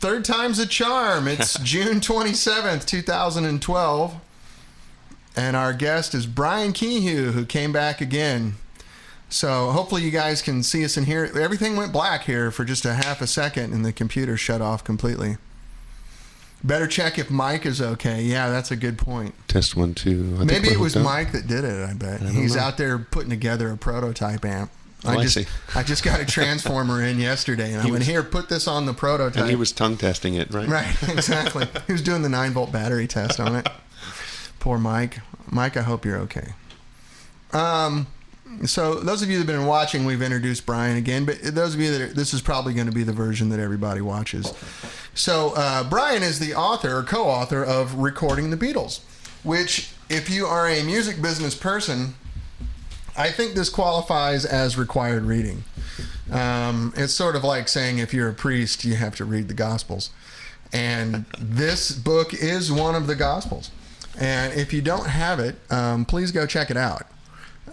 third time's a charm. It's June 27th, 2012. And our guest is Brian Kehew, who came back again. So hopefully you guys can see us and hear it. Everything went black here for just a half a second, and the computer shut off completely. Better check if Mike is okay. Yeah, that's a good point. Test 1, 2. Maybe it was Mike that did it, I bet. He's out there putting together a prototype amp. I just got a transformer in yesterday, and I went, here, put this on the prototype. And he was tongue testing it, right? Right, exactly. He was doing the 9-volt battery test on it. Poor Mike. Mike, I hope you're okay. So those of you that have been watching, we've introduced Brian again, but those of you that this is probably going to be the version that everybody watches. So Brian is the author or co-author of Recording the Beatles, which, if you are a music business person, I think this qualifies as required reading. It's sort of like saying if you're a priest, you have to read the Gospels. And this book is one of the Gospels. And if you don't have it, please go check it out.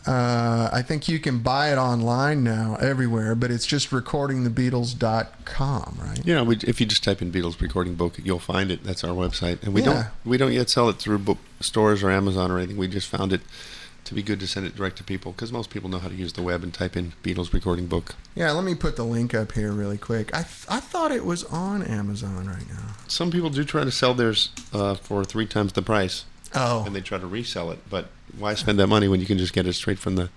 I think you can buy it online now everywhere, but it's just recordingthebeatles.com, right? Yeah, if you just type in Beatles Recording Book, you'll find it. That's our website. And we don't yet sell it through bookstores or Amazon or anything. We just found it to be good to send it direct to people, because most people know how to use the web and type in Beatles Recording Book. Yeah, let me put the link up here really quick. I thought it was on Amazon right now. Some people do try to sell theirs for 3 times the price. Oh. And they try to resell it, but why spend that money when you can just get it straight from the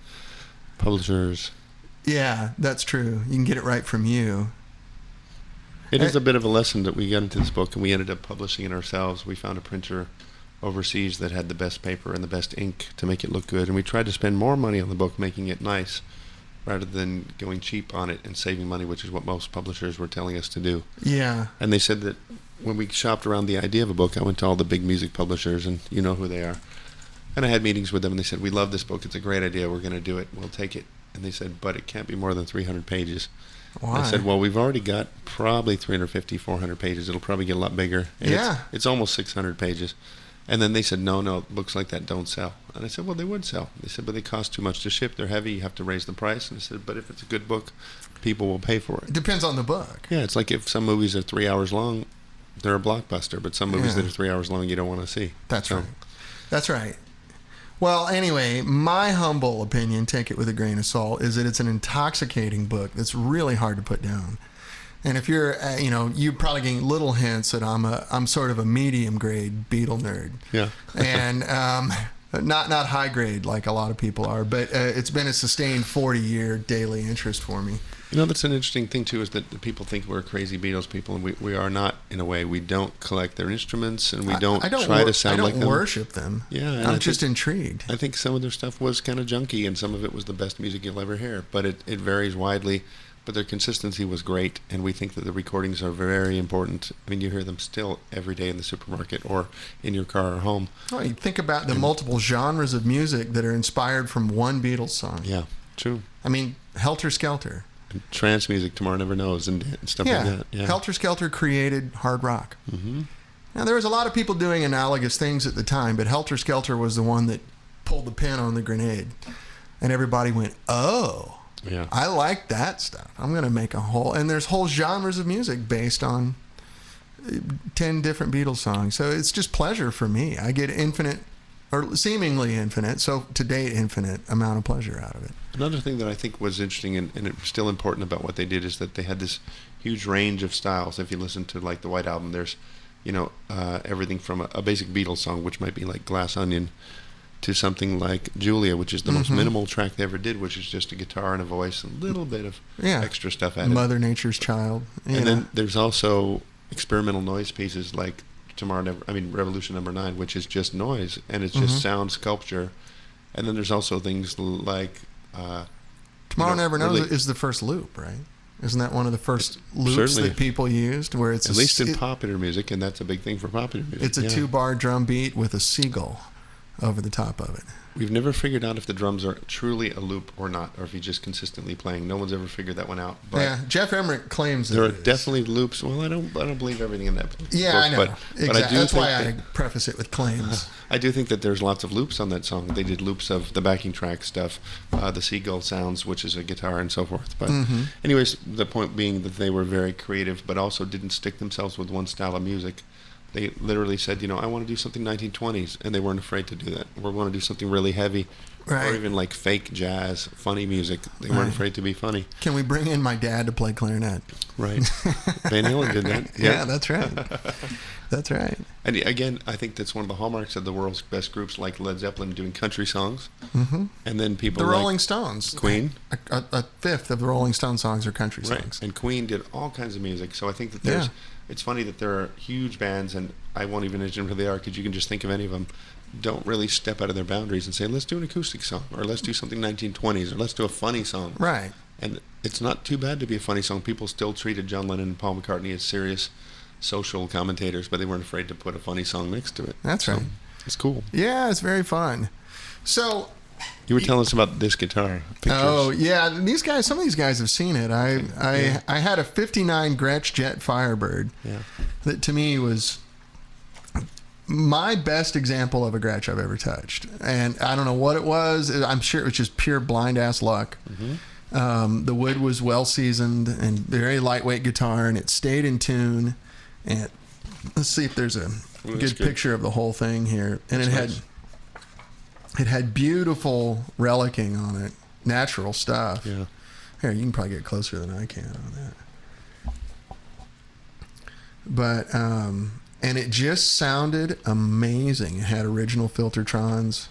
publishers? Yeah, that's true. You can get it right from you. It is a bit of a lesson that we got into this book, and we ended up publishing it ourselves. We found a printer overseas that had the best paper and the best ink to make it look good, and we tried to spend more money on the book making it nice rather than going cheap on it and saving money, which is what most publishers were telling us to do. Yeah. And they said that when we shopped around the idea of a book, I went to all the big music publishers, and you know who they are. And I had meetings with them, and they said, we love this book. It's a great idea. We're going to do it. We'll take it. And they said, but it can't be more than 300 pages. Why? I said, well, we've already got probably 350, 400 pages. It'll probably get a lot bigger. And yeah. It's almost 600 pages. And then they said, no, books like that don't sell. And I said, well, they would sell. They said, but they cost too much to ship. They're heavy. You have to raise the price. And I said, but if it's a good book, people will pay for it. It depends on the book. Yeah, it's like if some movies are 3 hours long, they're a blockbuster. But some movies that are 3 hours long, you don't want to see. That's right. That's right. Well, anyway, my humble opinion, take it with a grain of salt, is that it's an intoxicating book that's really hard to put down. And if you're, you're probably getting little hints that I'm sort of a medium grade Beatle nerd. Yeah. And not high grade like a lot of people are, but it's been a sustained 40-year daily interest for me. You know, that's an interesting thing, too, is that people think we're crazy Beatles people, and we are not, in a way. We don't collect their instruments, and we don't try to sound like them. I don't worship them. Yeah, I'm just intrigued. I think some of their stuff was kind of junky, and some of it was the best music you'll ever hear, but it varies widely. But their consistency was great, and we think that the recordings are very important. I mean, you hear them still every day in the supermarket or in your car or home. Oh, you think about the multiple genres of music that are inspired from one Beatles song. Yeah, true. I mean, Helter Skelter. And trance music, Tomorrow Never Knows, and stuff like that. Yeah. Helter Skelter created hard rock. Mm-hmm. Now, there was a lot of people doing analogous things at the time, but Helter Skelter was the one that pulled the pin on the grenade. And everybody went, oh, yeah, I like that stuff. I'm going to make a whole... And there's whole genres of music based on 10 different Beatles songs. So it's just pleasure for me. I get infinite, or seemingly infinite, so to date infinite amount of pleasure out of it. Another thing that I think was interesting and it's still important about what they did is that they had this huge range of styles. If you listen to like the White Album, there's everything from a basic Beatles song, which might be like Glass Onion, to something like Julia, which is the most minimal track they ever did, which is just a guitar and a voice, a little bit of extra stuff added. Mother Nature's Child. Then there's also experimental noise pieces like Revolution Number 9, which is just noise, and it's just sound sculpture. And then there's also things like... Tomorrow Never Knows is the first loop, right? Isn't that one of the first loops that people used? Where it's at least in popular music, and that's a big thing for popular music. It's a 2-bar drum beat with a seagull. over the top of it. We've never figured out if the drums are truly a loop or not, or if he's just consistently playing. No one's ever figured that one out. But yeah, Jeff Emmerich claims there are it is. definitely loops. Well, I don't believe everything in that. Yeah, book, I know. But Exactly. I do That's think why I that, preface it with claims. I do think that there's lots of loops on that song. They did loops of the backing track stuff, the seagull sounds, which is a guitar, and so forth. But anyways, the point being that they were very creative, but also didn't stick themselves with one style of music. They literally said, I want to do something 1920s, and they weren't afraid to do that. We want to do something really heavy, Right. or even like fake jazz, funny music. They weren't afraid to be funny. Can we bring in my dad to play clarinet? Right. Van Halen did that. Yeah, that's right. That's right. And again, I think that's one of the hallmarks of the world's best groups, like Led Zeppelin doing country songs, and then people The like Rolling Stones. Queen. A fifth of the Rolling Stone songs are country songs. Right. And Queen did all kinds of music. So I think that there's. Yeah. It's funny that there are huge bands, and I won't even mention who they are because you can just think of any of them. Don't really step out of their boundaries and say, let's do an acoustic song, or let's do something 1920s, or let's do a funny song. Right. And it's not too bad to be a funny song. People still treated John Lennon and Paul McCartney as serious social commentators, but they weren't afraid to put a funny song next to it. That's right. It's cool. Yeah, it's very fun. So, You were telling us about this guitar pictures. oh yeah, some of these guys have seen it. I had a '59 Gretsch Jet Firebird Yeah. that to me was my best example of a Gretsch I've ever touched, and I don't know what it was. I'm sure it was just pure blind ass luck. The wood was well seasoned and very lightweight guitar, and it stayed in tune. And let's see if there's a good picture of the whole thing here. And it had beautiful relicing on it, natural stuff. Yeah. Here, you can probably get closer than I can on that. But and it just sounded amazing. It had original Filtertrons.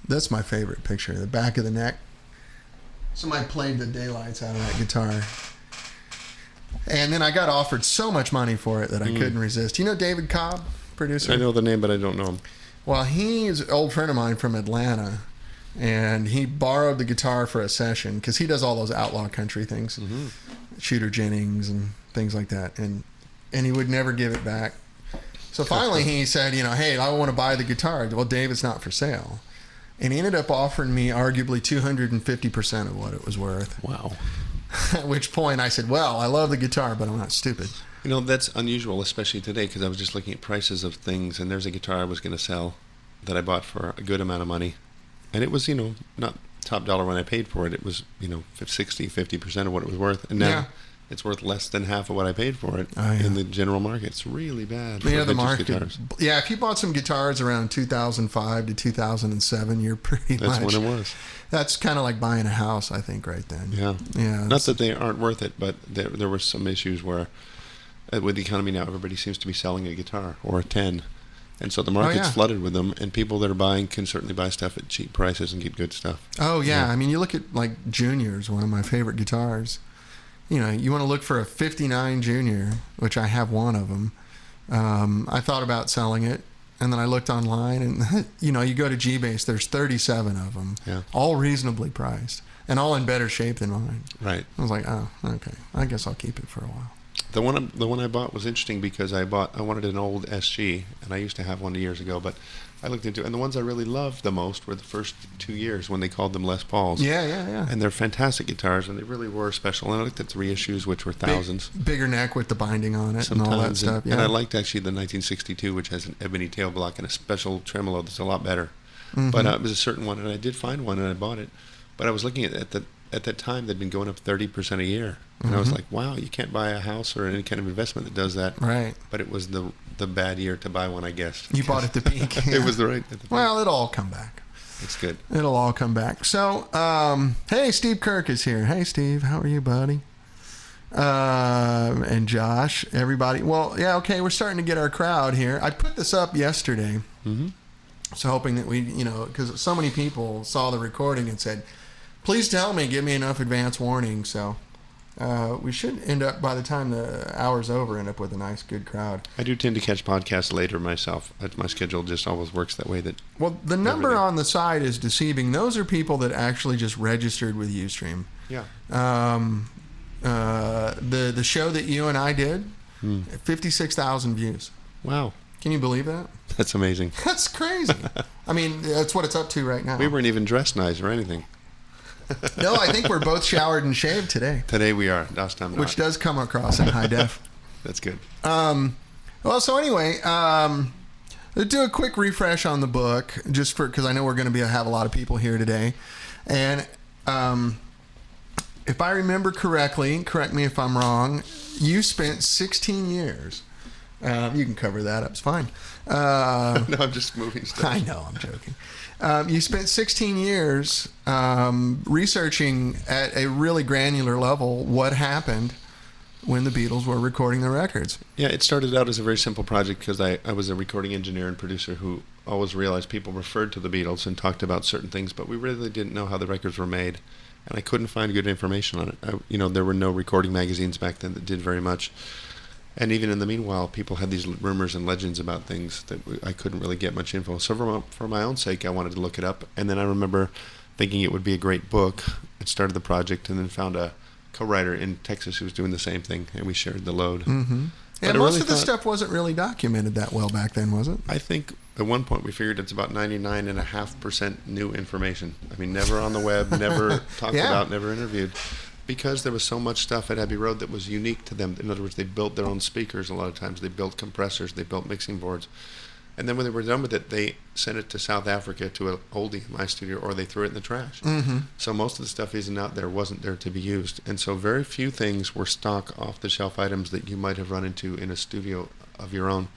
That's my favorite picture. The back of the neck. Somebody played the daylights out of that guitar. And then I got offered so much money for it that I couldn't resist. You know David Cobb, producer? I know the name, but I don't know him. Well, he's an old friend of mine from Atlanta, and he borrowed the guitar for a session because he does all those outlaw country things, Shooter Jennings and things like that, and he would never give it back. So finally he said, hey, I want to buy the guitar. Well, Dave, it's not for sale. And he ended up offering me arguably 250% of what it was worth. Wow. At which point I said, well, I love the guitar, but I'm not stupid. That's unusual, especially today, because I was just looking at prices of things, and there's a guitar I was going to sell that I bought for a good amount of money. And it was, not top dollar when I paid for it. It was, 50% of what it was worth. And now it's worth less than half of what I paid for it in the general market. It's really bad for the market. guitars. Yeah, if you bought some guitars around 2005 to 2007, you're pretty much... That's when it was. That's kind of like buying a house, I think, right then. Yeah. Yeah. Not that they aren't worth it, but there were some issues where, with the economy now, everybody seems to be selling a guitar or a 10. And so the market's flooded with them, and people that are buying can certainly buy stuff at cheap prices and get good stuff. Oh, yeah. I mean, you look at, like, Junior's, one of my favorite guitars. You want to look for a 59 Junior, which I have one of them. I thought about selling it, and then I looked online, and, you go to G-Base, there's 37 of them, all reasonably priced, and all in better shape than mine. Right. I was like, oh, okay. I guess I'll keep it for a while. The one I bought was interesting because I wanted an old SG, and I used to have one years ago, but I looked into it, and the ones I really loved the most were the first 2 years when they called them Les Pauls. Yeah. And they're fantastic guitars, and they really were special. And I looked at the reissues, which were thousands. Bigger neck with the binding on it and all that stuff. And I liked actually the 1962, which has an ebony tail block and a special tremolo that's a lot better. But it was a certain one, and I did find one, and I bought it. But I was looking at that time, they'd been going up 30% a year. And I was like, wow, you can't buy a house or any kind of investment that does that. Right. But it was the bad year to buy one, I guess. You bought at the peak. It was the right at the peak. Well, it'll all come back. It's good. It'll all come back. So, hey, Steve Kirk is here. Hey, Steve, how are you, buddy? And Josh, everybody. Well, yeah, okay, we're starting to get our crowd here. I put this up yesterday. So hoping that we, because so many people saw the recording and said, please tell me, give me enough advance warning. So we should end up, by the time the hour's over, end up with a nice, good crowd. I do tend to catch podcasts later myself. My schedule just always works that way. Well, the number on the side is deceiving. Those are people that actually just registered with Ustream. Yeah. The show that you and I did, 56,000 views. Wow. Can you believe that? That's amazing. That's crazy. I mean, that's what it's up to right now. We weren't even dressed nice or anything. No, I think we're both showered and shaved today. Today we are. Last time not. Which does come across in high def. That's good. Well, so anyway, let's do a quick refresh on the book, just because I know we're going to have a lot of people here today. And if I remember correctly, correct me if I'm wrong, you spent 16 years. You can cover that up. It's fine. No, I'm just moving stuff. I know, I'm joking. You spent 16 years researching at a really granular level what happened when the Beatles were recording their records. Yeah, it started out as a very simple project because I was a recording engineer and producer who always realized people referred to the Beatles and talked about certain things, but we really didn't know how the records were made, and I couldn't find good information on it. There were no recording magazines back then that did very much. And even in the meanwhile, people had these rumors and legends about things that I couldn't really get much info. So for my own sake, I wanted to look it up. And then I remember thinking it would be a great book. I started the project and then found a co-writer in Texas who was doing the same thing, and we shared the load. Mm-hmm. And most of the stuff wasn't really documented that well back then, was it? I think at one point we figured it's about 99.5% new information. I mean, never on the web, never talked about, never interviewed. Because there was so much stuff at Abbey Road that was unique to them. In other words, they built their own speakers a lot of times. They built compressors. They built mixing boards. And then when they were done with it, they sent it to South Africa to an oldie in my studio, or they threw it in the trash. Mm-hmm. So most of the stuff isn't out there, wasn't there to be used. And so very few things were stock off-the-shelf items that you might have run into in a studio of your own.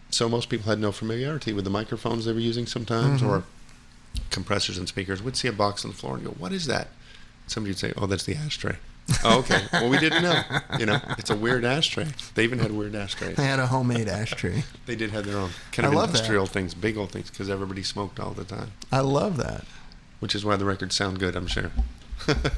So most people had no familiarity with the microphones they were using sometimes, or compressors and speakers. We'd see a box on the floor and go, "What is that?" Somebody would say, "Oh, that's the ashtray." Oh, okay. Well, we didn't know. It's a weird ashtray. They even had weird ashtrays. They had a homemade ashtray. They did have their own kind of industrial things, big old things, because everybody smoked all the time. I love that. Which is why the records sound good, I'm sure.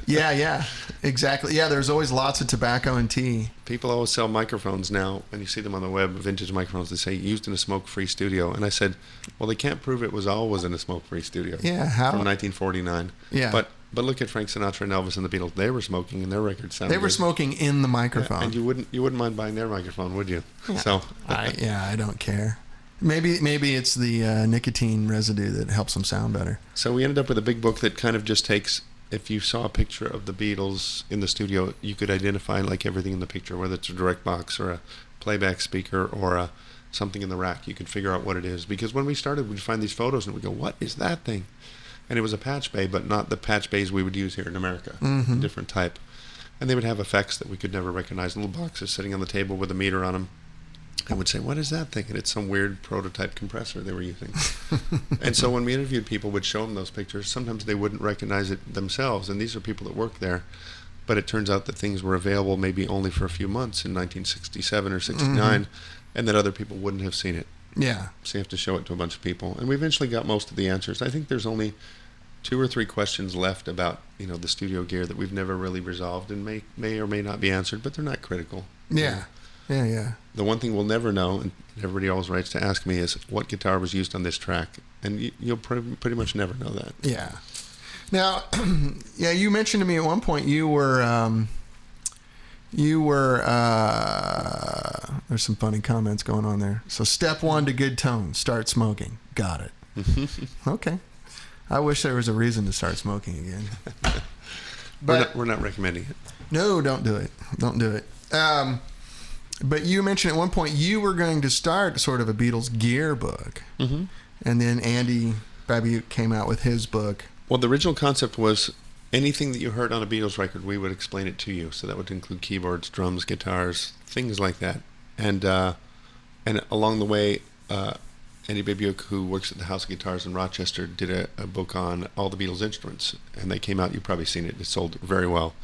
Yeah, exactly. Yeah, there's always lots of tobacco and tea. People always sell microphones now, and you see them on the web, vintage microphones. They say used in a smoke-free studio, and I said, well, they can't prove it was always in a smoke-free studio. Yeah, how? From 1949. Yeah. But look at Frank Sinatra and Elvis and the Beatles. They were smoking, and their records sounded They were good. smoking in the microphone. Yeah, and you wouldn't mind buying their microphone, would you? Yeah. So I don't care. Maybe it's the nicotine residue that helps them sound better. So we ended up with a big book that kind of just takes, if you saw a picture of the Beatles in the studio, you could identify like everything in the picture, whether it's a direct box or a playback speaker or something in the rack. You could figure out what it is. Because when we started, we'd find these photos and we'd go, what is that thing? And it was a patch bay, but not the patch bays we would use here in America. Mm-hmm. A different type. And they would have effects that we could never recognize. Little boxes sitting on the table with a meter on them. And would say, what is that thing? And it's some weird prototype compressor they were using. And so when we interviewed people, we'd show them those pictures. Sometimes they wouldn't recognize it themselves. And these are people that work there. But it turns out that things were available maybe only for a few months in 1967 or 69, and that other people wouldn't have seen it. Yeah. So you have to show it to a bunch of people. And we eventually got most of the answers. I think there's only 2 or 3 questions left about, the studio gear that we've never really resolved and may or may not be answered, but they're not critical. Yeah. Yeah. The one thing we'll never know, and everybody always writes to ask me, is what guitar was used on this track. And you'll pretty much never know that. Yeah. Now, you mentioned to me at one point you were there's some funny comments going on there. So step 1 to good tone, start smoking. Got it. Okay. I wish there was a reason to start smoking again. But we're not recommending it. No, don't do it. Don't do it. But you mentioned at one point you were going to start sort of a Beatles gear book. Mm-hmm. And then Andy Babiuk came out with his book. Well, the original concept was anything that you heard on a Beatles record, we would explain it to you. So that would include keyboards, drums, guitars, things like that. And along the way, Andy Babiuk, who works at the House of Guitars in Rochester, did a book on all the Beatles instruments. And they came out, you've probably seen it, it sold very well.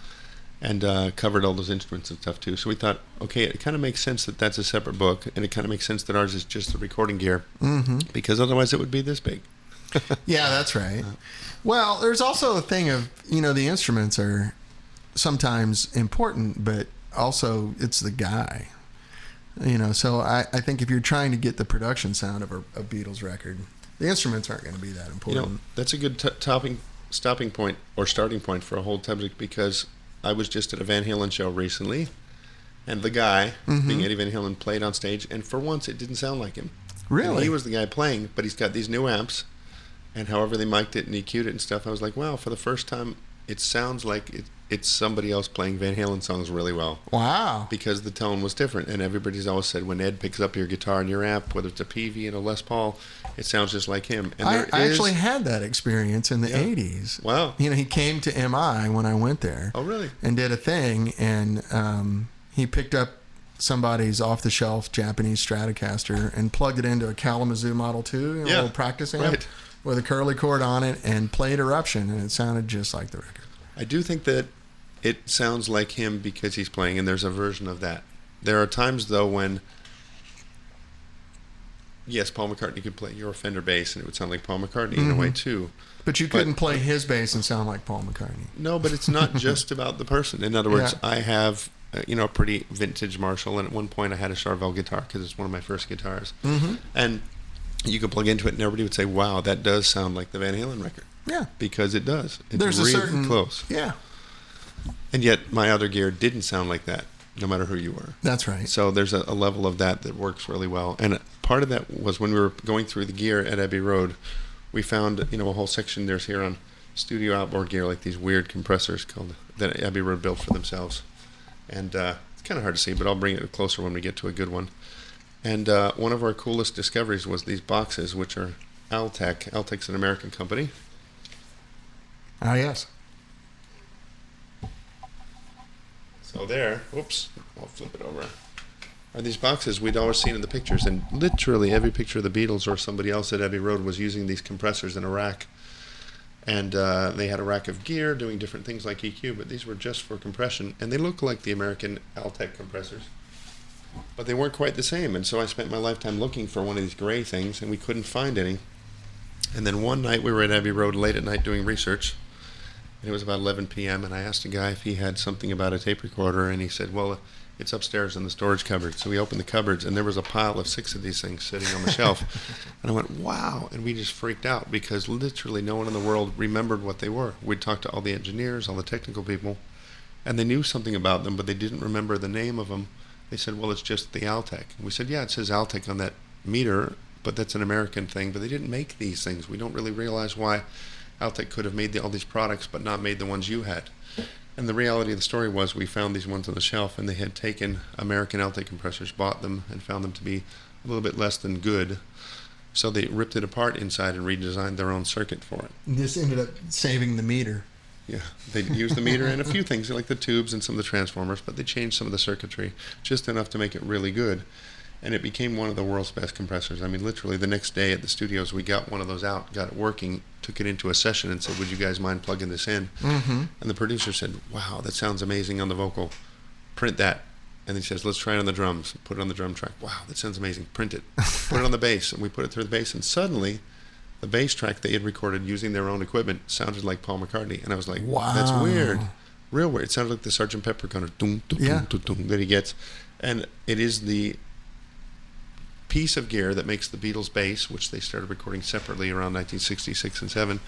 And covered all those instruments and stuff too. So we thought, okay, it kind of makes sense that that's a separate book, and it kind of makes sense that ours is just the recording gear, because otherwise it would be this big. Yeah, that's right. Well, there's also a thing of, the instruments are sometimes important, but also it's the guy. So I think if you're trying to get the production sound of a Beatles record, the instruments aren't going to be that important. That's a good stopping point or starting point for a whole subject, because I was just at a Van Halen show recently, And the guy, being Eddie Van Halen, played on stage, and for once it didn't sound like him. Really? And he was the guy playing, but he's got these new amps, and however they mic'd it and EQ'd it and stuff, I was like, wow, for the first time, it sounds like it's somebody else playing Van Halen songs really well. Wow. Because the tone was different, and everybody's always said when Ed picks up your guitar and your amp, whether it's a PV and a Les Paul, it sounds just like him. And I actually had that experience in the 80s. Wow. You know, he came to MI when I went there. Oh, really? And did a thing, and he picked up somebody's off-the-shelf Japanese Stratocaster and plugged it into a Kalamazoo Model 2, a little practice amp with a curly cord on it, and played Eruption, and it sounded just like the record. I do think that it sounds like him because he's playing, and there's a version of that. There are times, though, when, yes, Paul McCartney could play your Fender bass, and it would sound like Paul McCartney in a way, too. But you couldn't play his bass and sound like Paul McCartney. No, but it's not just about the person. In other words, I have, a pretty vintage Marshall, and at one point I had a Charvel guitar because it's one of my first guitars. And you could plug into it, and everybody would say, wow, that does sound like the Van Halen record. Yeah. Because it does. It's There's really a certain... close. Yeah. And yet my other gear didn't sound like that, no matter who you were. That's right. So there's a level of that works really well. And part of that was when we were going through the gear at Abbey Road, we found, a whole section there's here on studio outboard gear, like these weird compressors that Abbey Road built for themselves. And it's kind of hard to see, but I'll bring it closer when we get to a good one. And one of our coolest discoveries was these boxes, which are Altec. Altec's an American company. Ah, yes. So there, whoops, I'll flip it over, are these boxes we'd always seen in the pictures. And literally every picture of the Beatles or somebody else at Abbey Road was using these compressors in a rack. And they had a rack of gear doing different things like EQ, but these were just for compression. And they look like the American Altec compressors, but they weren't quite the same. And so I spent my lifetime looking for one of these gray things, and we couldn't find any. And then one night we were at Abbey Road late at night doing research. It was about 11 p.m., and I asked a guy if he had something about a tape recorder, and he said, well, it's upstairs in the storage cupboard. So we opened the cupboards, and there was a pile of 6 of these things sitting on the shelf. And I went, wow. And we just freaked out because literally no one in the world remembered what they were. We'd talked to all the engineers, all the technical people, and they knew something about them, but they didn't remember the name of them. They said, well, it's just the Altec. And we said, yeah, it says Altec on that meter, but that's an American thing. But they didn't make these things. We don't really realize why Altec could have made all these products but not made the ones you had. And the reality of the story was we found these ones on the shelf, and they had taken American Altec compressors, bought them, and found them to be a little bit less than good. So they ripped it apart inside and redesigned their own circuit for it. This ended up saving the meter. Yeah, they used the meter and a few things like the tubes and some of the transformers, but they changed some of the circuitry just enough to make it really good. And it became one of the world's best compressors. I mean, literally the next day at the studios, we got one of those out, got it working, took it into a session and said, would you guys mind plugging this in? And the producer said, wow, that sounds amazing on the vocal. Print that. And he says, let's try it on the drums. Put it on the drum track. Wow, that sounds amazing. Print it. Put it on the bass. And we put it through the bass. And suddenly, the bass track they had recorded using their own equipment sounded like Paul McCartney. And I was like, wow, that's weird. Real weird. It sounded like the Sgt. Pepper kind of doom, doom, doom, doom, doom that he gets. And it is the piece of gear that makes the Beatles bass, which they started recording separately around 1966 and 7,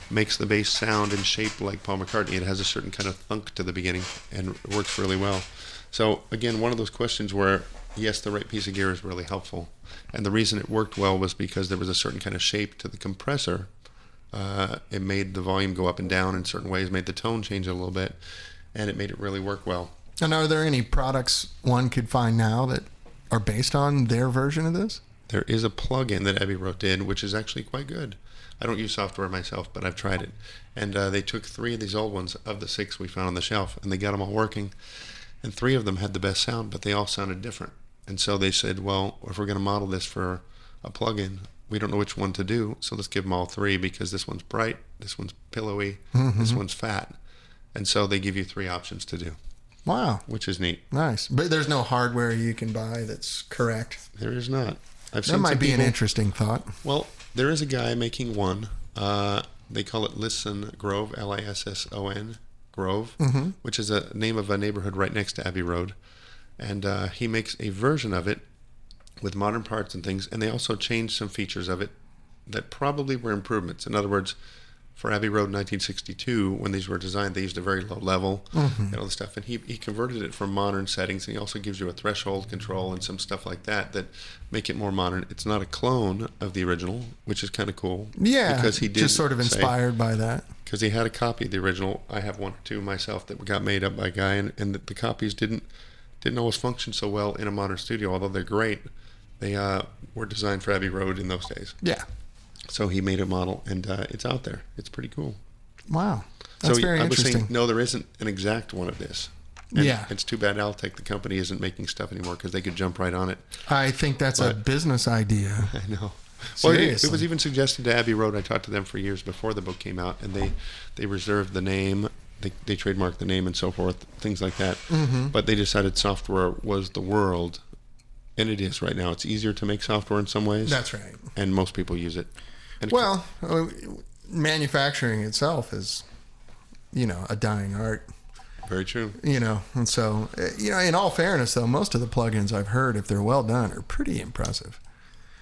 makes the bass sound and shape like Paul McCartney. It has a certain kind of thunk to the beginning, and it works really well. So again, one of those questions where, yes, the right piece of gear is really helpful. And the reason it worked well was because there was a certain kind of shape to the compressor. It made the volume go up and down in certain ways, made the tone change a little bit, and it made it really work well. And are there any products one could find now that are based on their version of this? There is a plug-in that Abbey Road did, which is actually quite good. I don't use software myself, but I've tried it. And they took 3 of these old ones of the 6 we found on the shelf, and they got them all working. And 3 of them had the best sound, but they all sounded different. And so they said, well, if we're going to model this for a plug-in, we don't know which one to do, so let's give them all 3, because this one's bright, this one's pillowy, this one's fat. And so they give you 3 options to do. Wow. Which is neat. Nice. But there's no hardware you can buy that's correct. There is not. That might be an interesting thought. Well, there is a guy making one. They call it Lisson Grove, Lisson Grove, which is a name of a neighborhood right next to Abbey Road. And he makes a version of it with modern parts and things. And they also changed some features of it that probably were improvements. In other words, for Abbey Road in 1962, when these were designed, they used a very low level and all this stuff. And he converted it from modern settings. And he also gives you a threshold control and some stuff like that make it more modern. It's not a clone of the original, which is kind of cool. Yeah, because he did just sort of inspired by that. Because he had a copy of the original. I have one or two myself that got made up by a guy, and the copies didn't always function so well in a modern studio, although they're great. They were designed for Abbey Road in those days. Yeah. So he made a model, and it's out there. It's pretty cool. Wow. That's very interesting. I was saying, no, there isn't an exact one of this. And yeah. It's too bad Altec, the company, isn't making stuff anymore because they could jump right on it. I think that's a business idea. I know. Seriously. Well, it was even suggested to Abbey Road. I talked to them for years before the book came out, and they reserved the name. They trademarked the name and so forth, things like that. Mm-hmm. But they decided software was the world. And it is right now. It's easier to make software in some ways. That's right. And most people use it. And well, manufacturing itself is, a dying art. Very true. And so, in all fairness, though, most of the plugins I've heard, if they're well done, are pretty impressive.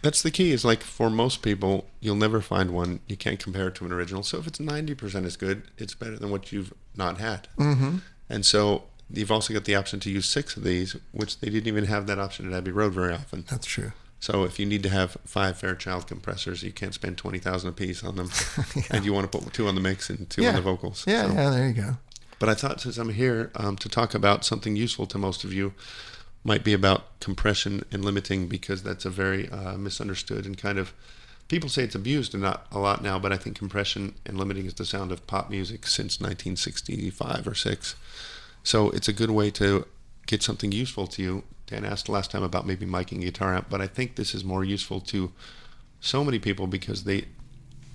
That's the key. Is like for most people, you'll never find one. You can't compare it to an original. So if it's 90% as good, it's better than what you've not had. Mm-hmm. And so you've also got the option to use 6 of these, which they didn't even have that option at Abbey Road very often. That's true. So if you need to have 5 Fairchild compressors, you can't spend $20,000 a piece on them, yeah. and you want to put 2 on the mix and 2 on the vocals. Yeah, so. yeah, there you go. But I thought, since I'm here to talk about something useful to most of you, might be about compression and limiting, because that's a very misunderstood and kind of, people say it's abused and not a lot now, but I think compression and limiting is the sound of pop music since 1965 or 6. So it's a good way to get something useful to you. Dan asked last time about maybe miking a guitar amp, but I think this is more useful to so many people because they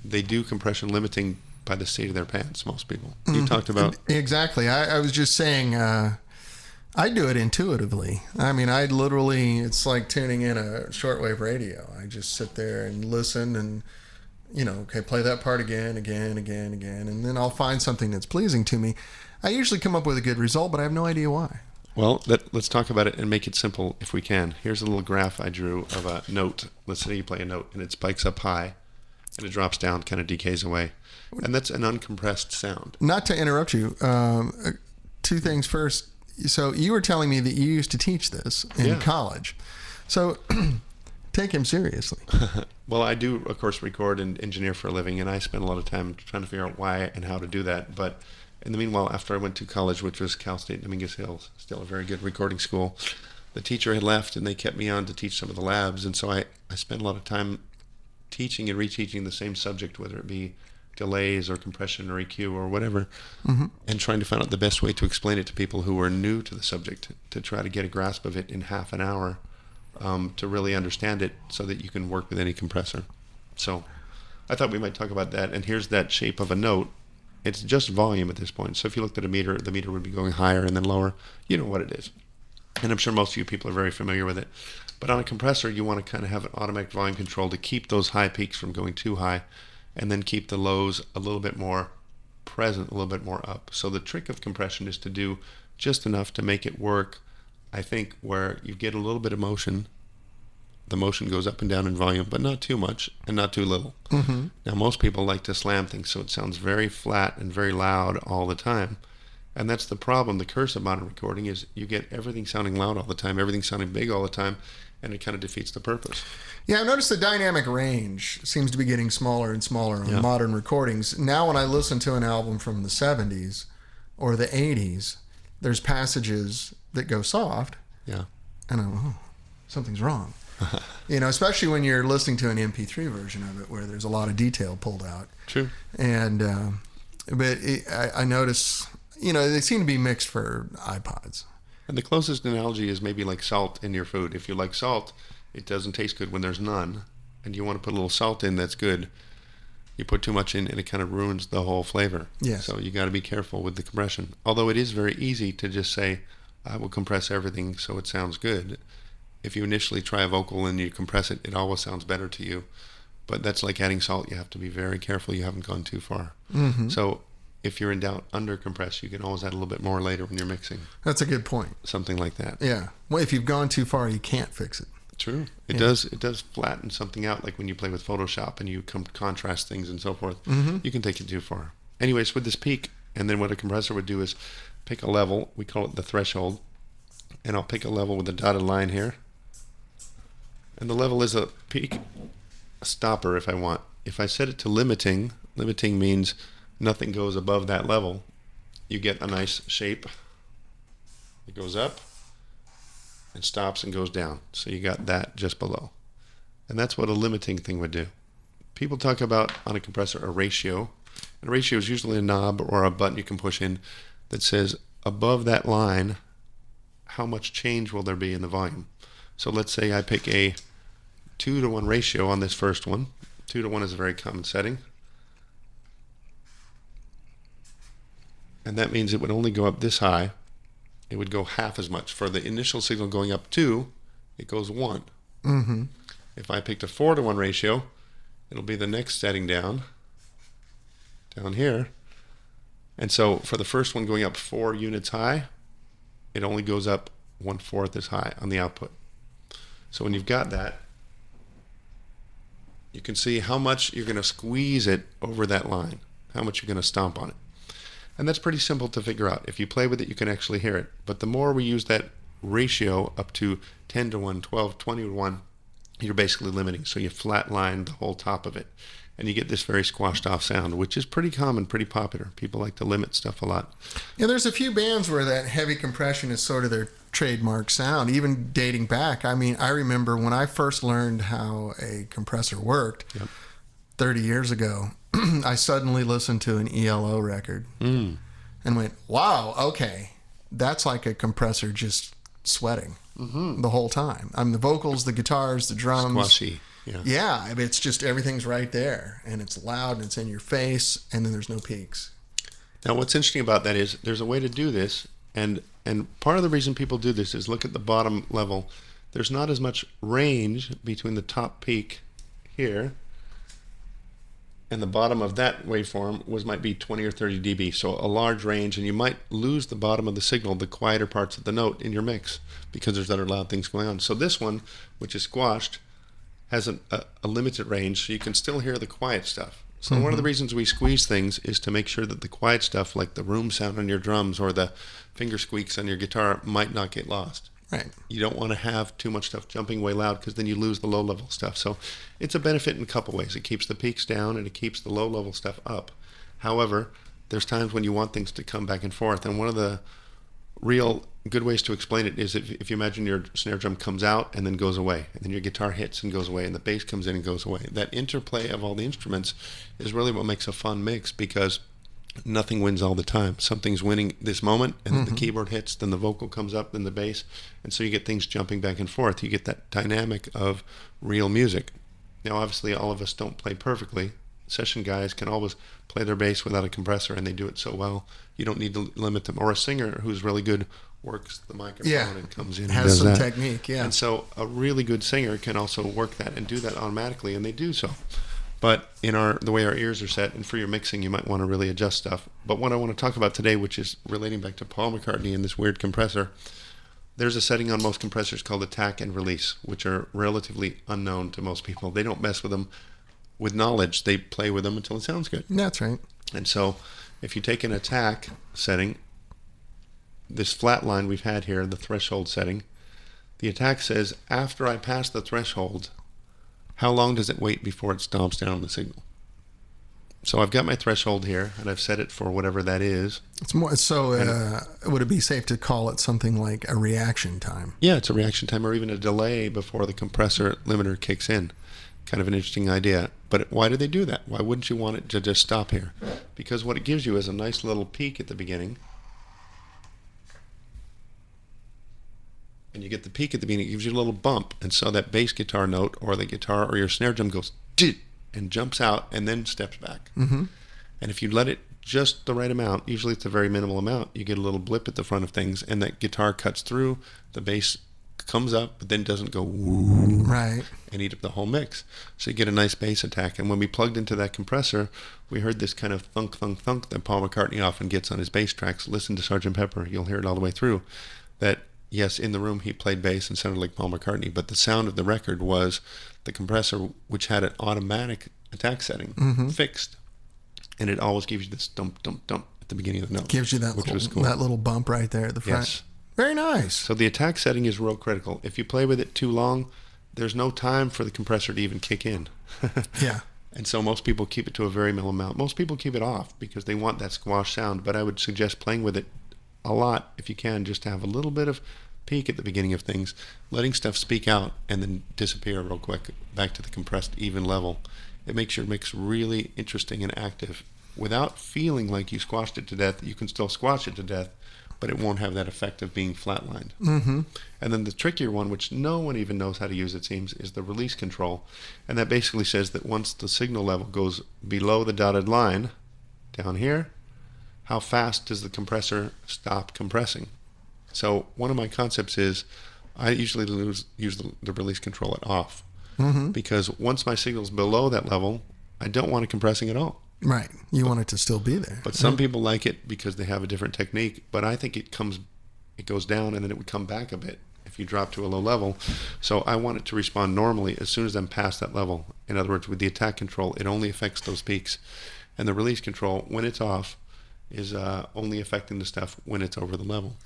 do compression limiting by the seat of their pants, most people. You talked about... Exactly. I was just saying, I do it intuitively. I mean, it's like tuning in a shortwave radio. I just sit there and listen and, okay, play that part again, and then I'll find something that's pleasing to me. I usually come up with a good result, but I have no idea why. Well, let's talk about it and make it simple if we can. Here's a little graph I drew of a note. Let's say you play a note and it spikes up high and it drops down, kind of decays away. And that's an uncompressed sound. Not to interrupt you, 2 things first. So you were telling me that you used to teach this in college. So take him seriously. Well, I do, of course, record and engineer for a living, and I spend a lot of time trying to figure out why and how to do that. But in the meanwhile, after I went to college, which was Cal State Dominguez Hills, still a very good recording school, the teacher had left, and they kept me on to teach some of the labs. And so I spent a lot of time teaching and reteaching the same subject, whether it be delays or compression or EQ or whatever, and trying to find out the best way to explain it to people who are new to the subject, to try to get a grasp of it in half an hour, to really understand it so that you can work with any compressor. So I thought we might talk about that. And here's that shape of a note. It's just volume at this point. So if you looked at a meter, the meter would be going higher and then lower. You know what it is. And I'm sure most of you people are very familiar with it. But on a compressor, you want to kind of have an automatic volume control to keep those high peaks from going too high, and then keep the lows a little bit more present, a little bit more up. So the trick of compression is to do just enough to make it work, I think, where you get a little bit of motion. The motion goes up and down in volume, but not too much and not too little. Now, most people like to slam things, so it sounds very flat and very loud all the time. And that's the problem. The curse of modern recording is you get everything sounding loud all the time, everything sounding big all the time, and it kind of defeats the purpose. Yeah, I've noticed the dynamic range seems to be getting smaller and smaller on modern recordings. Now when I listen to an album from the 70s or the 80s, there's passages that go soft. Yeah. And I'm, something's wrong. Especially when you're listening to an MP3 version of it where there's a lot of detail pulled out. True. And, I notice, they seem to be mixed for iPods. And the closest analogy is maybe like salt in your food. If you like salt, it doesn't taste good when there's none. And you want to put a little salt in that's good. You put too much in and it kind of ruins the whole flavor. Yes. So you got to be careful with the compression. Although it is very easy to just say, I will compress everything so it sounds good. If you initially try a vocal and you compress it, it always sounds better to you. But that's like adding salt. You have to be very careful you haven't gone too far. So if you're in doubt, under compress, you can always add a little bit more later when you're mixing. That's a good point. Something like that. Yeah. Well, if you've gone too far, you can't fix it. True. It does flatten something out, like when you play with Photoshop and you contrast things and so forth. Mm-hmm. You can take it too far. Anyways, with this peak, and then what a compressor would do is pick a level. We call it the threshold. And I'll pick a level with a dotted line here. And the level is a peak, a stopper if I want. If I set it to limiting means nothing goes above that level. You get a nice shape. It goes up and stops and goes down. So you got that just below. And that's what a limiting thing would do. People talk about, on a compressor, a ratio. And a ratio is usually a knob or a button you can push in that says above that line, how much change will there be in the volume. So let's say I pick a 2-to-1 ratio on this first one. 2-to-1 is a very common setting. And that means it would only go up this high. It would go half as much. For the initial signal going up 2, it goes 1. Mm-hmm. If I picked a 4-to-1 ratio, it'll be the next setting down here. And so for the first one going up 4 units high, it only goes up 1/4 as high on the output. So when you've got that, you can see how much you're going to squeeze it over that line, how much you're going to stomp on it. And that's pretty simple to figure out. If you play with it, you can actually hear it. But the more we use that ratio up to 10-to-1, 12, 20-to-1, you're basically limiting. So you flatline the whole top of it. And you get this very squashed off sound, which is pretty common, pretty popular. People like to limit stuff a lot. Yeah, there's a few bands where that heavy compression is sort of their trademark sound, even dating back. I mean, I remember when I first learned how a compressor worked 30 years ago, I suddenly listened to an ELO record and went, wow, okay, that's like a compressor just sweating the whole time. I mean, the vocals, the guitars, the drums. Squashy. Yeah, it's just everything's right there, and it's loud, and it's in your face, and then there's no peaks. Now, what's interesting about that is there's a way to do this, and part of the reason people do this is look at the bottom level. There's not as much range between the top peak here and the bottom of that waveform might be 20 or 30 dB, so a large range, and you might lose the bottom of the signal, the quieter parts of the note in your mix, because there's other loud things going on. So this one, which is squashed, has a limited range, so you can still hear the quiet stuff. So one of the reasons we squeeze things is to make sure that the quiet stuff, like the room sound on your drums or the finger squeaks on your guitar, might not get lost. Right. You don't want to have too much stuff jumping way loud, because then you lose the low-level stuff. So it's a benefit in a couple ways. It keeps the peaks down and it keeps the low-level stuff up. However, there's times when you want things to come back and forth, and one of the real good ways to explain it is if you imagine your snare drum comes out and then goes away, and then your guitar hits and goes away, and the bass comes in and goes away. That interplay of all the instruments is really what makes a fun mix, because nothing wins all the time. Something's winning this moment, and then the keyboard hits, then the vocal comes up, then the bass, and so you get things jumping back and forth. You get that dynamic of real music. Now, obviously, all of us don't play perfectly. Session guys can always play their bass without a compressor, and they do it so well, you don't need to limit them. Or a singer who's really good works the microphone and comes in and has does some that. technique. Yeah. And so a really good singer can also work that and do that automatically, and they do so. But in the way our ears are set, and for your mixing, you might want to really adjust stuff. But what I want to talk about today, which is relating back to Paul McCartney and this weird compressor, there's a setting on most compressors called attack and release, which are relatively unknown to most people. They don't mess with them with knowledge. They play with them until it sounds good. That's right. And so if you take an attack setting, this flat line we've had here, the threshold setting, the attack says, after I pass the threshold, how long does it wait before it stomps down on the signal? So I've got my threshold here, and I've set it for whatever that is. It's more so. Would it be safe to call it something like a reaction time? Yeah, it's a reaction time, or even a delay before the compressor limiter kicks in. Kind of an interesting idea. But why do they do that? Why wouldn't you want it to just stop here? Because what it gives you is a nice little peak at the beginning. And you get the peak at the beginning, it gives you a little bump. And so that bass guitar note or the guitar or your snare drum goes and jumps out and then steps back. And if you let it just the right amount, usually it's a very minimal amount, you get a little blip at the front of things, and that guitar cuts through, the bass comes up, but then doesn't go woo and eat up the whole mix. So you get a nice bass attack. And when we plugged into that compressor, we heard this kind of thunk, thunk, thunk that Paul McCartney often gets on his bass tracks. Listen to Sgt. Pepper, you'll hear it all the way through. That yes, in the room he played bass and sounded like Paul McCartney, but the sound of the record was the compressor, which had an automatic attack setting fixed, and it always gives you this dump, dump, dump at the beginning of the note. Gives you that that little bump right there at the front. Yes. Very nice. So the attack setting is real critical. If you play with it too long, there's no time for the compressor to even kick in. Yeah. And so most people keep it to a very minimal amount. Most people keep it off because they want that squash sound, but I would suggest playing with it a lot if you can, just to have a little bit of peak at the beginning of things, letting stuff speak out and then disappear real quick back to the compressed even level. It makes your mix really interesting and active without feeling like you squashed it to death. You can still squash it to death, but it won't have that effect of being flatlined. Mm-hmm. And then the trickier one, which no one even knows how to use, it seems, is the release control. And that basically says that once the signal level goes below the dotted line, down here, how fast does the compressor stop compressing? So one of my concepts is I usually use the release control at off. Mm-hmm. Because once my signal's below that level, I don't want it compressing at all. Right. You want it to still be there. But some people like it because they have a different technique. But I think it goes down and then it would come back a bit if you drop to a low level. So I want it to respond normally as soon as I'm past that level. In other words, with the attack control, it only affects those peaks. And the release control, when it's off, is only affecting the stuff when it's over the level.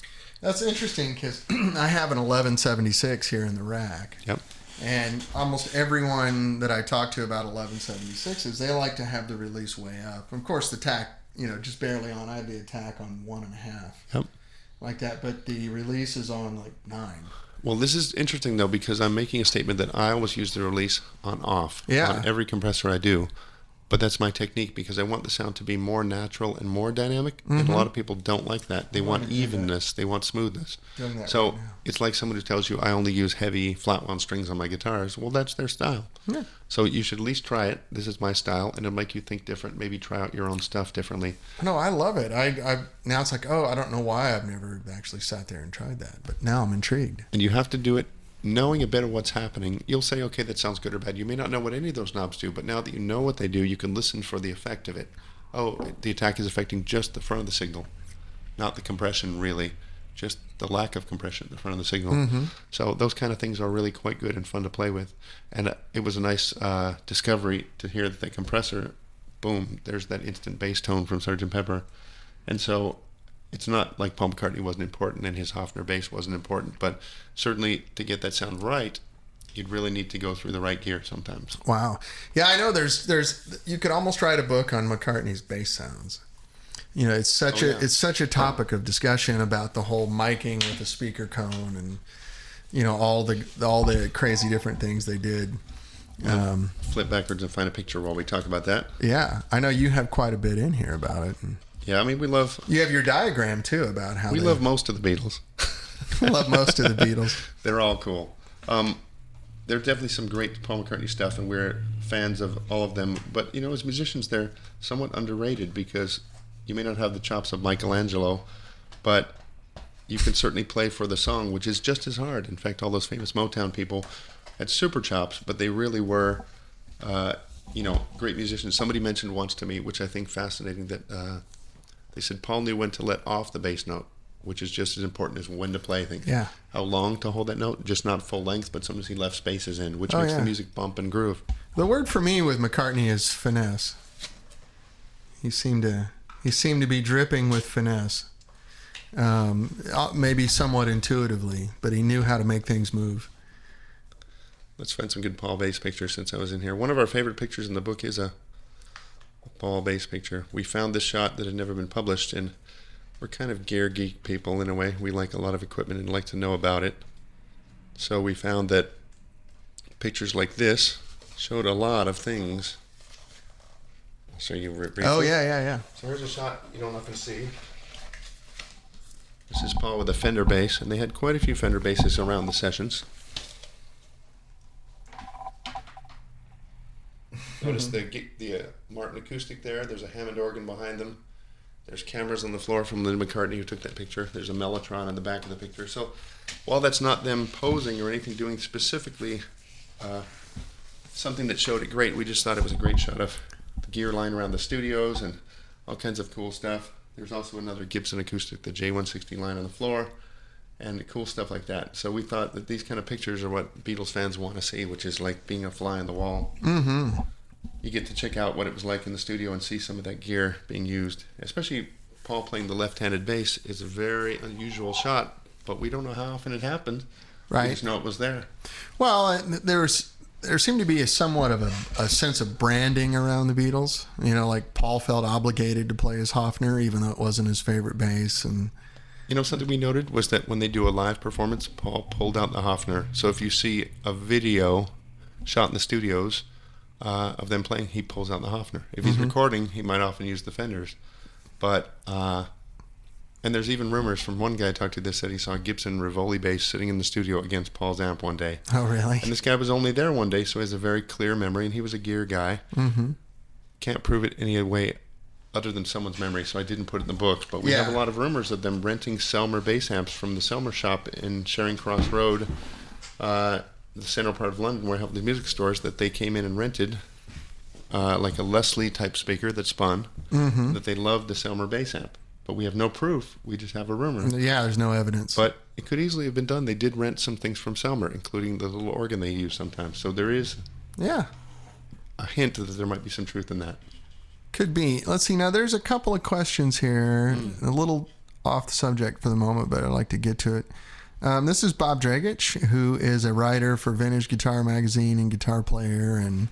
That's interesting because I have an 1176 here in the rack. Yep. And almost everyone that I talk to about 1176s, they like to have the release way up. Of course, the tack, just barely on. I have the attack on 1.5. Yep. Like that, but the release is on like 9. Well, this is interesting though because I'm making a statement that I always use the release on off on every compressor I do. But that's my technique because I want the sound to be more natural and more dynamic. Mm-hmm. And a lot of people don't like that. They want evenness. They want smoothness. So right it's like someone who tells you, I only use heavy flat wound strings on my guitars. Well, that's their style. Yeah. So you should at least try it. This is my style. And it'll make you think different. Maybe try out your own stuff differently. No, I love it. I now it's like, I don't know why I've never actually sat there and tried that. But now I'm intrigued. And you have to do it knowing a bit of what's happening. You'll say, okay, that sounds good or bad. You may not know what any of those knobs do, but now that you know what they do, you can listen for the effect of it. Oh, the attack is affecting just the front of the signal, not the compression really, just the lack of compression at the front of the signal. Mm-hmm. So those kind of things are really quite good and fun to play with. And it was a nice discovery to hear that the compressor, boom, there's that instant bass tone from Sgt. Pepper. And so it's not like Paul McCartney wasn't important and his Hofner bass wasn't important, but certainly to get that sound right, you'd really need to go through the right gear sometimes. Wow. Yeah, I know there's you could almost write a book on McCartney's bass sounds. It's such a topic of discussion about the whole miking with the speaker cone and all the crazy different things they did. Flip backwards and find a picture while we talk about that. Yeah, I know you have quite a bit in here about it. Yeah, I mean, You have your diagram, too, about how we love most of the Beatles. Love most of the Beatles. They're all cool. There's definitely some great Paul McCartney stuff, and we're fans of all of them. But, as musicians, they're somewhat underrated because you may not have the chops of Michelangelo, but you can certainly play for the song, which is just as hard. In fact, all those famous Motown people had super chops, but they really were, great musicians. Somebody mentioned once to me, which I think fascinating, that they said Paul knew when to let off the bass note, which is just as important as when to play things. Yeah. How long to hold that note, just not full length, but sometimes he left spaces in, which makes the music bump and groove. The word for me with McCartney is finesse. He seemed to be dripping with finesse, maybe somewhat intuitively, but he knew how to make things move. Let's find some good Paul bass pictures since I was in here. One of our favorite pictures in the book is a Paul bass picture. We found this shot that had never been published, and we're kind of gear geek people in a way. We like a lot of equipment and like to know about it. So we found that pictures like this showed a lot of things. I'll show you briefly. Oh, yeah. So here's a shot you don't often see. This is Paul with a Fender bass, and they had quite a few Fender basses around the sessions. Notice the Martin acoustic there. There's a Hammond organ behind them. There's cameras on the floor from Linda McCartney who took that picture. There's a Mellotron in the back of the picture. So while that's not them posing or anything doing specifically something that showed it great, we just thought it was a great shot of the gear line around the studios and all kinds of cool stuff. There's also another Gibson acoustic, the J160 line on the floor. and cool stuff like that. So we thought that these kind of pictures are what Beatles fans want to see, which is like being a fly on the wall. Mm-hmm. You get to check out what it was like in the studio and see some of that gear being used. Especially Paul playing the left-handed bass is a very unusual shot, but we don't know how often it happened. Right. We just know it was there. Well, there seemed to be a somewhat of a sense of branding around the Beatles. You know, like Paul felt obligated to play his Hofner, even though it wasn't his favorite bass. And You know, something we noted was that when they do a live performance, Paul pulled out the Hofner. So if you see a video shot in the studios of them playing, he pulls out the Hofner. If he's recording, he might often use the Fenders. But and there's even rumors from one guy I talked to that said he saw a Gibson Rivoli bass sitting in the studio against Paul's amp one day. oh, really? And this guy was only there one day, so he has a very clear memory, and he was a gear guy. Mm-hmm. Can't prove it any way other than someone's memory, so I didn't put it in the books. But we have a lot of rumors of them renting Selmer bass amps from the Selmer shop in Charing Cross Road, the central part of London, where I have the music stores, that they came in and rented, like a Leslie type speaker that spun, that they loved the Selmer bass amp. But we have no proof. We just have a rumor. Yeah, there's no evidence. But it could easily have been done. They did rent some things from Selmer, including the little organ they use sometimes. So there is a hint that there might be some truth in that. Could be. Let's see. Now, there's a couple of questions here, a little off the subject for the moment, but I'd like to get to it. This is Bob Dragich, who is a writer for Vintage Guitar Magazine and Guitar Player and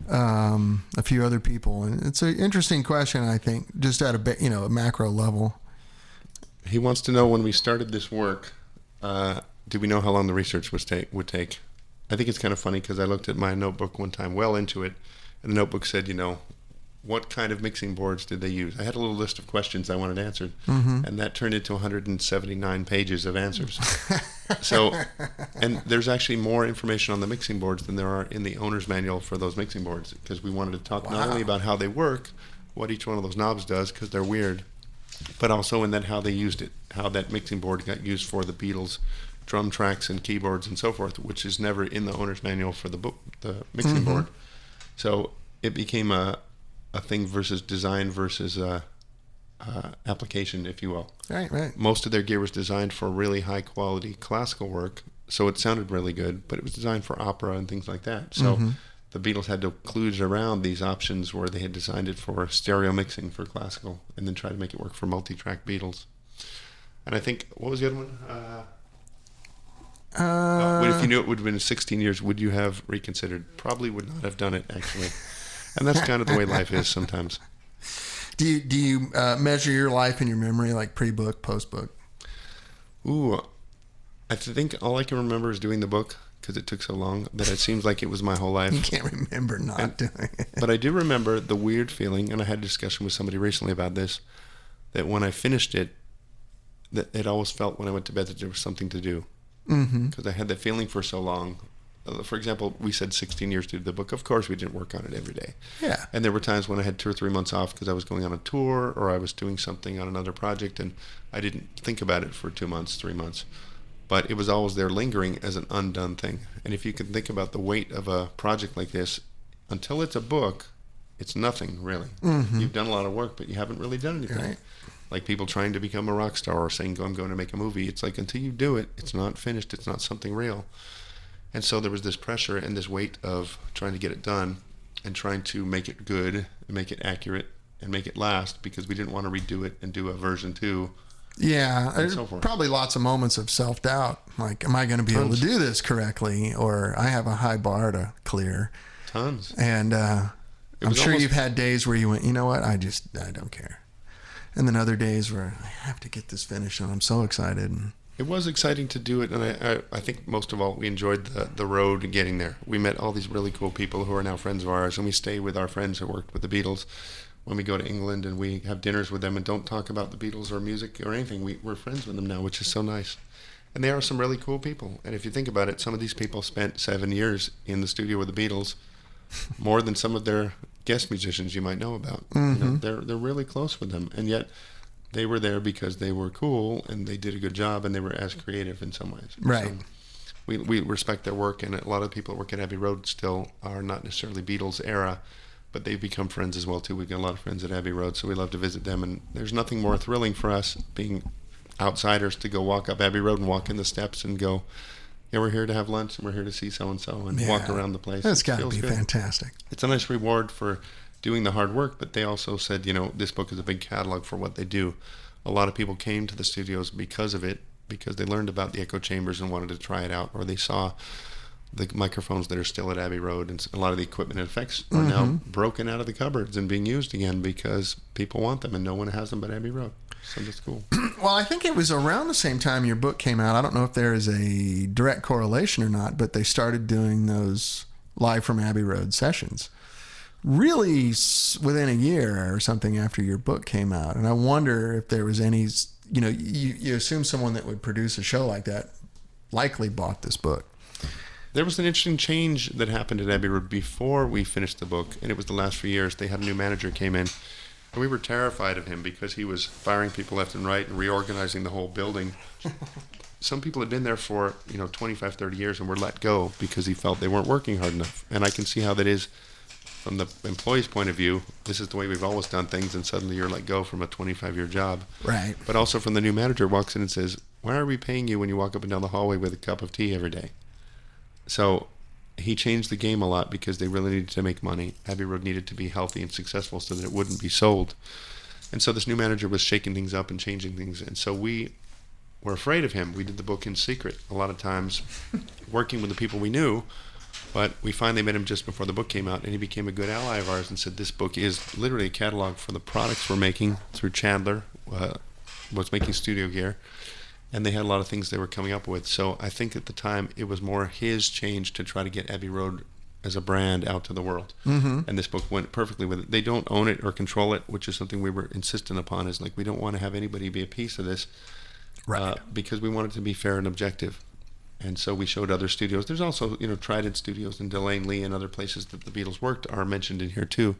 a few other people. And it's an interesting question, I think, just at a macro level. He wants to know, when we started this work, did we know how long the research would take? I think it's kind of funny because I looked at my notebook one time, well into it, and the notebook said, what kind of mixing boards did they use? I had a little list of questions I wanted answered, and that turned into 179 pages of answers. So, and there's actually more information on the mixing boards than there are in the owner's manual for those mixing boards, because we wanted to talk not only about how they work, what each one of those knobs does, because they're weird, but also in that how they used it, how that mixing board got used for the Beatles drum tracks and keyboards and so forth, which is never in the owner's manual for the mixing board. So it became a thing versus design versus application, if you will. Right. Most of their gear was designed for really high quality classical work, so it sounded really good, but it was designed for opera and things like that. So the Beatles had to kludge around these options where they had designed it for stereo mixing for classical and then try to make it work for multi-track Beatles. And I think, what was the other one? If you knew it would have been 16 years, would you have reconsidered? Probably would not have done it, actually. And that's kind of the way life is sometimes. Do you measure your life in your memory, like pre-book, post-book? Ooh, I think all I can remember is doing the book, because it took so long that it seems like it was my whole life. You can't remember not doing it. But I do remember the weird feeling, and I had a discussion with somebody recently about this, that when I finished it, that it always felt when I went to bed that there was something to do. Because I had that feeling for so long. For example, we said 16 years to do the book. Of course, we didn't work on it every day. Yeah. And there were times when I had 2 or 3 months off because I was going on a tour or I was doing something on another project, and I didn't think about it for 2 months, 3 months. But it was always there lingering as an undone thing. And if you can think about the weight of a project like this, until it's a book, it's nothing, really. You've done a lot of work, but you haven't really done anything. Right. Like people trying to become a rock star or saying, I'm going to make a movie. It's like, until you do it, it's not finished. It's not something real. And so there was this pressure and this weight of trying to get it done and trying to make it good and make it accurate and make it last, because we didn't want to redo it and do a version 2. Yeah, and so forth. Probably lots of moments of self-doubt. Like, am I going to be able to do this correctly? Or I have a high bar to clear. Tons. And I'm sure you've had days where you went, you know what, I don't care. And then other days where I have to get this finished and I'm so excited. And it was exciting to do it, and I think most of all we enjoyed the road getting there. We met all these really cool people who are now friends of ours, and we stay with our friends who worked with the Beatles when we go to England, and we have dinners with them and don't talk about the Beatles or music or anything. We're friends with them now, which is so nice. And they are some really cool people. And if you think about it, some of these people spent 7 years in the studio with the Beatles, more than some of their guest musicians you might know about. They're really close with them, and yet they were there because they were cool and they did a good job and they were as creative in some ways. Right. So we respect their work, and a lot of the people that work at Abbey Road still are not necessarily Beatles era, but they've become friends as well too. We've got a lot of friends at Abbey Road, so we love to visit them, and there's nothing more thrilling for us being outsiders to go walk up Abbey Road and walk in the steps and go, yeah, we're here to have lunch and we're here to see so-and-so and walk around the place. That's got to be good. fantastic. It's a nice reward for doing the hard work, but they also said, this book is a big catalog for what they do. A lot of people came to the studios because of it, because they learned about the echo chambers and wanted to try it out, or they saw the microphones that are still at Abbey Road, and a lot of the equipment and effects are now broken out of the cupboards and being used again because people want them and no one has them but Abbey Road. So that's cool. Well, I think it was around the same time your book came out. I don't know if there is a direct correlation or not, but they started doing those live from Abbey Road sessions really within a year or something after your book came out. And I wonder if there was any, you assume someone that would produce a show like that likely bought this book. There was an interesting change that happened at Abbey Road before we finished the book, and it was the last few years. They had a new manager came in, and we were terrified of him because he was firing people left and right and reorganizing the whole building. Some people had been there for 25, 30 years and were let go because he felt they weren't working hard enough. And I can see how that is from the employee's point of view. This is the way we've always done things, and suddenly you're let go from a 25-year job. Right. But also from the new manager walks in and says, why are we paying you when you walk up and down the hallway with a cup of tea every day? So he changed the game a lot because they really needed to make money. Abbey Road needed to be healthy and successful so that it wouldn't be sold. And so this new manager was shaking things up and changing things. And so we were afraid of him. We did the book in secret a lot of times, working with the people we knew. But we finally met him just before the book came out, and he became a good ally of ours and said this book is literally a catalog for the products we're making through Chandler, was making studio gear. And they had a lot of things they were coming up with. So I think at the time it was more his change to try to get Abbey Road as a brand out to the world. Mm-hmm. And this book went perfectly with it. They don't own it or control it, which is something we were insistent upon, is like we don't want to have anybody be a piece of this, right? Because we want it to be fair and objective. And so we showed other studios. There's also, Trident Studios and Delane Lee and other places that the Beatles worked are mentioned in here too.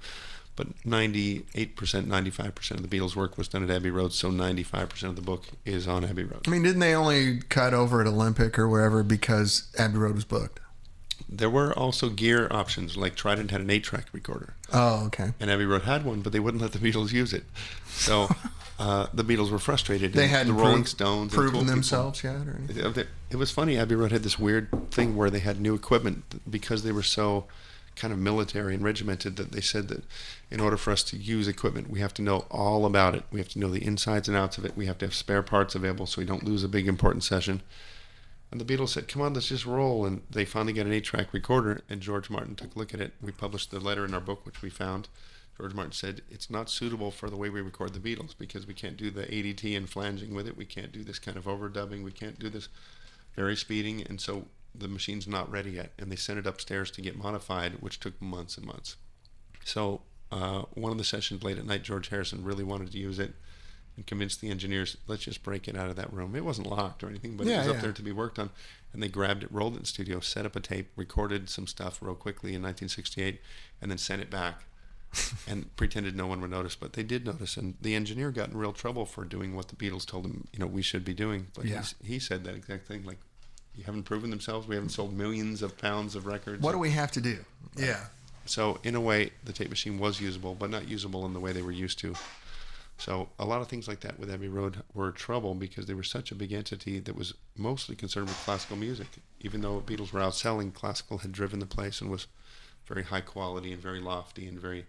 But 98%, 95% of the Beatles' work was done at Abbey Road, so 95% of the book is on Abbey Road. I mean, didn't they only cut over at Olympic or wherever because Abbey Road was booked? There were also gear options, like Trident had an 8-track recorder. Oh, okay. And Abbey Road had one, but they wouldn't let the Beatles use it. So the Beatles were frustrated. They hadn't the Rolling Stones proven themselves yet? Or anything? It was funny. Abbey Road had this weird thing where they had new equipment because they were so kind of military and regimented that they said that in order for us to use equipment, we have to know all about it. We have to know the insides and outs of it. We have to have spare parts available so we don't lose a big important session. And the Beatles said, come on, let's just roll. And they finally got an 8-track recorder, and George Martin took a look at it. We published the letter in our book, which we found. George Martin said, it's not suitable for the way we record the Beatles because we can't do the ADT and flanging with it. We can't do this kind of overdubbing. We can't do this very speeding. And so the machine's not ready yet. And they sent it upstairs to get modified, which took months and months. So one of the sessions late at night, George Harrison really wanted to use it and convinced the engineers, let's just break it out of that room. It wasn't locked or anything, but it was up there to be worked on. And they grabbed it, rolled it in the studio, set up a tape, recorded some stuff real quickly in 1968, and then sent it back and pretended no one would notice. But they did notice, and the engineer got in real trouble for doing what the Beatles told him, we should be doing. But he said that exact thing, like, you haven't proven themselves. We haven't sold millions of pounds of records. What do we have to do? Yeah. So in a way, the tape machine was usable, but not usable in the way they were used to. So a lot of things like that with Abbey Road were trouble because they were such a big entity that was mostly concerned with classical music. Even though Beatles were outselling, classical had driven the place and was very high quality and very lofty and very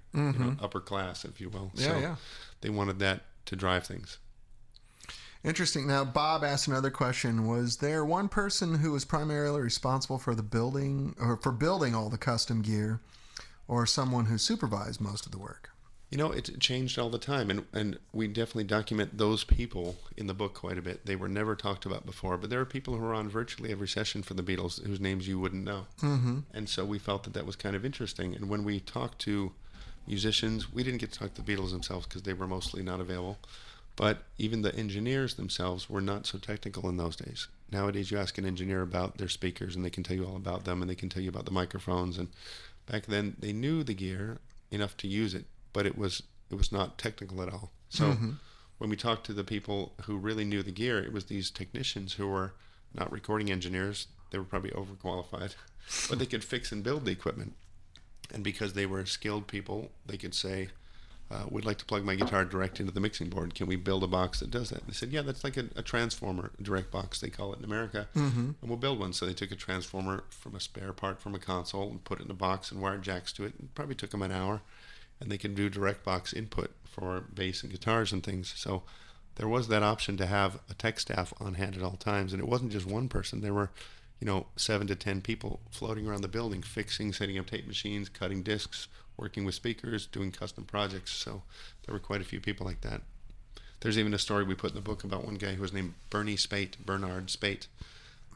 upper class, if you will. So they wanted that to drive things. Interesting. Now, Bob asked another question. Was there one person who was primarily responsible for the building or for building all the custom gear, or someone who supervised most of the work? It changed all the time, and we definitely document those people in the book quite a bit. They were never talked about before, but there are people who were on virtually every session for the Beatles whose names you wouldn't know. Mm-hmm. And so we felt that was kind of interesting. And when we talked to musicians, we didn't get to talk to the Beatles themselves because they were mostly not available. But even the engineers themselves were not so technical in those days. Nowadays, you ask an engineer about their speakers, and they can tell you all about them, and they can tell you about the microphones. And back then, they knew the gear enough to use it, but it was not technical at all. So when we talked to the people who really knew the gear, it was these technicians who were not recording engineers. They were probably overqualified, but they could fix and build the equipment. And because they were skilled people, they could say, would like to plug my guitar direct into the mixing board. Can we build a box that does that? They said, yeah, that's like a transformer, a direct box, they call it in America, and we'll build one. So they took a transformer from a spare part from a console and put it in a box and wired jacks to it. It probably took them an hour, and they can do direct box input for bass and guitars and things. So there was that option to have a tech staff on hand at all times, and it wasn't just one person. There were 7 to 10 people floating around the building, fixing, setting up tape machines, cutting discs, working with speakers, doing custom projects. So there were quite a few people like that. There's even a story we put in the book about one guy who was named Bernard Spate,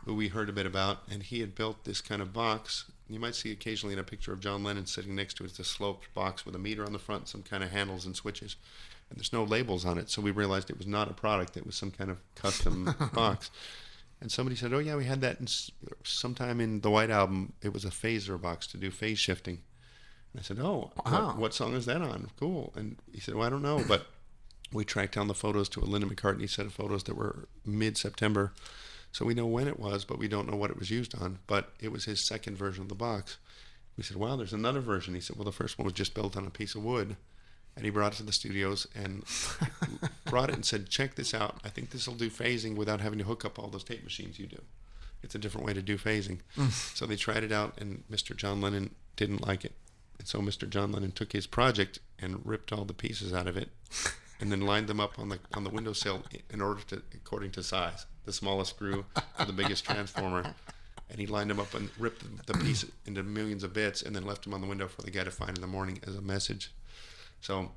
who we heard a bit about, and he had built this kind of box. You might see occasionally in a picture of John Lennon sitting next to it. It's a sloped box with a meter on the front, some kind of handles and switches, and there's no labels on it. So we realized it was not a product. It was some kind of custom box. And somebody said, oh yeah, we had that sometime in the White Album. It was a phaser box to do phase shifting. And I said, oh, wow. what song is that on? Cool. And he said, well, I don't know, but we tracked down the photos to a Linda McCartney set of photos that were mid-September. So we know when it was, but we don't know what it was used on. But it was his second version of the box. We said, wow, there's another version. He said, well, the first one was just built on a piece of wood. And he brought it to the studios and brought it and said, check this out. I think this will do phasing without having to hook up all those tape machines you do. It's a different way to do phasing. So they tried it out, and Mr. John Lennon didn't like it. And so Mr. John Lennon took his project and ripped all the pieces out of it and then lined them up on the windowsill in order to, according to size, the smallest screw to the biggest transformer. And he lined them up and ripped the piece into millions of bits and then left them on the window for the guy to find in the morning as a message. So,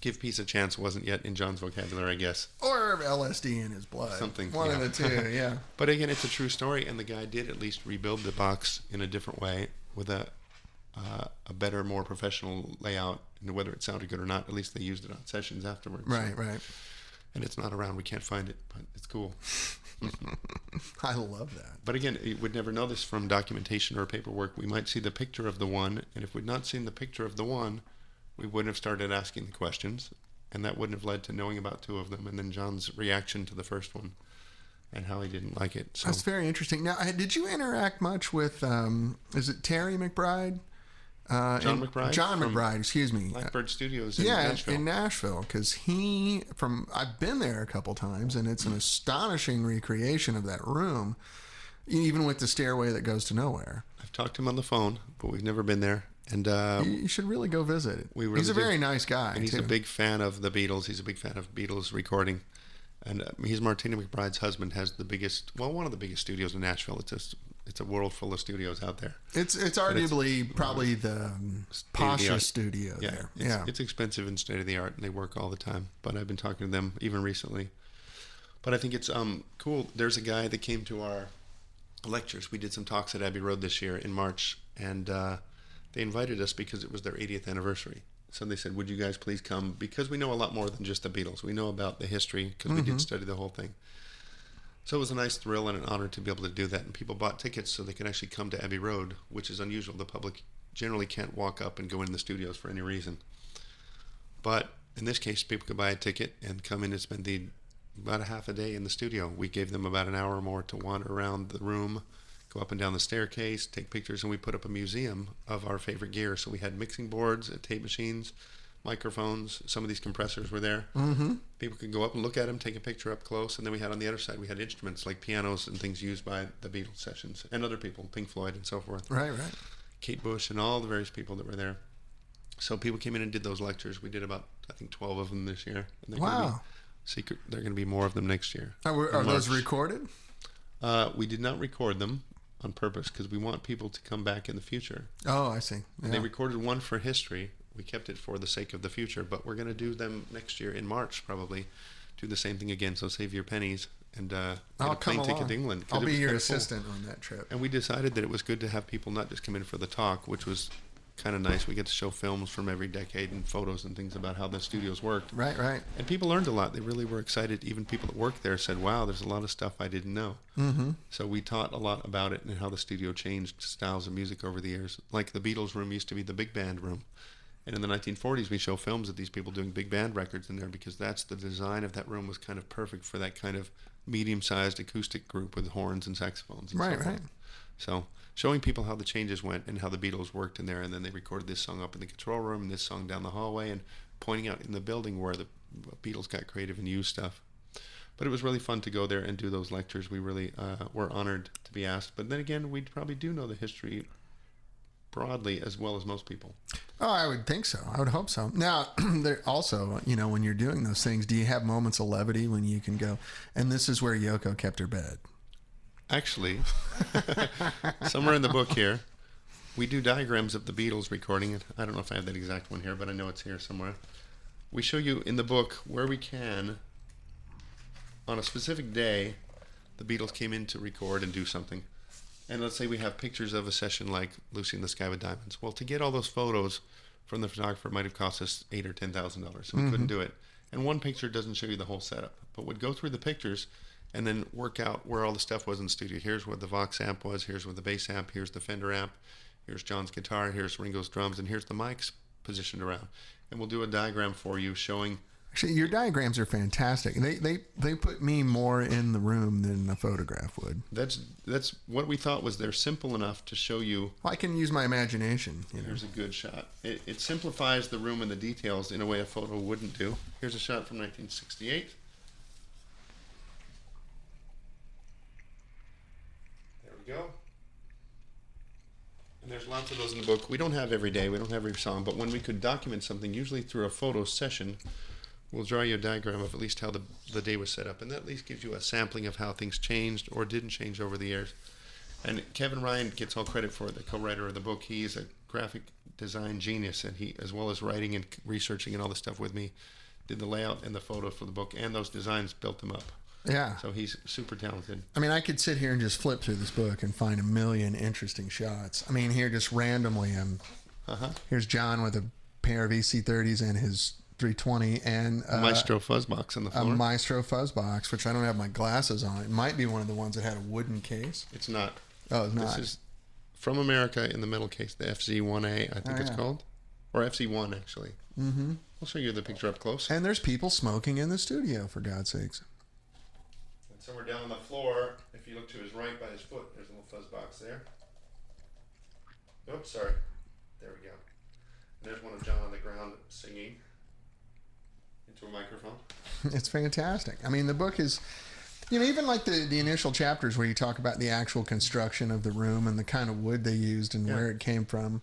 give peace a chance wasn't yet in John's vocabulary, I guess. Or LSD in his blood. Something. One of the two, yeah. But again, it's a true story, and the guy did at least rebuild the box in a different way with a better, more professional layout. And whether it sounded good or not, at least they used it on sessions afterwards. Right, so. right. And it's not around. We can't find it, but it's cool. I love that. But again, you would never know this from documentation or paperwork. We might see the picture of the one, and if we'd not seen the picture of the one, we wouldn't have started asking the questions, and that wouldn't have led to knowing about two of them, and then John's reaction to the first one and how he didn't like it. So. That's very interesting. Now, did you interact much with, is it Terry McBride? John McBride? John McBride, excuse me. Blackbird Studios in Nashville. In Nashville, because I've been there a couple times, and it's an astonishing recreation of that room, even with the stairway that goes to nowhere. I've talked to him on the phone, but we've never been there. And you should really go visit. He's a very nice guy, and he's a big fan of the Beatles. He's a big fan of Beatles recording. And he's Martina McBride's husband, has one of the biggest studios in Nashville. It's a world full of studios out there. It's arguably probably the poshest studio there. It's expensive and state of the art, and they work all the time. But I've been talking to them even recently. But I think it's cool. There's a guy that came to our lectures. We did some talks at Abbey Road this year in March, and they invited us because it was their 80th anniversary. So they said, would you guys please come? Because we know a lot more than just the Beatles. We know about the history because we did study the whole thing. So it was a nice thrill and an honor to be able to do that. And people bought tickets so they could actually come to Abbey Road, which is unusual. The public generally can't walk up and go in the studios for any reason. But in this case, people could buy a ticket and come in and spend about a half a day in the studio. We gave them about an hour or more to wander around the room, go up and down the staircase, take pictures, and we put up a museum of our favorite gear. So we had mixing boards, tape machines, microphones. Some of these compressors were there. Mm-hmm. People could go up and look at them, take a picture up close, and then we had on the other side, we had instruments like pianos and things used by the Beatles sessions and other people, Pink Floyd and so forth. Right, right. Kate Bush and all the various people that were there. So people came in and did those lectures. We did about, I think, 12 of them this year. And wow. They're going to be more of them next year. Are those recorded? We did not record them on purpose because we want people to come back in the future. Oh, I see. Yeah. They recorded one for history. We kept it for the sake of the future, but we're going to do them next year in March probably. Do the same thing again, so save your pennies and get a plane ticket to England. I'll be your assistant on that trip. And we decided that it was good to have people not just come in for the talk, which was kind of nice. We get to show films from every decade and photos and things about how the studios worked. Right, right. And people learned a lot. They really were excited. Even people that worked there said, wow, there's a lot of stuff I didn't know. Mm-hmm. So we taught a lot about it and how the studio changed styles of music over the years. Like the Beatles room used to be the big band room. And in the 1940s, we show films of these people doing big band records in there because that's the design of that room was kind of perfect for that kind of medium-sized acoustic group with horns and saxophones. And right, so right. So showing people how the changes went and how the Beatles worked in there, and then they recorded this song up in the control room and this song down the hallway, and pointing out in the building where the Beatles got creative and used stuff. But it was really fun to go there and do those lectures. We really were honored to be asked. But then again, we probably do know the history broadly as well as most people. Oh, I would think so. I would hope so. Now, there also, when you're doing those things, do you have moments of levity when you can go, and this is where Yoko kept her bed? Actually, somewhere in the book here, we do diagrams of the Beatles recording it. I don't know if I have that exact one here, but I know it's here somewhere. We show you in the book where we can, on a specific day, the Beatles came in to record and do something. And let's say we have pictures of a session like Lucy in the Sky with Diamonds. Well, to get all those photos from the photographer might have cost us $8,000 or $10,000, so we couldn't do it. And one picture doesn't show you the whole setup, but we'd go through the pictures and then work out where all the stuff was in the studio. Here's what the Vox amp was, here's what the bass amp, here's the Fender amp, here's John's guitar, here's Ringo's drums, and here's the mics positioned around. And we'll do a diagram for you showing... Actually, your diagrams are fantastic. They put me more in the room than a photograph would. That's what we thought was they're simple enough to show you. Well, I can use my imagination. Here's a good shot. It simplifies the room and the details in a way a photo wouldn't do. Here's a shot from 1968. There we go. And there's lots of those in the book. We don't have every day, we don't have every song, but when we could document something, usually through a photo session, we'll draw you a diagram of at least how the day was set up, and that at least gives you a sampling of how things changed or didn't change over the years. And Kevin Ryan gets all credit for it, the co-writer of the book. He's a graphic design genius, and he, as well as writing and researching and all this stuff with me, did the layout and the photo for the book, and those designs built them up. Yeah. So he's super talented. I mean, I could sit here and just flip through this book and find a million interesting shots. I mean, here just randomly, here's John with a pair of EC30s and his 320 and a Maestro fuzzbox on the floor. A Maestro fuzzbox, which I don't have my glasses on. It might be one of the ones that had a wooden case. It's not. Oh, it's not. This is from America in the metal case, the FZ1A, I think it's called. Or FZ1, actually. Mm-hmm. I'll show you the picture up close. And there's people smoking in the studio, for God's sakes. And somewhere down on the floor, if you look to his right by his foot, there's a little fuzzbox there. Oops, sorry. There we go. And there's one of John on the ground singing into a microphone. It's fantastic. I mean, the book is, even like the initial chapters where you talk about the actual construction of the room and the kind of wood they used and where it came from.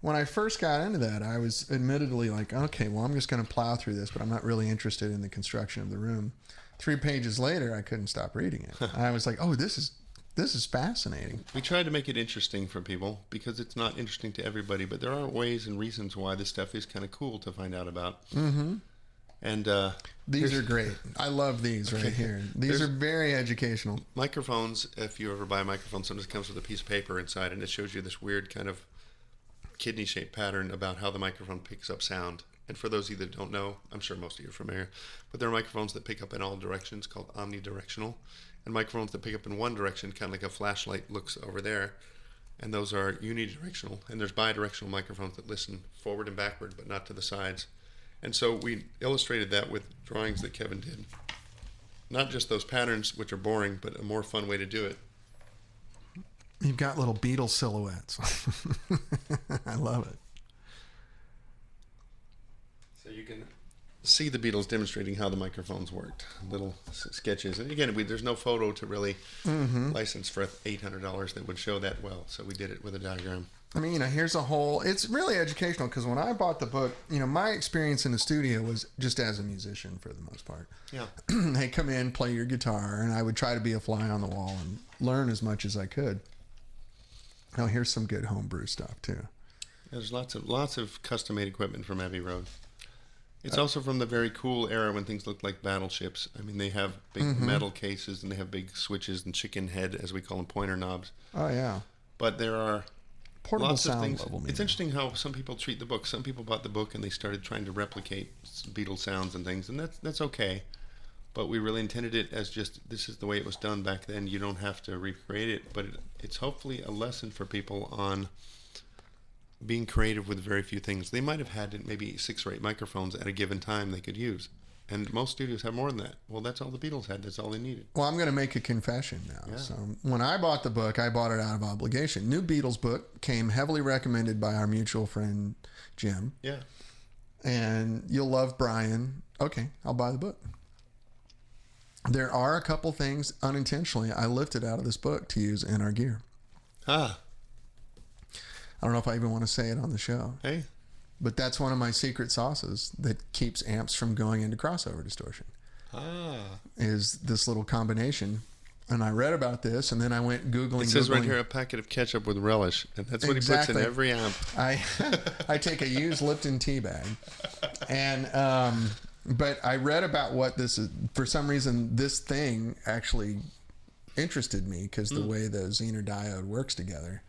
When I first got into that, I was admittedly like, okay, well, I'm just going to plow through this, but I'm not really interested in the construction of the room. 3 pages later, I couldn't stop reading it. I was like, oh, this is fascinating. We tried to make it interesting for people because it's not interesting to everybody, but there are ways and reasons why this stuff is kind of cool to find out about. Mm-hmm. And these are great. I love these right here. These are very educational. Microphones, if you ever buy a microphone, sometimes it comes with a piece of paper inside, and it shows you this weird kind of kidney-shaped pattern about how the microphone picks up sound. And for those of you that don't know, I'm sure most of you are familiar, but there are microphones that pick up in all directions called omnidirectional, and microphones that pick up in one direction, kind of like a flashlight looks over there, and those are unidirectional. And there's bidirectional microphones that listen forward and backward, but not to the sides. And so we illustrated that with drawings that Kevin did. Not just those patterns, which are boring, but a more fun way to do it. You've got little Beatles silhouettes. I love it. So you can see the Beatles demonstrating how the microphones worked. Little sketches. And again, there's no photo to really license for $800 that would show that well. So we did it with a diagram. I mean, here's a whole... It's really educational because when I bought the book, my experience in the studio was just as a musician for the most part. Yeah. Hey, come in, play your guitar, and I would try to be a fly on the wall and learn as much as I could. Oh, here's some good homebrew stuff too. There's lots of custom-made equipment from Abbey Road. It's also from the very cool era when things looked like battleships. I mean, they have big metal cases and they have big switches and chicken head, as we call them, pointer knobs. Oh yeah. But there are portable lots of sound things. level. It's interesting how some people treat the book. Some people bought the book and they started trying to replicate Beatles sounds and things, and that's okay. But we really intended it as just, this is the way it was done back then. You don't have to recreate it, but it's hopefully a lesson for people on being creative with very few things. They might have had maybe 6 or 8 microphones at a given time they could use. And most studios have more than that. Well, that's all the Beatles had. That's all they needed. Well, I'm going to make a confession now. Yeah. So when I bought the book, I bought it out of obligation. New Beatles book came heavily recommended by our mutual friend, Jim. Yeah. and you'll love Brian. Okay, I'll buy the book. There are a couple things unintentionally I lifted out of this book to use in our gear. Ah. I don't know if I even want to say it on the show. Hey. But that's one of my secret sauces that keeps amps from going into crossover distortion. Ah. Is this little combination. And I read about this, and then I went Googling. It says right here, a packet of ketchup with relish. And that's what he puts in every amp. I take a used Lipton tea bag. And, but I read about what this is. For some reason, this thing actually interested me because the way the Zener diode works together.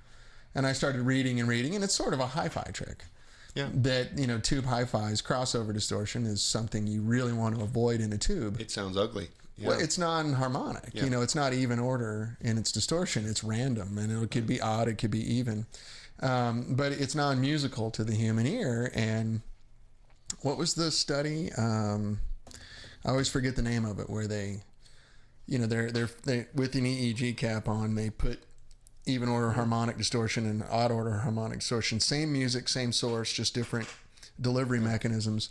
And I started reading, and it's sort of a hi-fi trick. Yeah. That, tube hi-fi's crossover distortion is something you really want to avoid in a tube. It sounds ugly. Yeah. Well, it's non-harmonic. Yeah. It's not even order in its distortion. It's random, and it could be odd, it could be even. But it's non-musical to the human ear. And what was the study? I always forget the name of it, where they with an EEG cap on, they put even order harmonic distortion and odd order harmonic distortion. Same music, same source, just different delivery mechanisms.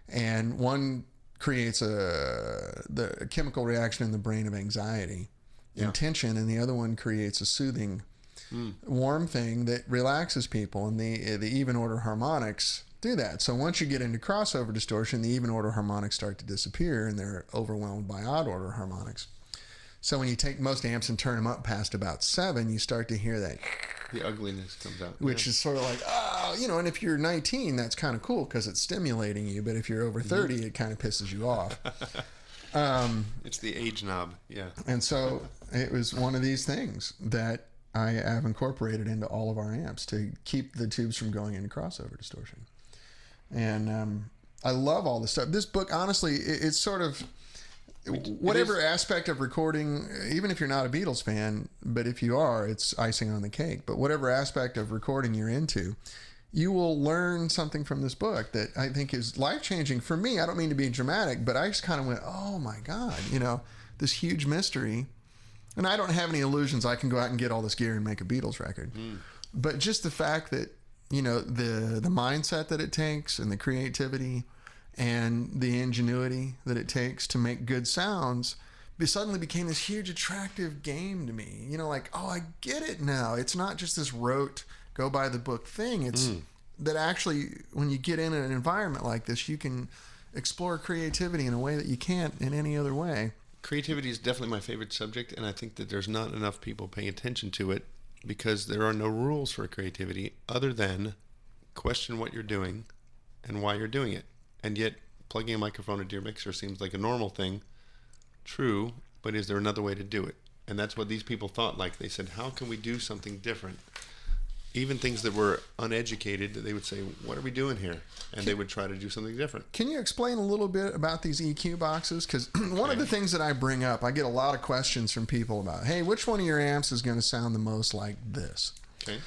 And one creates the chemical reaction in the brain of anxiety and tension, and the other one creates a soothing, warm thing that relaxes people. And the even order harmonics do that. So once you get into crossover distortion, the even order harmonics start to disappear, and they're overwhelmed by odd order harmonics. So when you take most amps and turn them up past about 7, you start to hear that. The ugliness comes out. Which is sort of like, and if you're 19, that's kind of cool because it's stimulating you. But if you're over 30, it kind of pisses you off. It's the age knob, yeah. And so it was one of these things that I have incorporated into all of our amps to keep the tubes from going into crossover distortion. And I love all this stuff. This book, honestly, it's sort of... whatever aspect of recording, even if you're not a Beatles fan, but if you are, it's icing on the cake. But whatever aspect of recording you're into, you will learn something from this book that I think is life-changing for me. I don't mean to be dramatic, but I just kind of went, oh my God, this huge mystery. And I don't have any illusions I can go out and get all this gear and make a Beatles record. But just the fact that, the mindset that it takes and the creativity and the ingenuity that it takes to make good sounds, it suddenly became this huge attractive game to me. I get it now. It's not just this rote, go by the book thing. It's that actually, when you get in an environment like this, you can explore creativity in a way that you can't in any other way. Creativity is definitely my favorite subject, and I think that there's not enough people paying attention to it because there are no rules for creativity other than question what you're doing and why you're doing it. And yet, plugging a microphone into your mixer seems like a normal thing. True, but is there another way to do it? And that's what these people thought. Like, they said, how can we do something different? Even things that were uneducated, they would say, what are we doing here? And they would try to do something different. Can you explain a little bit about these EQ boxes? Because one of the things that I bring up, I get a lot of questions from people about, hey, which one of your amps is going to sound the most like this? Okay.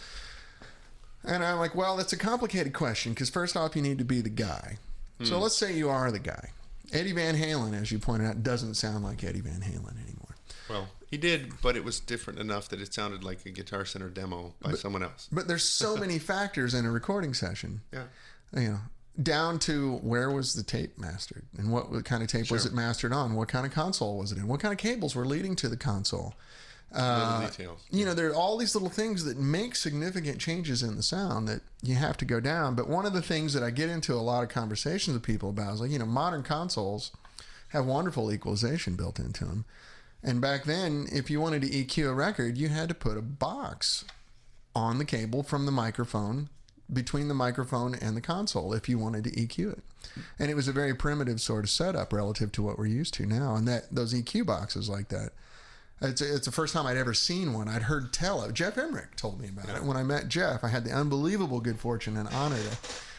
And I'm like, well, that's a complicated question because first off, you need to be the guy. So let's say you are the guy. Eddie Van Halen, as you pointed out, doesn't sound like Eddie Van Halen anymore. Well, he did, but it was different enough that it sounded like a Guitar Center demo by someone else. But there's so many factors in a recording session. Yeah. Down to where was the tape mastered and what kind of tape was it mastered on? What kind of console was it in? What kind of cables were leading to the console? Little details. There are all these little things that make significant changes in the sound that you have to go down. But one of the things that I get into a lot of conversations with people about is like, modern consoles have wonderful equalization built into them. And back then, if you wanted to EQ a record, you had to put a box on the cable from the microphone, between the microphone and the console, if you wanted to EQ it. And it was a very primitive sort of setup relative to what we're used to now. And those EQ boxes like that, it's the first time I'd ever seen one. I'd heard tell of. Jeff Emmerich told me about it. When I met Jeff, I had the unbelievable good fortune and honor to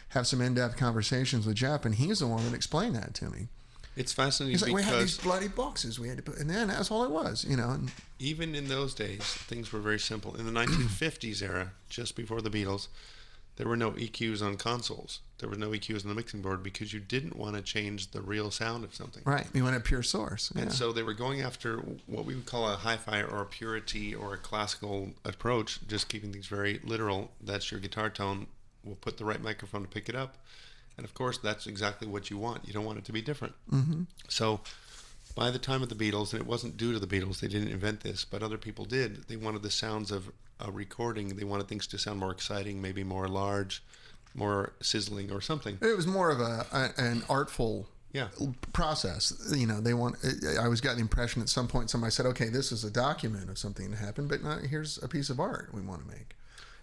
have some in-depth conversations with Jeff, and he's the one that explained that to me. It's fascinating. He's like, because we had these bloody boxes we had to put, and then that's all it was, And even in those days, things were very simple. In the 1950s era, just before the Beatles, there were no EQs on consoles. There were no EQs on the mixing board because you didn't want to change the real sound of something. Right. You want a pure source. And so they were going after what we would call a hi-fi or a purity or a classical approach, just keeping things very literal. That's your guitar tone. We'll put the right microphone to pick it up. And of course, that's exactly what you want. You don't want it to be different. So by the time of the Beatles, and it wasn't due to the Beatles, they didn't invent this, but other people did. They wanted the sounds of a recording. They wanted things to sound more exciting, maybe more large, more sizzling or something. It was more of an artful Yeah. process. You know, they want. I always got the impression at some point somebody said, "Okay, this is a document of something that happened, but now here's a piece of art we want to make,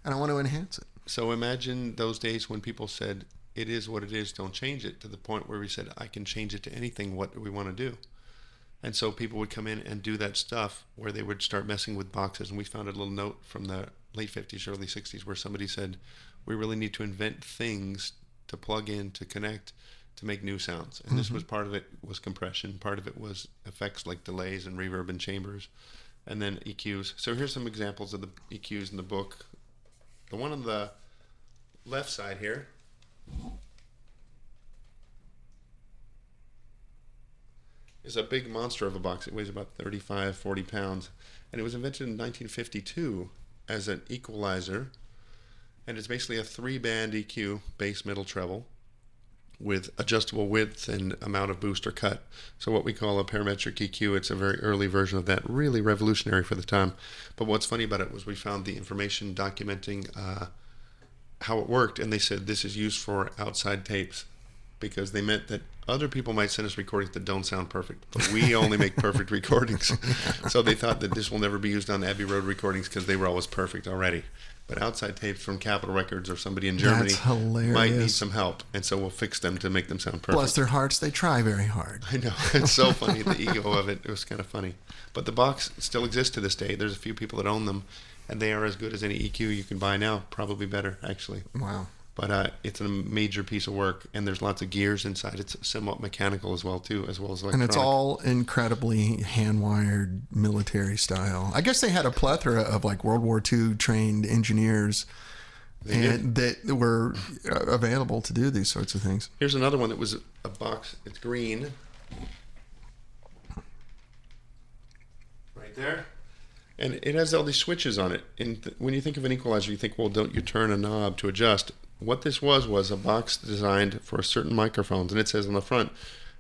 and I want to enhance it." So imagine those days when people said, "It is what it is, don't change it," to the point where we said, "I can change it to anything. What do we want to do?" And so people would come in and do that stuff where they would start messing with boxes. And we found a little note from the late 50s, early 60s where somebody said, we really need to invent things to plug in, to connect, to make new sounds. And this was part of it was compression. Part of it was effects like delays and reverb and chambers. And then EQs. So here's some examples of the EQs in the book. The one on the left side here is a big monster of a box. It weighs about 35, 40 pounds. And it was invented in 1952 as an equalizer. And it's basically a 3-band EQ, bass, middle, treble, with adjustable width and amount of boost or cut. So what we call a parametric EQ, it's a very early version of that, really revolutionary for the time. But what's funny about it was we found the information documenting how it worked, and they said this is used for outside tapes, because they meant that other people might send us recordings that don't sound perfect, but we only make perfect recordings. So they thought that this will never be used on Abbey Road recordings because they were always perfect already. But outside tapes from Capitol Records or somebody in Germany might need some help, and so we'll fix them to make them sound perfect. Bless their hearts, they try very hard. I know. It's so funny, the ego of it. It was kind of funny. But the box still exists to this day. There's a few people that own them, and they are as good as any EQ you can buy now. Probably better, actually. Wow. But it's a major piece of work, and there's lots of gears inside. It's somewhat mechanical as well, too, as well as electronic. And it's all incredibly hand-wired military style. I guess they had a plethora of like World War II trained engineers that were available to do these sorts of things. Here's another one that was a box. It's green. Right there. And it has all these switches on it. And when you think of an equalizer, you think, well, don't you turn a knob to adjust? What this was a box designed for certain microphones. And it says on the front,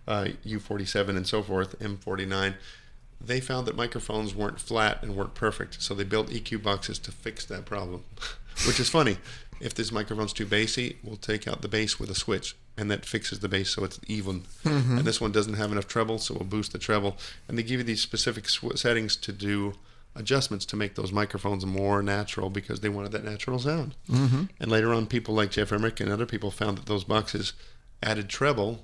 U47 and so forth, M49. They found that microphones weren't flat and weren't perfect. So they built EQ boxes to fix that problem, which is funny. If this microphone's too bassy, we'll take out the bass with a switch, and that fixes the bass so it's even. And this one doesn't have enough treble, so we'll boost the treble. And they give you these specific settings to do adjustments to make those microphones more natural because they wanted that natural sound. And later on, people like Jeff Emmerich and other people found that those boxes added treble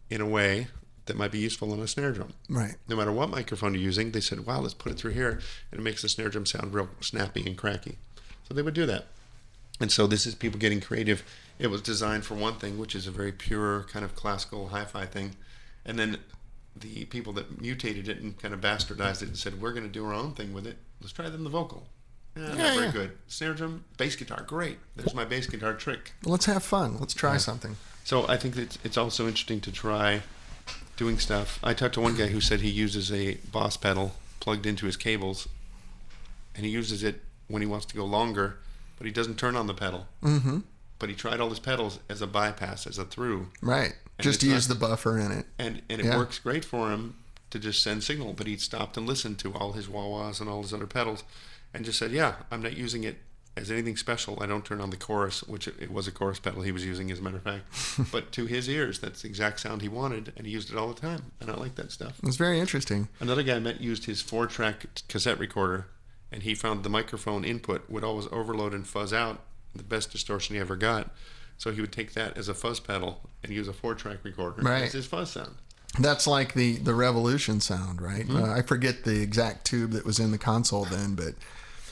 in a way that might be useful on a snare drum. Right. No matter what microphone you're using, they said, wow, let's put it through here, and it makes the snare drum sound real snappy and cracky. So they would do that. And so this is people getting creative. It was designed for one thing, which is a very pure kind of classical hi-fi thing. And then the people that mutated it and kind of bastardized it and said, we're going to do our own thing with it. Let's try it in the vocal. Not very good. Snare drum, bass guitar, great. There's my bass guitar trick. Let's have fun. Let's try something. So I think that it's also interesting to try doing stuff. I talked to one guy who said he uses a Boss pedal plugged into his cables, and he uses it when he wants to go longer, but he doesn't turn on the pedal. But he tried all his pedals as a bypass, as a through. Right. Just to use the buffer in it. And it works great for him to just send signal, but he'd stopped and listened to all his wah-wahs and all his other pedals and just said, yeah, I'm not using it as anything special. I don't turn on the chorus, which it was a chorus pedal he was using, as a matter of fact. But to his ears, that's the exact sound he wanted, and he used it all the time. And I like that stuff. It's very interesting. Another guy I met used his 4-track cassette recorder, and he found the microphone input would always overload and fuzz out, the best distortion he ever got. So he would take that as a fuzz pedal and use a 4-track recorder as his fuzz sound. That's like the Revolution sound, right? I forget the exact tube that was in the console then,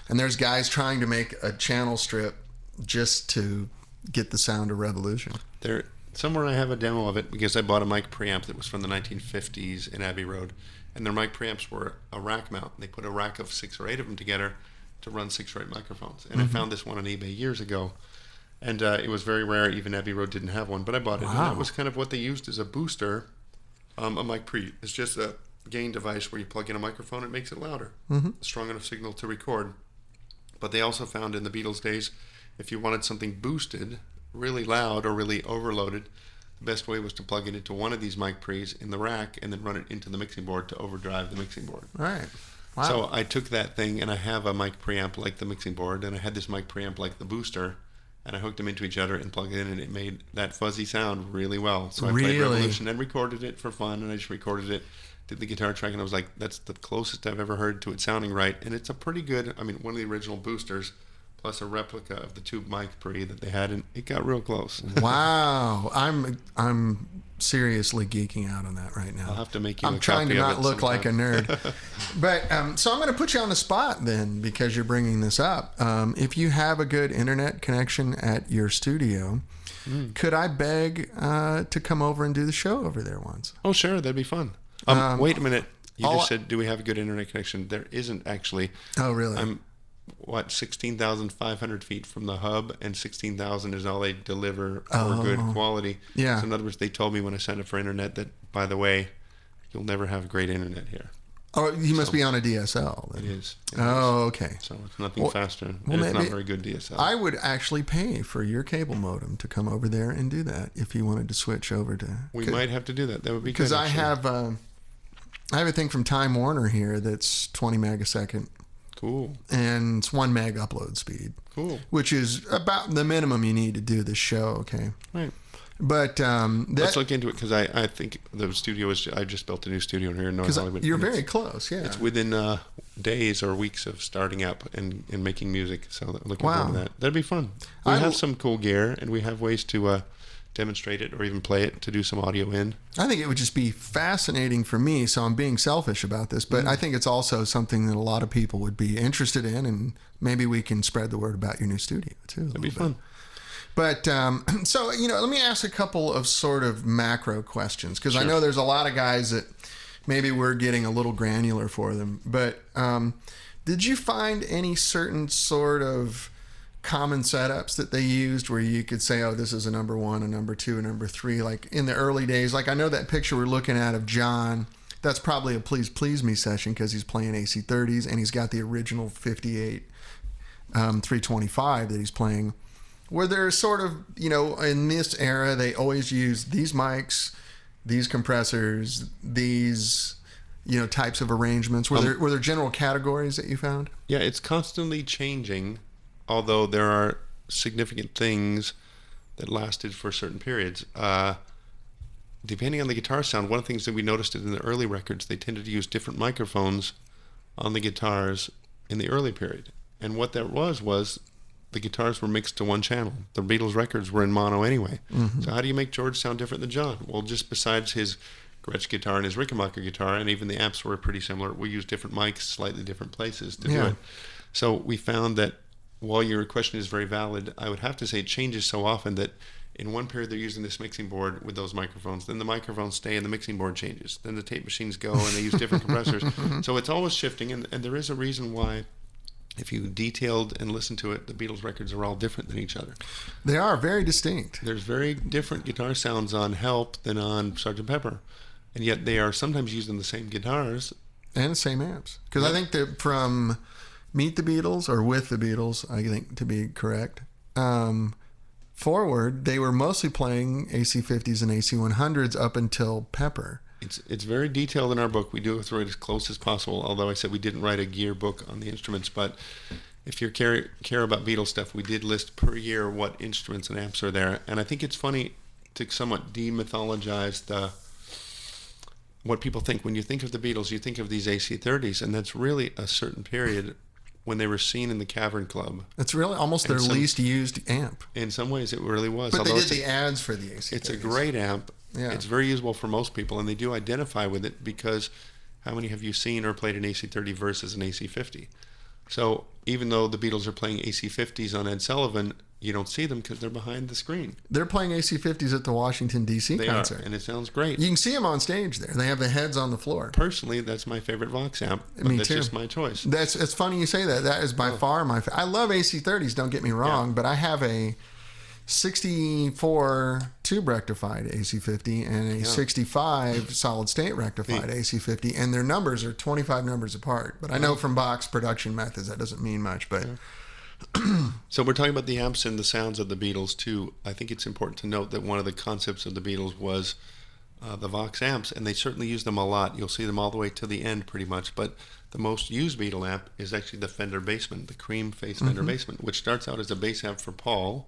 and there's guys trying to make a channel strip just to get the sound of Revolution. Somewhere I have a demo of it because I bought a mic preamp that was from the 1950s in Abbey Road, and their mic preamps were a rack mount. They put a rack of 6 or 8 of them together to run 6 or 8 microphones. And I found this one on eBay years ago. And it was very rare. Even Abbey Road didn't have one, but I bought it. Wow. And that was kind of what they used as a booster. A mic pre. It's just a gain device where you plug in a microphone. It makes it louder. Strong enough signal to record. But they also found in the Beatles days, if you wanted something boosted, really loud or really overloaded, the best way was to plug it into one of these mic pre's in the rack and then run it into the mixing board to overdrive the mixing board. Right. Wow. So I took that thing, and I have a mic preamp like the mixing board, and I had this mic preamp like the booster, and I hooked them into each other and plugged it in, and it made that fuzzy sound really well. So I played Revolution and recorded it for fun, and I just recorded it, did the guitar track, and I was like, that's the closest I've ever heard to it sounding right. And it's a pretty good, I mean, one of the original boosters, plus a replica of the tube mic pre that they had, and it got real close. Wow. I'm seriously geeking out on that right now. I'll have to make you I'm a trying to copy not of it look like a sometime. nerd. But so I'm going to put you on the spot then, because you're bringing this up. If you have a good internet connection at your studio, could I beg to come over and do the show over there once? Oh, sure. That'd be fun. Wait a minute. You just said, do we have a good internet connection? There isn't, actually. Oh, really? I'm 16,500 feet from the hub, and 16,000 is all they deliver for good quality. Yeah. So in other words, they told me when I signed up for internet that, by the way, you'll never have great internet here. Oh, you must be on a DSL then. It is. Oh, okay. So it's nothing faster. Well, And it's not maybe very good DSL. I would actually pay for your cable modem to come over there and do that if you wanted to switch over to. We might have to do that. That would be good. Because I have a thing from Time Warner here that's 20 megasecond. Cool. And it's 1 meg upload speed. Cool. Which is about the minimum you need to do this show, okay? Right. But let's look into it, because I think the studio is. I just built a new studio here in North Hollywood. You're very close, yeah. It's within days or weeks of starting up and making music. So looking forward to that. That'd be fun. We have some cool gear, and we have ways to demonstrate it or even play it to do some audio in. I think it would just be fascinating for me, so I'm being selfish about this, but I think it's also something that a lot of people would be interested in, and maybe we can spread the word about your new studio too. That'd be fun. But so, let me ask a couple of sort of macro questions, because I know there's a lot of guys that maybe we're getting a little granular for them. But did you find any certain sort of common setups that they used where you could say, oh, this is a number one, a number two, a number three, like in the early days? Like I know that picture we're looking at of John, that's probably a Please Please Me session, because he's playing AC30s and he's got the original 58 325 that he's playing. Were there sort of, in this era, they always use these mics, these compressors, these, types of arrangements? Were there general categories that you found? Yeah, it's constantly changing, although there are significant things that lasted for certain periods. Depending on the guitar sound, one of the things that we noticed in the early records, they tended to use different microphones on the guitars in the early period. And what that was the guitars were mixed to one channel. The Beatles records were in mono anyway. Mm-hmm. So how do you make George sound different than John? Well, just besides his Gretsch guitar and his Rickenbacker guitar, and even the amps were pretty similar, we used different mics, slightly different places to do it. So we found that while your question is very valid, I would have to say it changes so often that in one period they're using this mixing board with those microphones, then the microphones stay and the mixing board changes. Then the tape machines go and they use different compressors. So it's always shifting, and there is a reason why, if you detailed and listened to it, the Beatles records are all different than each other. They are very distinct. There's very different guitar sounds on Help than on Sgt. Pepper. And yet they are sometimes using the same guitars. And the same amps. Because I think that from Meet the Beatles, or With the Beatles, I think to be correct, forward, they were mostly playing AC50s and AC100s up until Pepper. It's very detailed in our book. We do go through it as close as possible, although I said we didn't write a gear book on the instruments. But if you care about Beatles stuff, we did list per year what instruments and amps are there. And I think it's funny to somewhat demythologize what people think. When you think of the Beatles, you think of these AC30s, and that's really a certain period when they were seen in the Cavern Club. It's really almost their least used amp. In some ways, it really was. But they did the ads for the AC30s. It's a great amp. Yeah. It's very usable for most people, and they do identify with it, because how many have you seen or played an AC30 versus an AC50? So even though the Beatles are playing AC50s on Ed Sullivan, you don't see them because they're behind the screen. They're playing AC50s at the Washington, D.C. concert. They are, and it sounds great. You can see them on stage there. They have the heads on the floor. Personally, that's my favorite Vox amp, but Me that's too. just my choice. It's funny you say that. That is by far my favorite. I love AC30s, don't get me wrong, but I have a 64 tube rectified AC50 and a 65 solid state rectified AC50, and their numbers are 25 numbers apart. But I know from box production methods that doesn't mean much. But So we're talking about the amps and the sounds of the Beatles too. I think it's important to note that one of the concepts of the Beatles was the Vox amps, and they certainly use them a lot. You'll see them all the way to the end pretty much, but the most used Beatle amp is actually the Fender Bassman, the cream face Fender Bassman, which starts out as a bass amp for Paul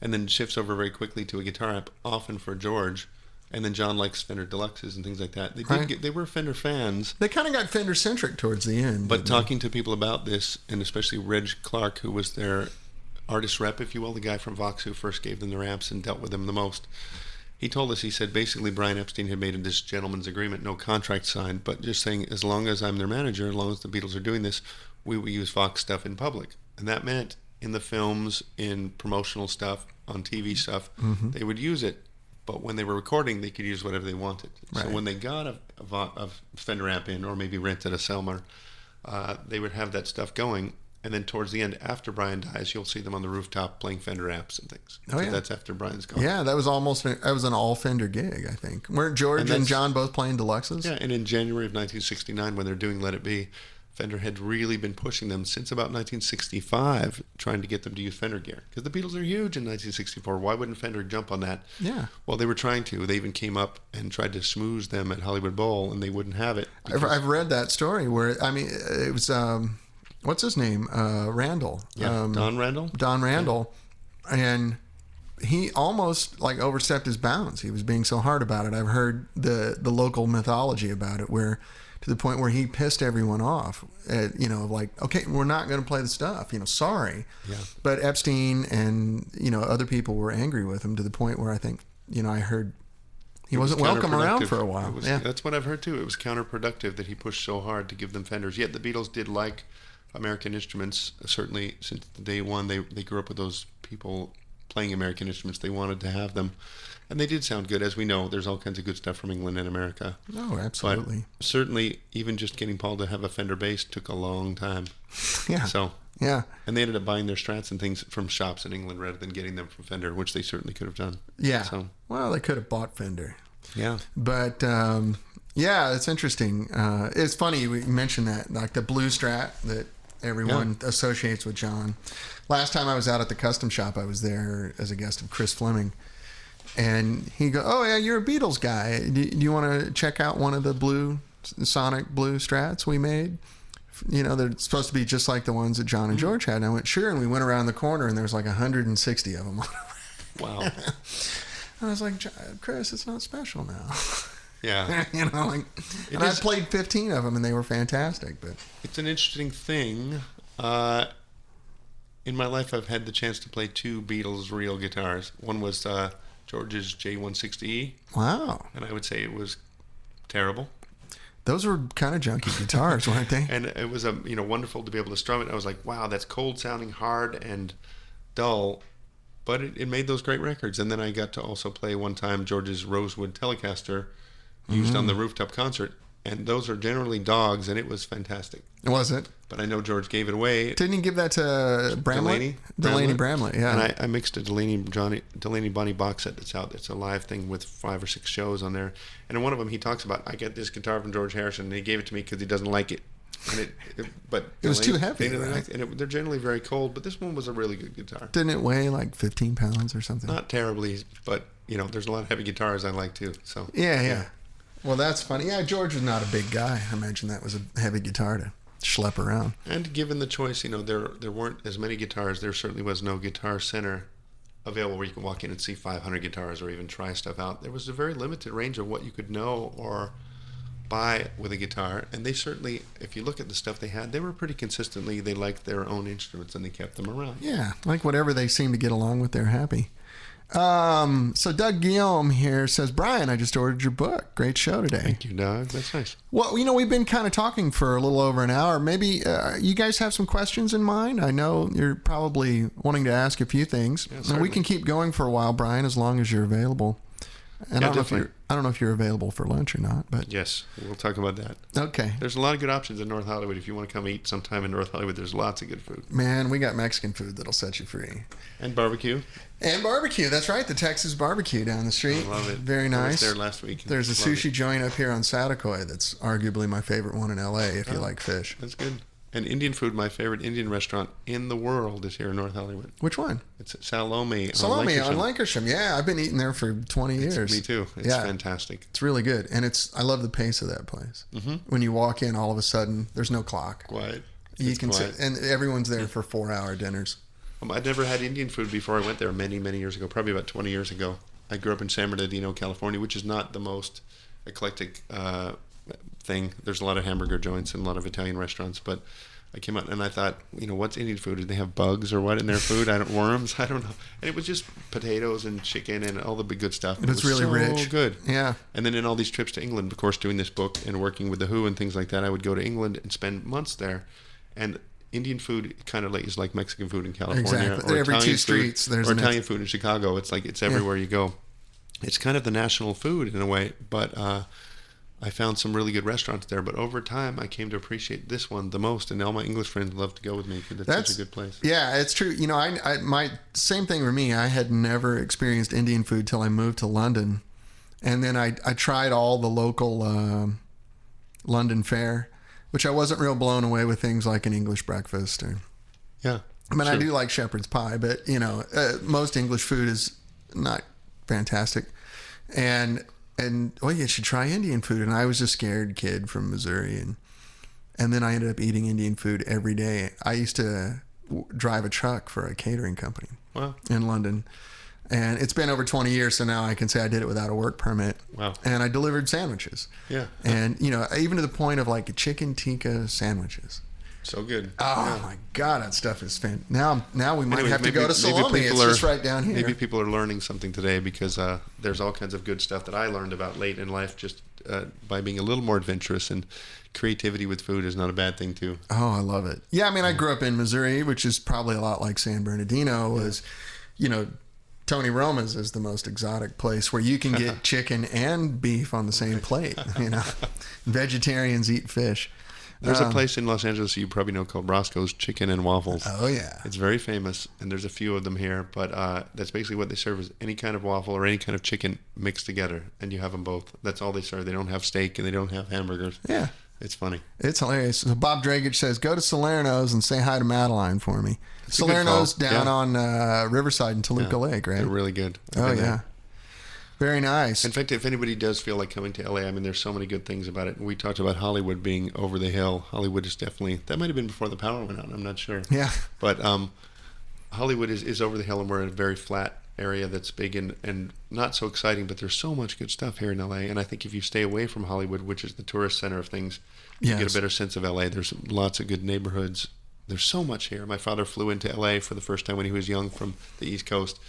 and then shifts over very quickly to a guitar amp, often for George. And then John likes Fender Deluxes and things like that. They were Fender fans. They kind of got Fender-centric towards the end. But talking to people about this, and especially Reg Clark, who was their artist rep, if you will, the guy from Vox who first gave them their amps and dealt with them the most, he told us, he said, basically Brian Epstein had made this gentleman's agreement, no contract signed, but just saying, as long as I'm their manager, as long as the Beatles are doing this, we will use Vox stuff in public. And that meant in the films, in promotional stuff, on TV stuff, they would use it. But when they were recording, they could use whatever they wanted. Right. So when they got a Fender amp in, or maybe rented a Selmer, they would have that stuff going. And then towards the end, after Brian dies, you'll see them on the rooftop playing Fender amps and things. Oh, so yeah. That's after Brian's gone. Yeah, that was an all Fender gig, I think. Weren't George and John both playing Deluxes? Yeah, and in January of 1969, when they're doing Let It Be, Fender had really been pushing them since about 1965, trying to get them to use Fender gear. Because the Beatles are huge in 1964. Why wouldn't Fender jump on that? Yeah. Well, they were trying to. They even came up and tried to smooze them at Hollywood Bowl, and they wouldn't have it. I've read that story where, I mean, it was, what's his name? Randall. Yeah, Don Randall? Don Randall. Yeah. And he almost, like, overstepped his bounds. He was being so hard about it. I've heard the local mythology about it, where to the point where he pissed everyone off. Like, okay, we're not going to play the stuff. Sorry. Yeah. But Epstein and other people were angry with him to the point where I think I heard he wasn't welcome around for a while. That's what I've heard too. It was counterproductive that he pushed so hard to give them Fenders. Yet the Beatles did like American instruments. Certainly since the day one, they grew up with those people playing American instruments. They wanted to have them. And they did sound good. As we know, there's all kinds of good stuff from England and America. Oh, absolutely. But certainly, even just getting Paul to have a Fender bass took a long time. Yeah. Yeah. And they ended up buying their Strats and things from shops in England rather than getting them from Fender, which they certainly could have done. Yeah. Well, they could have bought Fender. Yeah. But, yeah, it's interesting. It's funny you mentioned that, like the blue Strat that everyone associates with John. Last time I was out at the custom shop, I was there as a guest of Chris Fleming. And he goes, "Oh yeah, you're a Beatles guy. Do you want to check out one of the Sonic blue Strats we made? They're supposed to be just like the ones that John and George had." And I went, "Sure." And we went around the corner, and there's like 160 of them on it. Wow. And I was like, "Chris, it's not special now." Yeah. I played 15 of them, and they were fantastic. But it's an interesting thing. In my life, I've had the chance to play two Beatles real guitars. One was George's J160E. Wow. And I would say it was terrible. Those were kind of junky guitars, weren't they? And it was wonderful to be able to strum it. I was like, wow, that's cold sounding, hard and dull, but it made those great records. And then I got to also play one time George's Rosewood Telecaster used on the rooftop concert, and those are generally dogs, and it was fantastic. Was it? But I know George gave it away. Didn't he give that to Bramlett? Delaney Bramlett, yeah. And I mixed a Delaney Bonnie box set that's out. It's a live thing with 5 or 6 shows on there. And in one of them, he talks about, I get this guitar from George Harrison, and he gave it to me because he doesn't like it. And it was too heavy. Right? And they're generally very cold, but this one was a really good guitar. Didn't it weigh like 15 pounds or something? Not terribly, but there's a lot of heavy guitars I like too. So yeah. Well, that's funny. Yeah, George was not a big guy. I imagine that was a heavy guitar to schlep around. And given the choice, there weren't as many guitars. There certainly was no Guitar Center available where you could walk in and see 500 guitars or even try stuff out. There was a very limited range of what you could know or buy with a guitar. And they certainly, if you look at the stuff they had, they were pretty consistently, they liked their own instruments and they kept them around. Yeah, like whatever they seem to get along with, they're happy. So Doug Guillaume here says, "Brian, I just ordered your book. Great show today." Thank you, Doug. That's nice. Well, we've been kind of talking for a little over an hour. Maybe you guys have some questions in mind. I know you're probably wanting to ask a few things. Yeah, and we can keep going for a while, Brian, as long as you're available. And I don't know if you're available for lunch or not, but yes, we'll talk about that. Okay. There's a lot of good options in North Hollywood. If you want to come eat sometime in North Hollywood, there's lots of good food. Man, we got Mexican food that'll set you free. And barbecue. And barbecue. That's right. The Texas barbecue down the street. I love it. Very nice. I was there last week. There's a sushi joint up here on Satakoy that's arguably my favorite one in LA if you like fish. That's good. And Indian food, my favorite Indian restaurant in the world is here in North Hollywood. Which one? It's at Salome Salome on Lancashire. Yeah, I've been eating there for 20 years. Me too. It's fantastic. It's really good. And I love the pace of that place. Mm-hmm. When you walk in, all of a sudden, there's no clock. Quiet. You can sit, and everyone's there for 4-hour dinners. I'd never had Indian food before I went there many, many years ago, probably about 20 years ago. I grew up in San Bernardino, California, which is not the most eclectic thing. There's a lot of hamburger joints and a lot of Italian restaurants, but I came out and I thought, what's Indian food? Did they have bugs or what in their food? Worms? I don't know. And it was just potatoes and chicken and all the big good stuff. It was really rich. Good. Yeah. And then in all these trips to England, of course, doing this book and working with the Who and things like that, I would go to England and spend months there. And Indian food kind of is like Mexican food in California. Exactly. Or Every Italian two streets, food, there's or Italian food in Chicago. It's like it's everywhere you go. It's kind of the national food in a way, but I found some really good restaurants there, but over time I came to appreciate this one the most, and all my English friends love to go with me because it's such a good place. Yeah, it's true. My same thing for me. I had never experienced Indian food till I moved to London, and then I tried all the local London fare, which I wasn't real blown away with things like an English breakfast. Yeah. I mean, I do like shepherd's pie, but most English food is not fantastic, and you should try Indian food. And I was a scared kid from Missouri, and then I ended up eating Indian food every day. I used to drive a truck for a catering company in London, and it's been over 20 years, so now I can say I did it without a work permit. Wow. And I delivered sandwiches. Yeah. And even to the point of like chicken tikka sandwiches. So good. Oh my God, that stuff is fantastic. Now we might have to go to maybe Salome. It's just right down here. Maybe people are learning something today because there's all kinds of good stuff that I learned about late in life just by being a little more adventurous, and creativity with food is not a bad thing too. Oh, I love it. Yeah, I mean, I grew up in Missouri, which is probably a lot like San Bernardino. Tony Roma's is the most exotic place where you can get chicken and beef on the same plate. Vegetarians eat fish. There's a place in Los Angeles you probably know called Roscoe's Chicken and Waffles. Oh, yeah. It's very famous, and there's a few of them here, but that's basically what they serve is any kind of waffle or any kind of chicken mixed together, and you have them both. That's all they serve. They don't have steak, and they don't have hamburgers. Yeah. It's funny. It's hilarious. So Bob Dragich says, go to Salerno's and say hi to Madeline for me. It's Salerno's down on Riverside in Toluca Lake, right? They're really good. Oh, yeah. Very nice. In fact, if anybody does feel like coming to LA, I mean, there's so many good things about it. We talked about Hollywood being over the hill. Hollywood is definitely, that might have been before the power went out. I'm not sure. Yeah. But Hollywood is over the hill, and we're in a very flat area that's big and not so exciting, but there's so much good stuff here in LA. And I think if you stay away from Hollywood, which is the tourist center of things, you get a better sense of LA. There's lots of good neighborhoods. There's so much here. My father flew into LA for the first time when he was young from the East Coast.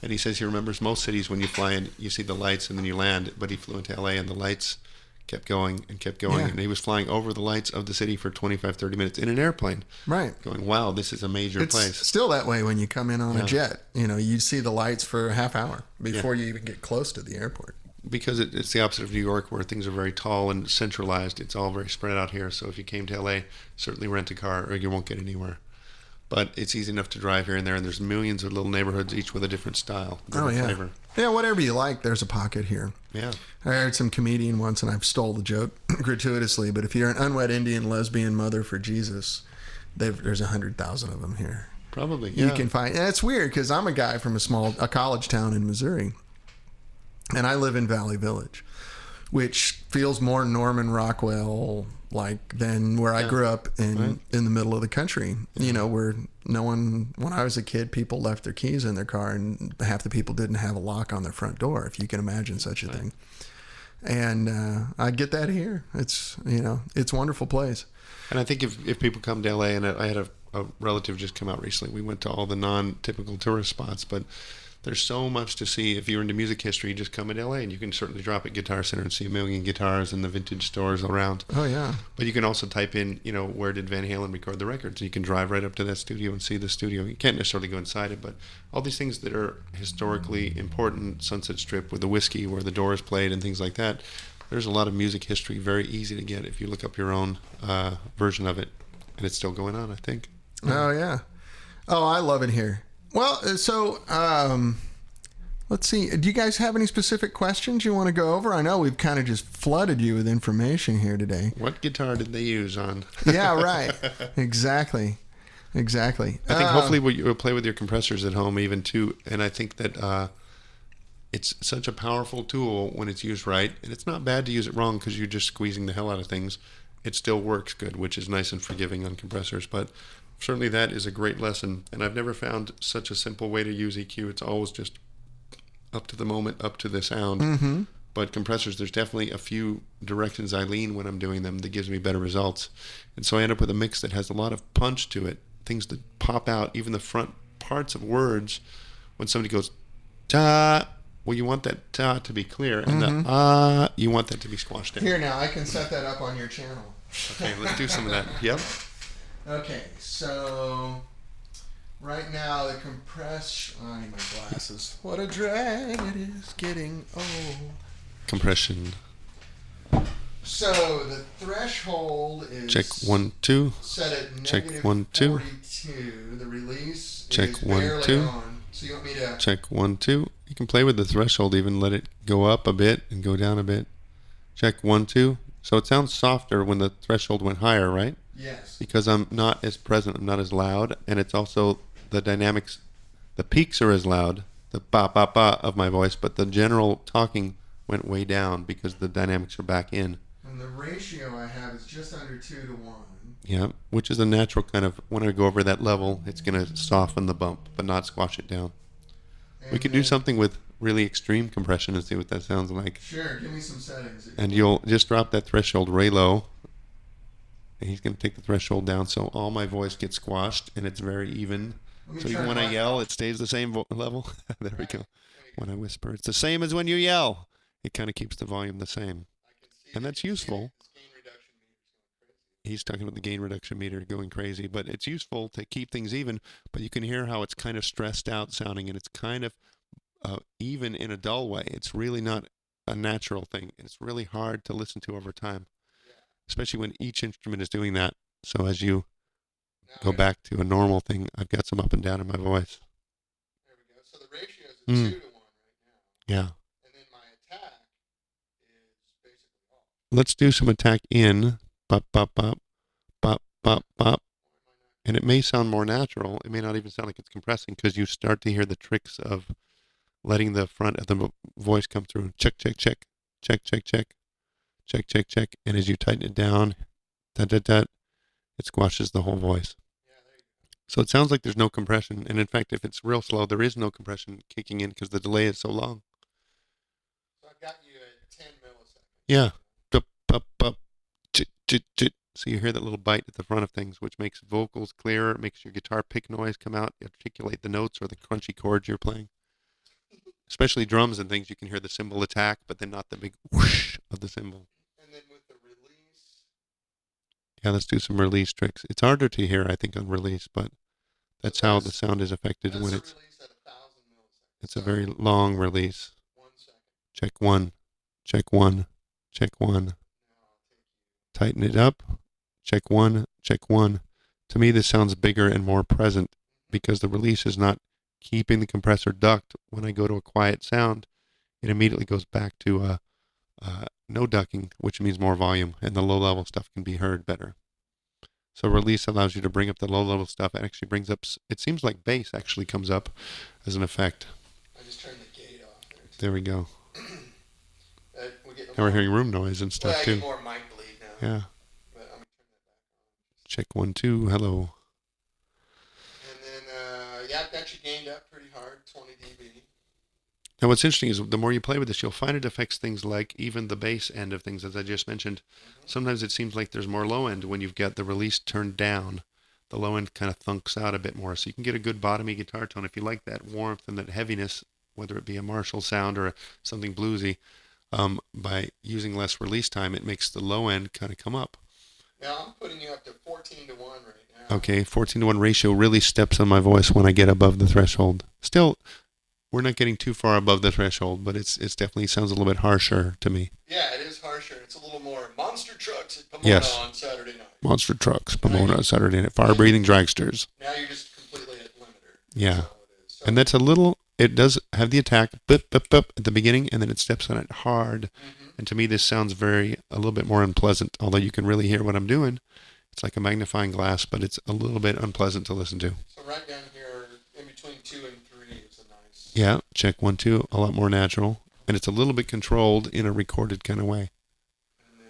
And he says he remembers most cities when you fly in, you see the lights and then you land. But he flew into LA and the lights kept going and kept going. Yeah. And he was flying over the lights of the city for 25, 30 minutes in an airplane. Right. Going, wow, this is a major place. It's still that way when you come in on a jet. You see the lights for a half hour before you even get close to the airport. Because it's the opposite of New York, where things are very tall and centralized. It's all very spread out here. So if you came to LA, certainly rent a car or you won't get anywhere. But it's easy enough to drive here and there, and there's millions of little neighborhoods, each with a different style, different flavor. Yeah, whatever you like, there's a pocket here. Yeah. I heard some comedian once, and I've stole the joke gratuitously, but if you're an unwed Indian lesbian mother for Jesus, there's 100,000 of them here. Probably, yeah. You can find, and it's weird because I'm a guy from a college town in Missouri, and I live in Valley Village, which feels more Norman Rockwell like than where I grew up in the middle of the country. Where no one, when I was a kid, people left their keys in their car, and half the people didn't have a lock on their front door, if you can imagine such a thing. And I get that here. It's it's a wonderful place. And I think if people come to LA, and I had a relative just come out recently, we went to all the non-typical tourist spots, but there's so much to see. If you're into music history, you just come into LA, and you can certainly drop at Guitar Center and see a million guitars in the vintage stores around. Oh, yeah. But you can also type in, where did Van Halen record the records? And you can drive right up to that studio and see the studio. You can't necessarily go inside it, but all these things that are historically important, Sunset Strip with the whiskey where the Doors played and things like that, there's a lot of music history, very easy to get if you look up your own version of it. And it's still going on, I think. Oh, yeah. Oh, I love it here. Well, so Let's see. Do you guys have any specific questions you want to go over? I know we've kind of just flooded you with information here today. What guitar did they use on? Yeah, right. Exactly. Exactly. I think hopefully you'll play with your compressors at home even too. And I think that it's such a powerful tool when it's used right. And it's not bad to use it wrong because you're just squeezing the hell out of things. It still works good, which is nice and forgiving on compressors. But certainly that is a great lesson. And I've never found such a simple way to use EQ. It's always just up to the moment, up to the sound. Mm-hmm. But compressors, there's definitely a few directions I lean when I'm doing them that gives me better results. And so I end up with a mix that has a lot of punch to it, things that pop out, even the front parts of words. When somebody goes, ta, well, you want that ta to be clear, and the you want that to be squashed in. Here now, I can set that up on your channel. Okay, let's do some of that. Yep. Okay, so right now the I need my glasses. What a drag it is getting old. Compression. So the threshold is Check 1, 2. set at Check negative 1, 2. 42. The release Check is 1, barely 2. on. So you want me to Check 1, 2. You can play with the threshold, even let it go up a bit and go down a bit. Check 1, 2. So it sounds softer when the threshold went higher, right? Yes. Because I'm not as present, I'm not as loud, and it's also the dynamics. The peaks are as loud, the ba ba ba of my voice, but the general talking went way down because the dynamics are back in. And the ratio I have is just under 2 to 1. Yeah, which is a natural kind of, when I go over that level, it's going to soften the bump, but not squash it down. And We could do something with really extreme compression and see what that sounds like. Sure, give me some settings. And you'll just drop that threshold way low. And he's going to take the threshold down so all my voice gets squashed and it's very even. So even when I yell, it stays the same level. There we go. When I whisper, it's the same as when you yell. It kind of keeps the volume the same. And that's useful. He's talking about the gain reduction meter going crazy, but it's useful to keep things even. But you can hear how it's kind of stressed out sounding, and it's kind of even in a dull way. It's really not a natural thing. It's really hard to listen to over time, especially when each instrument is doing that. So as you go back to a normal thing, I've got some up and down in my voice. There we go. So the ratio is a 2 to 1 right now. Yeah. And then my attack is basically off. Let's do some attack in. Bop, bop, bop, bop, bop, bop. And it may sound more natural. It may not even sound like it's compressing because you start to hear the tricks of letting the front of the voice come through. Check, check, check, check, check, check, check, check, check. And as you tighten it down, da, da, da, it squashes the whole voice. So it sounds like there's no compression. And in fact, if it's real slow, there is no compression kicking in because the delay is so long. So I've got you at 10 milliseconds. Yeah. Bup, bup, bup. Chit, chit, chit. So you hear that little bite at the front of things, which makes vocals clearer, makes your guitar pick noise come out, articulate the notes or the crunchy chords you're playing. Especially drums and things, you can hear the cymbal attack, but then not the big whoosh of the cymbal. And then with the release. Yeah, let's do some release tricks. It's harder to hear, I think, on release, but that's how the sound is affected when it's. At 1,000 milliseconds. It's a very long release. 1 second. Check 1, check 1, check 1. Tighten it up. Check 1, check 1. To me, this sounds bigger and more present because the release is not keeping the compressor ducked. When I go to a quiet sound, it immediately goes back to no ducking, which means more volume, and the low-level stuff can be heard better. So release allows you to bring up the low-level stuff. It actually brings up, it seems like bass actually comes up as an effect. I just turned the gate off there. There we go. Now we're hearing room noise and stuff too. I get more mic bleed now. Yeah. But I'm going to turn that back on. Check 1, 2. Hello. And then, yeah, I've got you gained up pretty hard, 20 dB. Now what's interesting is the more you play with this, you'll find it affects things like even the bass end of things, as I just mentioned. Sometimes it seems like there's more low end when you've got the release turned down. The low end kind of thunks out a bit more. So you can get a good bottomy guitar tone if you like that warmth and that heaviness, whether it be a Marshall sound or something bluesy. By using less release time, it makes the low end kind of come up. Now I'm putting you up to 14 to 1 right now. Okay, 14 to 1 ratio really steps on my voice when I get above the threshold. Still, we're not getting too far above the threshold, but it's definitely sounds a little bit harsher to me. Yeah, it is harsher. It's a little more monster trucks at Pomona on Saturday night. Monster trucks, Pomona on Saturday night, fire-breathing dragsters. Now you're just completely at limiter. Yeah. So, and that's a little, it does have the attack bip, bip, bip, at the beginning, and then it steps on it hard. And to me, this sounds a little bit more unpleasant, although you can really hear what I'm doing. It's like a magnifying glass, but it's a little bit unpleasant to listen to. So right down here, in between 2 and 3 is a nice... Yeah, check 1, 2, a lot more natural. And it's a little bit controlled in a recorded kind of way. And then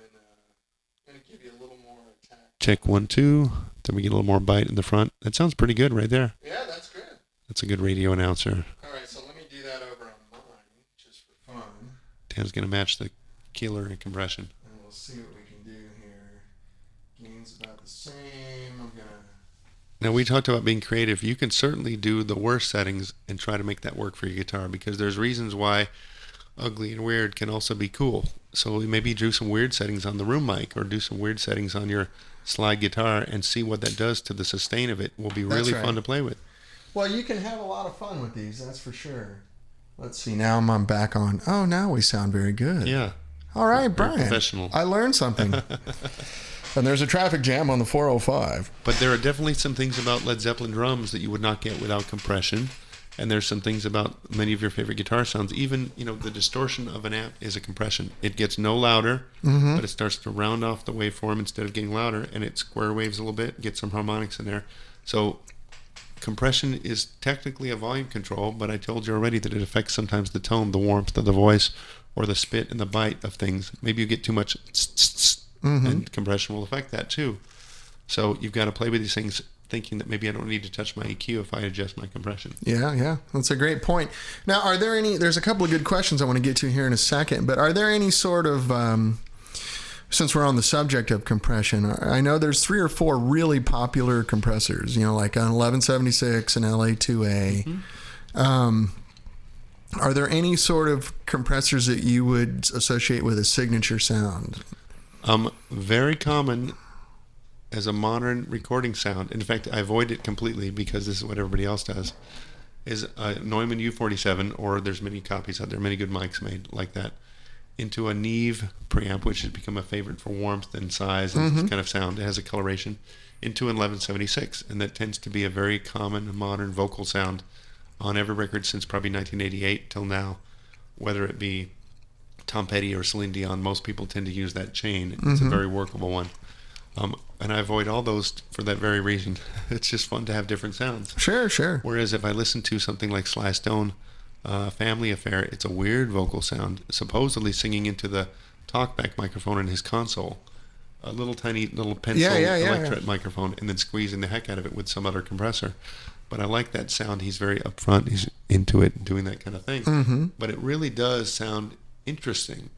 I'm going to give you a little more attack. Check 1, 2, then we get a little more bite in the front. That sounds pretty good right there. Yeah, that's good. That's a good radio announcer. All right, so let me do that over on mine, just for fun. Dan's going to match the killer in compression. And we'll see what we can do here. Gain's about the same. I'm going to... Now, we talked about being creative. You can certainly do the worst settings and try to make that work for your guitar, because there's reasons why ugly and weird can also be cool. So maybe do some weird settings on the room mic, or do some weird settings on your slide guitar, and see what that does to the sustain of it. Will be really fun to play with. Well, you can have a lot of fun with these, that's for sure. Let's see, now I'm back on. Oh, now we sound very good. Yeah. All right, Brian. Professional. I learned something. And there's a traffic jam on the 405. But there are definitely some things about Led Zeppelin drums that you would not get without compression. And there's some things about many of your favorite guitar sounds. Even, the distortion of an amp is a compression. It gets no louder, but it starts to round off the waveform instead of getting louder, and it square waves a little bit, get some harmonics in there. So compression is technically a volume control, but I told you already that it affects sometimes the tone, the warmth of the voice, or the spit and the bite of things. Maybe you get too much and compression will affect that too. So you've got to play with these things thinking that maybe I don't need to touch my EQ if I adjust my compression. Yeah. That's a great point. Now, are there there's a couple of good questions I want to get to here in a second, but are there any sort of, since we're on the subject of compression, I know there's 3 or 4 really popular compressors, like an 1176 and LA2A. Are there any sort of compressors that you would associate with a signature sound? Very common as a modern recording sound. In fact, I avoid it completely because this is what everybody else does, is a Neumann U47, or there's many copies out there, many good mics made like that, into a Neve preamp, which has become a favorite for warmth and size and kind of sound. It has a coloration, into an 1176, and that tends to be a very common modern vocal sound on every record since probably 1988 till now. Whether it be Tom Petty or Celine Dion, most people tend to use that chain. It's a very workable one. And I avoid all those for that very reason. It's just fun to have different sounds. Sure. Whereas if I listen to something like Sly Stone, Family Affair, it's a weird vocal sound, supposedly singing into the talkback microphone in his console. A little tiny pencil electret microphone, and then squeezing the heck out of it with some other compressor. But I like that sound. He's very upfront. He's into it, doing that kind of thing. But it really does sound interesting.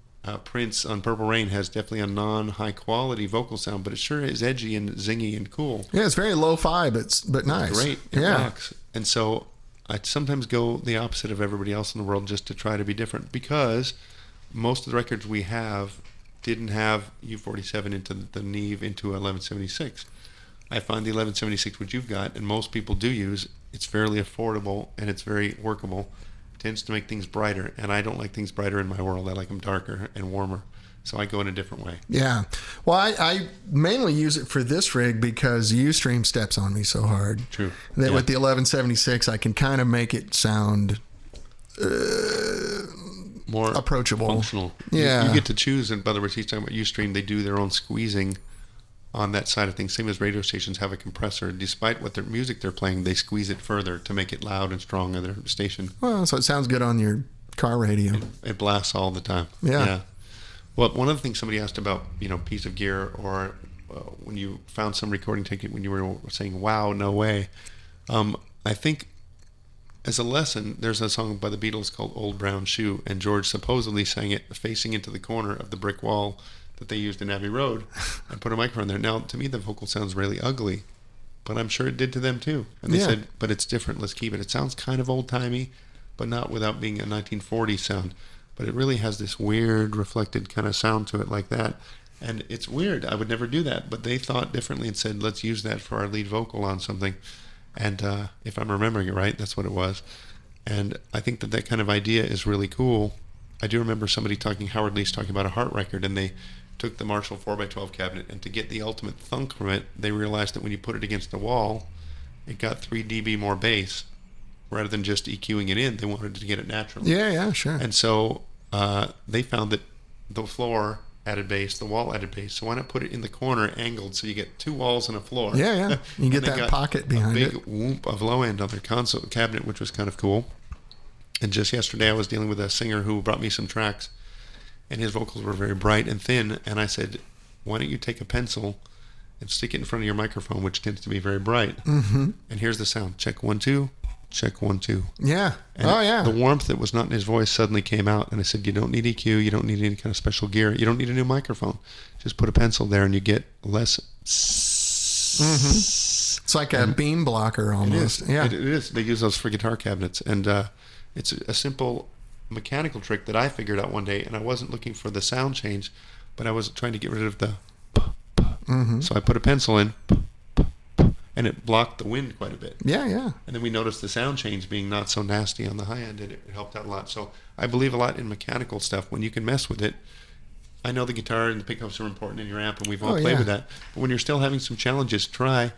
Prince on Purple Rain has definitely a non-high quality vocal sound, but it sure is edgy and zingy and cool. Yeah, it's very lo-fi, but nice. Great. It rocks. And so I sometimes go the opposite of everybody else in the world just to try to be different, because most of the records we have didn't have U47 into the Neve into 1176. I find the 1176, which you've got, and most people do use, it's fairly affordable and it's very workable. Tends to make things brighter, and I don't like things brighter in my world. I like them darker and warmer, so I go in a different way. Yeah, well, I mainly use it for this rig because Ustream steps on me so hard. True. That with the 1176, I can kind of make it sound more approachable, functional. Yeah, you get to choose. And by the way, he's talking about Ustream. They do their own squeezing on that side of things. Same as radio stations have a compressor. Despite what their music they're playing, they squeeze it further to make it loud and strong on their station. Well, so it sounds good on your car radio. It blasts all the time. Yeah. Well, one of the things somebody asked about, piece of gear, or when you found some recording technique when you were saying, wow, no way. I think as a lesson, there's a song by the Beatles called Old Brown Shoe, and George supposedly sang it facing into the corner of the brick wall that they used in Abbey Road, and put a microphone there. Now, to me, the vocal sounds really ugly, but I'm sure it did to them too. And they said, but it's different, let's keep it. It sounds kind of old-timey, but not without being a 1940s sound. But it really has this weird, reflected kind of sound to it like that. And it's weird. I would never do that, but they thought differently and said, let's use that for our lead vocal on something. And if I'm remembering it right, that's what it was. And I think that kind of idea is really cool. I do remember Howard Leese talking about a Heart record, and they took the Marshall 4x12 cabinet, and to get the ultimate thunk from it, they realized that when you put it against the wall, it got 3 dB more bass. rather than just EQing it in. They wanted to get it naturally. Yeah, sure. And so they found that the floor added bass, the wall added bass. So why not put it in the corner, angled, so you get two walls and a floor? Yeah. You get that pocket behind it. A big whoop of low end on their console cabinet, which was kind of cool. And just yesterday, I was dealing with a singer who brought me some tracks, and his vocals were very bright and thin. And I said, why don't you take a pencil and stick it in front of your microphone, which tends to be very bright. Mm-hmm. And here's the sound. Check 1 2. Check 1 2. Yeah. And the warmth that was not in his voice suddenly came out. And I said, you don't need EQ. You don't need any kind of special gear. You don't need a new microphone. Just put a pencil there and you get less. Mm-hmm. It's like a beam blocker almost. It is. They use those for guitar cabinets. And it's a simple mechanical trick that I figured out one day. And I wasn't looking for the sound change, but I was trying to get rid of the. Mm-hmm. So I put a pencil in, and it blocked the wind quite a bit. Yeah. And then we noticed the sound change being not so nasty on the high end, and it helped out a lot. So I believe a lot in mechanical stuff. When you can mess with it, I know the guitar and the pickups are important in your amp, and we've all played with that. But when you're still having some challenges, try,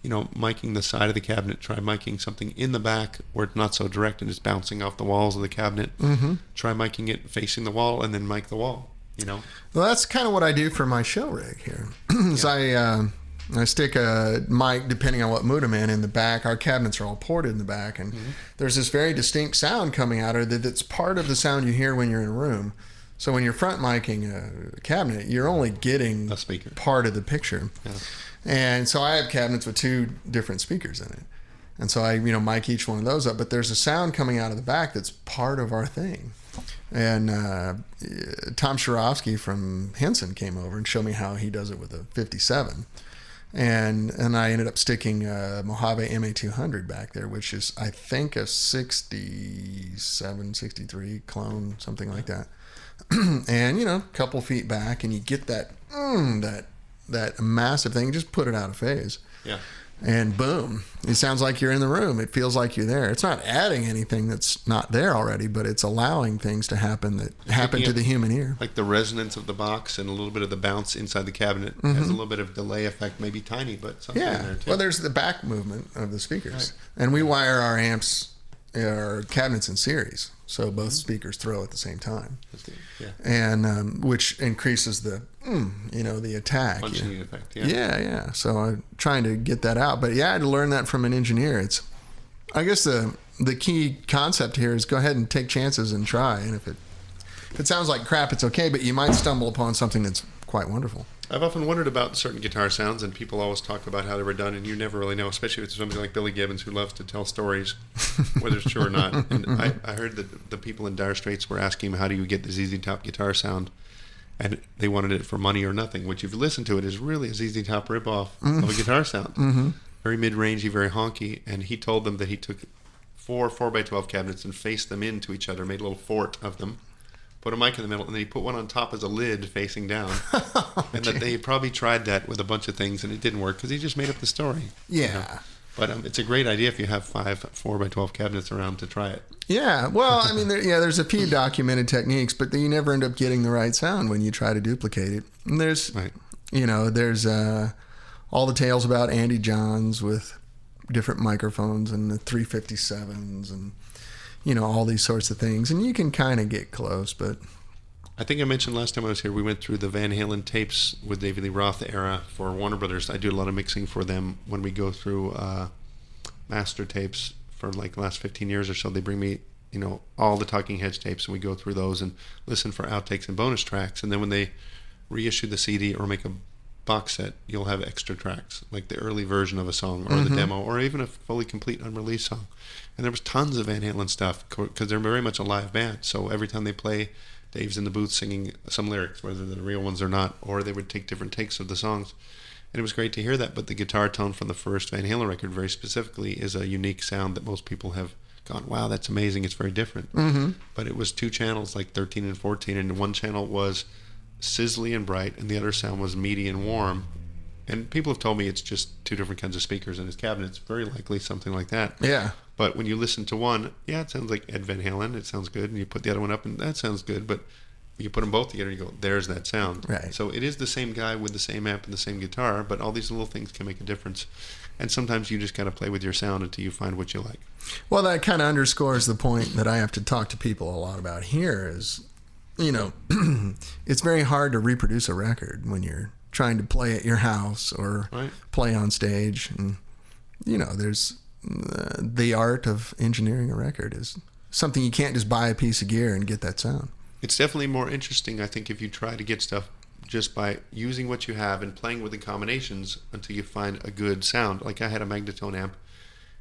miking the side of the cabinet. Try miking something in the back where it's not so direct and it's bouncing off the walls of the cabinet. Mm-hmm. Try miking it facing the wall, and then mic the wall. Well, that's kind of what I do for my show rig here. Is I stick a mic, depending on what mood I'm in the back. Our cabinets are all ported in the back, and there's this very distinct sound coming out of it that's part of the sound you hear when you're in a room. So when you're front micing a cabinet, you're only getting a speaker, part of the picture. Yeah. And so I have cabinets with 2 different speakers in it. And so I, mic each one of those up, but there's a sound coming out of the back that's part of our thing. And Tom Sharofsky from Henson came over and showed me how he does it with a 57. And I ended up sticking a Mojave MA200 back there, which is, I think, a 67, 63 clone, something like that. And, a couple feet back, and you get that massive thing. Just put it out of phase. Yeah. And boom, it sounds like you're in the room. It feels like you're there. It's not adding anything that's not there already, but it's allowing things to happen that happen to the human ear. Like the resonance of the box and a little bit of the bounce inside the cabinet has a little bit of delay effect, maybe tiny, but something in there too. Well, there's the back movement of the speakers. Right. And we wire our amps, our cabinets in series. So both speakers throw at the same time. Yeah. And which increases the attack. Punching effect. Yeah. So I'm trying to get that out. But I had to learn that from an engineer. I guess the key concept here is go ahead and take chances and try. And if it sounds like crap, it's okay, but you might stumble upon something that's quite wonderful. I've often wondered about certain guitar sounds, and people always talk about how they were done, and you never really know, especially if it's somebody like Billy Gibbons who loves to tell stories, whether it's true or not. And I heard that the people in Dire Straits were asking him, how do you get the ZZ Top guitar sound? And they wanted it for money or nothing, which if you listen to it is really a ZZ Top ripoff of a guitar sound. Mm-hmm. Very mid-rangey, very honky. And he told them that he took 4 4x12 cabinets and faced them into each other, made a little fort of them, put a mic in the middle, and then he put one on top as a lid facing down. And that they probably tried that with a bunch of things, and it didn't work because he just made up the story. Yeah. But it's a great idea if you have 5 4x12 cabinets around to try it. Yeah. Well, I mean, there's a few documented techniques, but you never end up getting the right sound when you try to duplicate it. And there's, there's all the tales about Andy Johns with different microphones and the 357s and all these sorts of things, and you can kind of get close, but I think I mentioned last time I was here, we went through the Van Halen tapes with David Lee Roth era for Warner Brothers. I do a lot of mixing for them when we go through master tapes for like the last 15 years or so. They bring me, all the Talking Heads tapes, and we go through those and listen for outtakes and bonus tracks. And then when they reissue the CD or make a box set, you'll have extra tracks, like the early version of a song or the demo or even a fully complete unreleased song. And there was tons of Van Halen stuff because they're very much a live band. So every time they play, Dave's in the booth singing some lyrics, whether they're the real ones or not, or they would take different takes of the songs. And it was great to hear that. But the guitar tone from the first Van Halen record, very specifically, is a unique sound that most people have gone, wow, that's amazing. It's very different. Mm-hmm. But it was 2 channels, like 13 and 14, and one channel was sizzly and bright, and the other sound was meaty and warm. And people have told me it's just 2 different kinds of speakers in his cabinet. It's very likely something like that. Yeah. But when you listen to one, it sounds like Ed Van Halen. It sounds good. And you put the other one up, and that sounds good. But you put them both together, you go, there's that sound. Right. So it is the same guy with the same amp and the same guitar, but all these little things can make a difference. And sometimes you just got to play with your sound until you find what you like. Well, that kind of underscores the point that I have to talk to people a lot about here is, you know, it's very hard to reproduce a record when you're trying to play at your house or Right. play on stage. And, you know, there's the art of engineering a record is something you can't just buy a piece of gear and get that sound. It's definitely more interesting, I think, if you try to get stuff just by using what you have and playing with the combinations until you find a good sound. Like I had a Magnatone amp,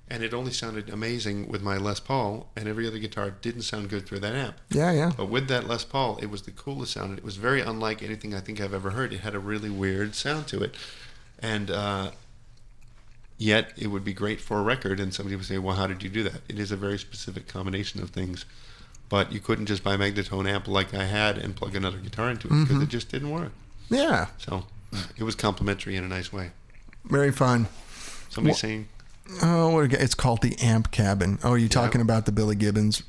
and it only sounded amazing with my Les Paul, and every other guitar didn't sound good through that amp. Yeah. But with that Les Paul, it was the coolest sound, and it was very unlike anything I think I've ever heard. It had a really weird sound to it. And yet it would be great for a record, and somebody would say, well, how did you do that? It is a very specific combination of things. But you couldn't just buy a Magnatone amp like I had and plug another guitar into it because it just didn't work. Yeah. So it was complimentary in a nice way. Very fun. Somebody saying, Oh, it's called the Amp Cabin. Oh, are you talking about the Billy Gibbons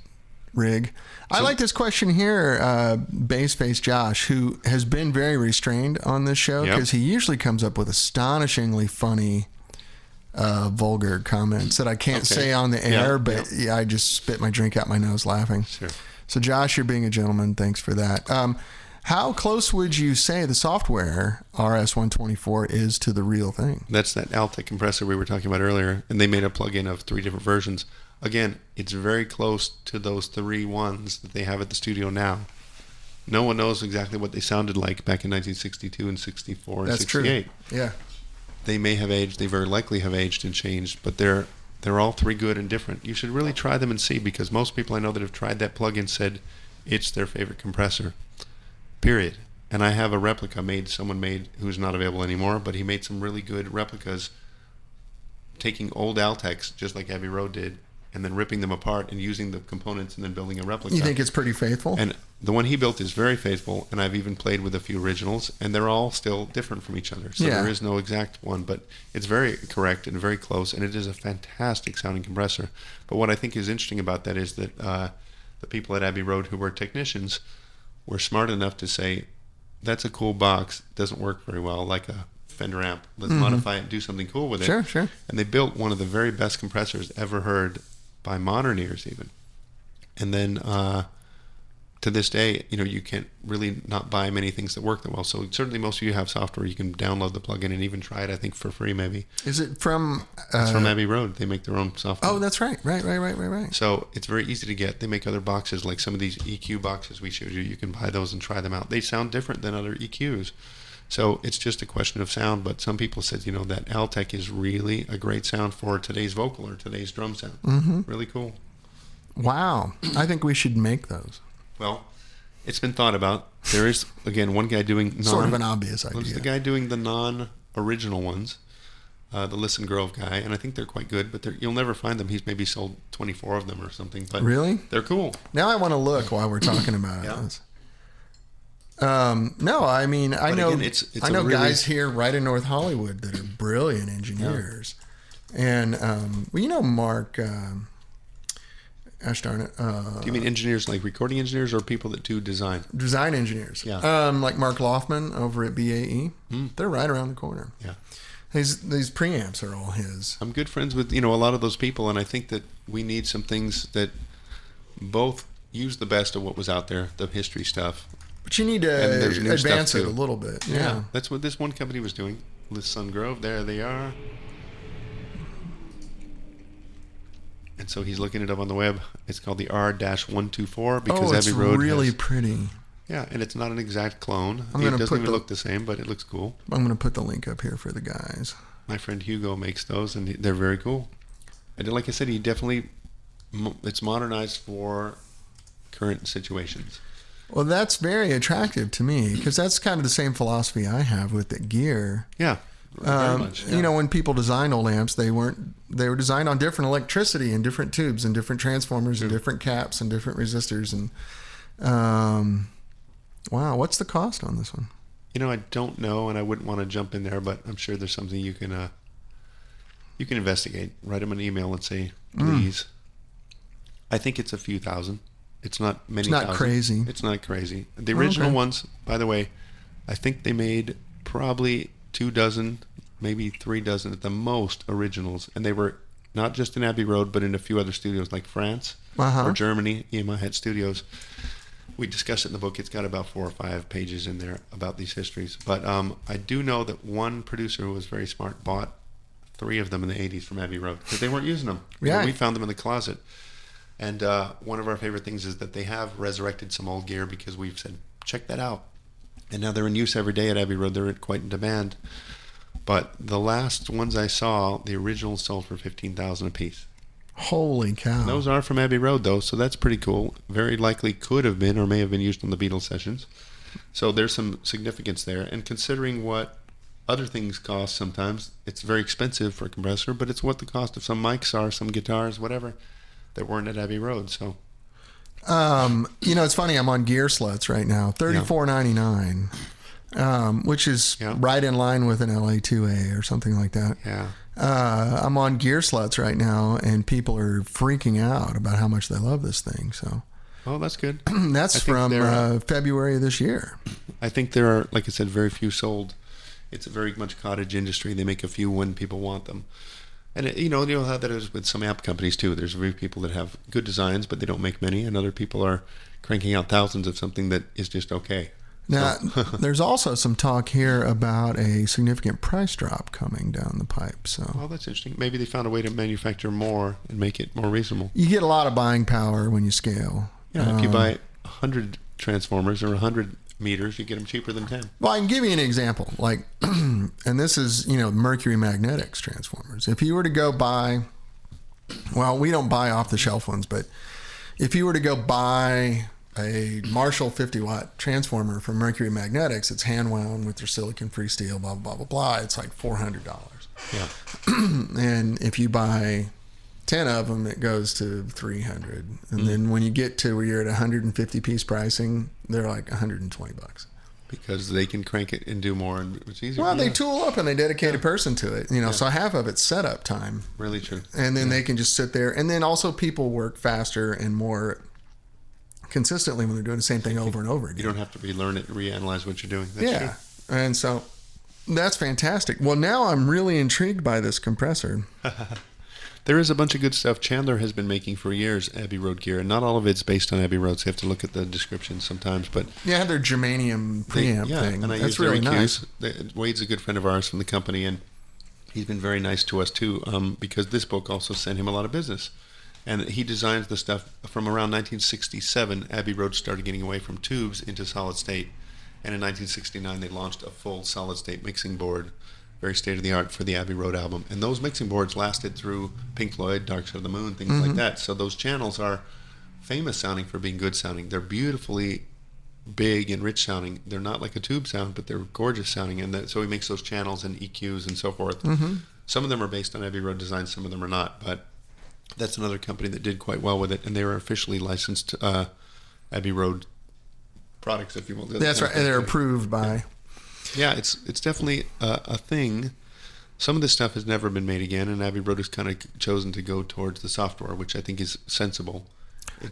rig? I like this question here, Bassface Josh, who has been very restrained on this show because he usually comes up with astonishingly funny vulgar comments that I can't say on the air, but I just spit my drink out my nose laughing. Sure. So Josh, you're being a gentleman. Thanks for that. How close would you say the software RS-124 is to the real thing? That's that Altec compressor we were talking about earlier, and they made a plug-in of 3 different versions. Again, it's very close to those 3 ones that they have at the studio now. No one knows exactly what they sounded like back in 1962 and 64 and That's 68. True. Yeah. They may have aged, they very likely have aged and changed, but they're all 3 good and different. You should really try them and see, because most people I know that have tried that plug-in said it's their favorite compressor, period. And I have a replica someone made who's not available anymore, but he made some really good replicas taking old Altecs, just like Abbey Road did, and then ripping them apart and using the components and then building a replica. You think it's pretty faithful? And the one he built is very faithful, and I've even played with a few originals, and they're all still different from each other. So there is no exact one, but it's very correct and very close, and it is a fantastic sounding compressor. But what I think is interesting about that is that the people at Abbey Road who were technicians were smart enough to say, that's a cool box, doesn't work very well, like a Fender amp. Let's modify it and do something cool with it. Sure. And they built one of the very best compressors ever heard by modern ears even. And then to this day, you can't really not buy many things that work that well. So certainly most of you have software. You can download the plugin and even try it, I think, for free maybe. Is it from... It's from Abbey Road. They make their own software. Oh, that's right. Right. So it's very easy to get. They make other boxes, like some of these EQ boxes we showed you. You can buy those and try them out. They sound different than other EQs. So it's just a question of sound, but some people said, that Altec is really a great sound for today's vocal or today's drum sound. Really cool. Wow. I think we should make those. Well, it's been thought about. There is, again, one guy doing sort of an obvious idea. There's the guy doing the non-original ones, the Listen Grove guy, and I think they're quite good, but you'll never find them. He's maybe sold 24 of them or something. But really? They're cool. Now I want to look while we're talking about it. No, I mean, I know guys here right in North Hollywood that are brilliant engineers. And, Mark, gosh darn it. Do you mean engineers like recording engineers or people that do design? Design engineers. Yeah. Like Mark Loffman over at BAE. They're right around the corner. Yeah. These preamps are all his. I'm good friends with, a lot of those people, and I think that we need some things that both use the best of what was out there, the history stuff. But you need to advance it a little bit. Yeah. That's what this one company was doing. Listen Grove, there they are. And so he's looking it up on the web. It's called the R-124 because it's Abbey Road really pretty. Yeah, and it's not an exact clone. It doesn't even look the same, but it looks cool. I'm going to put the link up here for the guys. My friend Hugo makes those, and they're very cool. And like I said, it's modernized for current situations. Well, that's very attractive to me because that's kind of the same philosophy I have with the gear. Yeah. Very much, yeah. When people design old amps, they were designed on different electricity and different tubes and different transformers and different caps and different resistors. And wow, what's the cost on this one? I don't know, and I wouldn't want to jump in there, but I'm sure there's something you can investigate. Write them an email and say, please. I think it's a few thousand, It's not many. It's not thousand. crazy. It's not crazy. The original Okay. ones, by the way, I think they made probably 2 dozen, maybe 3 dozen at the most originals, and they were not just in Abbey Road, but in a few other studios like France Uh-huh. or Germany. EMI had studios. We discuss it in the book. It's got about 4 or 5 pages in there about these histories. But I do know that one producer who was very smart bought 3 of them in the 80s from Abbey Road because they weren't using them. Yeah. We found them in the closet. And one of our favorite things is that they have resurrected some old gear because we've said, check that out. And now they're in use every day at Abbey Road. They're quite in demand. But the last ones I saw, the originals sold for $15,000 a piece. Holy cow. Those are from Abbey Road, though, so that's pretty cool. Very likely could have been or may have been used on the Beatles sessions. So there's some significance there. And considering what other things cost sometimes, it's very expensive for a compressor, but it's what the cost of some mics are, some guitars, whatever, that weren't at Abbey Road. So It's funny. I'm on Gear Sluts right now, $34.99, which is right in line with an LA2A or something like that. yeah. I'm on Gear Sluts right now, and people are freaking out about how much they love this thing. So Oh, that's good. that's from February of this year. I think there are, like I said, very few sold. It's a very much cottage industry. They make a few when people want them. And you know how that is with some app companies too. There's very people that have good designs, but they don't make many, and other people are cranking out thousands of something that is just okay. Now, there's also some talk here about a significant price drop coming down the pipe. So, Well, that's interesting. Maybe they found a way to manufacture more and make it more reasonable. you get a lot of buying power when you scale. Yeah, if you buy 100 transformers or 100 meters, you get them cheaper than 10. Well, I can give you an example. Like, and this is, Mercury Magnetics transformers. If you were to go buy, well, we don't buy off the shelf ones, but if you were to go buy a Marshall 50-watt transformer from Mercury Magnetics, it's hand wound with their silicon-free steel, blah, blah, blah, blah. It's like $400. Yeah. And if you buy 10 of them, it goes to $300. And then when you get to where you're at 150 piece pricing, they're like $120. Because they can crank it and do more, and it's easier. Well, they tool up and they dedicate a person to it, so half of it's setup time. Really true. And then they can just sit there. And then also people work faster and more consistently when they're doing the same thing over and over again. You don't have to relearn it and reanalyze what you're doing. That's Yeah. true. And so that's fantastic. Well, now I'm really intrigued by this compressor. There is a bunch of good stuff Chandler has been making for years, Abbey Road gear, and not all of it's based on Abbey Road, so you have to look at the description sometimes. But Yeah, their germanium preamp thing. and I That's use their really EQs. nice. Wade's a good friend of ours from the company, and he's been very nice to us too, because this book also sent him a lot of business. And he designs the stuff from around 1967. Abbey Road started getting away from tubes into solid state, and in 1969 they launched a full solid state mixing board, very state of the art, for the Abbey Road album. And those mixing boards lasted through Pink Floyd, Dark Side of the Moon, things like that. So those channels are famous sounding for being good sounding. They're beautifully big and rich sounding. They're not like a tube sound, but they're gorgeous sounding. And so he makes those channels and EQs and so forth. Some of them are based on Abbey Road design, some of them are not, but that's another company that did quite well with it, and they were officially licensed Abbey Road products, if you will. That's right. And they're approved by. Yeah, it's definitely a thing. Some of this stuff has never been made again, and Abbey Road has kind of chosen to go towards the software, which I think is sensible.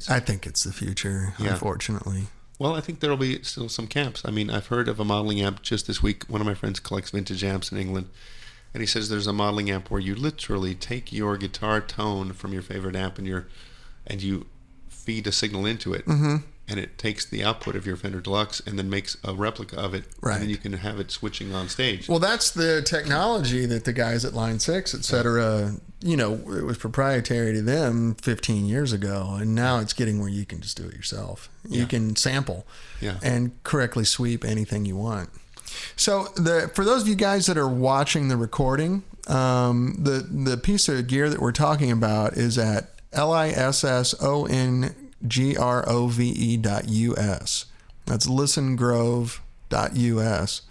I think it's the future, unfortunately. Well, I think there will be still some camps. I mean, I've heard of a modeling amp just this week. One of my friends collects vintage amps in England, and he says there's a modeling amp where you literally take your guitar tone from your favorite amp and you feed a signal into it, and it takes the output of your Fender Deluxe and then makes a replica of it, Right. and then you can have it switching on stage. Well, that's the technology that the guys at Line 6, et cetera, it was proprietary to them 15 years ago, and now it's getting where you can just do it yourself. You can sample and correctly sweep anything you want. So for those of you guys that are watching the recording, the piece of gear that we're talking about is at lissongrove.us. That's listengrove.us.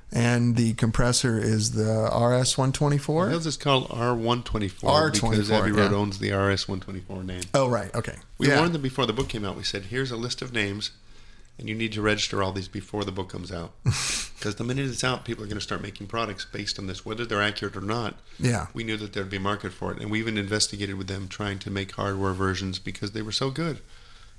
And the compressor is the RS-124. How's this called R124? R124, because Abbey Road owns the RS-124 name. Oh, right. Okay. We warned them before the book came out. We said, here's a list of names, and you need to register all these before the book comes out. Because the minute it's out, people are going to start making products based on this, whether they're accurate or not. Yeah. We knew that there'd be a market for it, and we even investigated with them trying to make hardware versions because they were so good.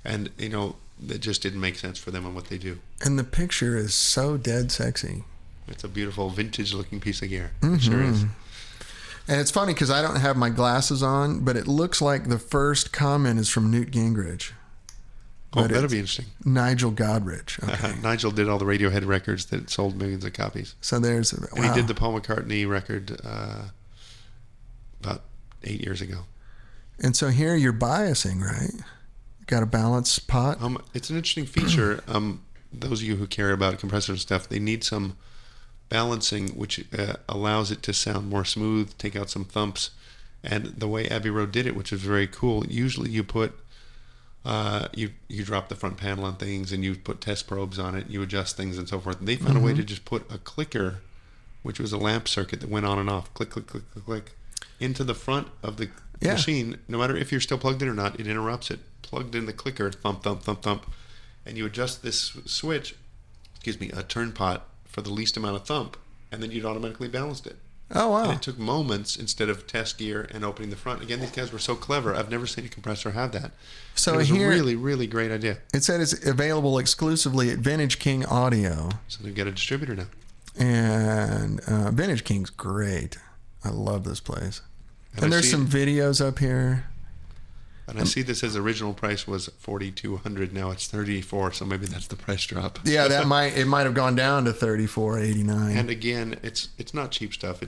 and it just didn't make sense for them and what they do. And the picture is so dead sexy. It's a beautiful vintage-looking piece of gear. Mm-hmm. It sure is. And it's funny because I don't have my glasses on, but it looks like the first comment is from Newt Gingrich. Oh, But that'll it's be interesting. Nigel Godrich. Okay. Nigel did all the Radiohead records that sold millions of copies. So there's... And wow. he did the Paul McCartney record about 8 years ago. And so here you're biasing, right? Got a balance pot? It's an interesting feature. Those of you who care about compressor and stuff, they need some balancing, which allows it to sound more smooth, take out some thumps. And the way Abbey Road did it, which is very cool, usually you put... you drop the front panel on things and you put test probes on it, you adjust things and so forth. They found a way to just put a clicker, which was a lamp circuit that went on and off, click, click, click, click, click, into the front of the machine. No matter if you're still plugged in or not, it interrupts it. Plugged in the clicker, thump, thump, thump, thump. And you adjust this switch, a turn pot, for the least amount of thump, and then you'd automatically balanced it. Oh, wow. And it took moments instead of test gear and opening the front. Again, these guys were so clever. I've never seen a compressor have that. So it was here, a really, really great idea. it said it's available exclusively at Vintage King Audio. So they've got a distributor now. And Vintage King's great. I love this place. And I there's see some videos up here. And I see this as original price was $4,200. Now it's $34. So maybe that's the price drop. Yeah, it might have gone down to $34.89. And again, it's not cheap stuff.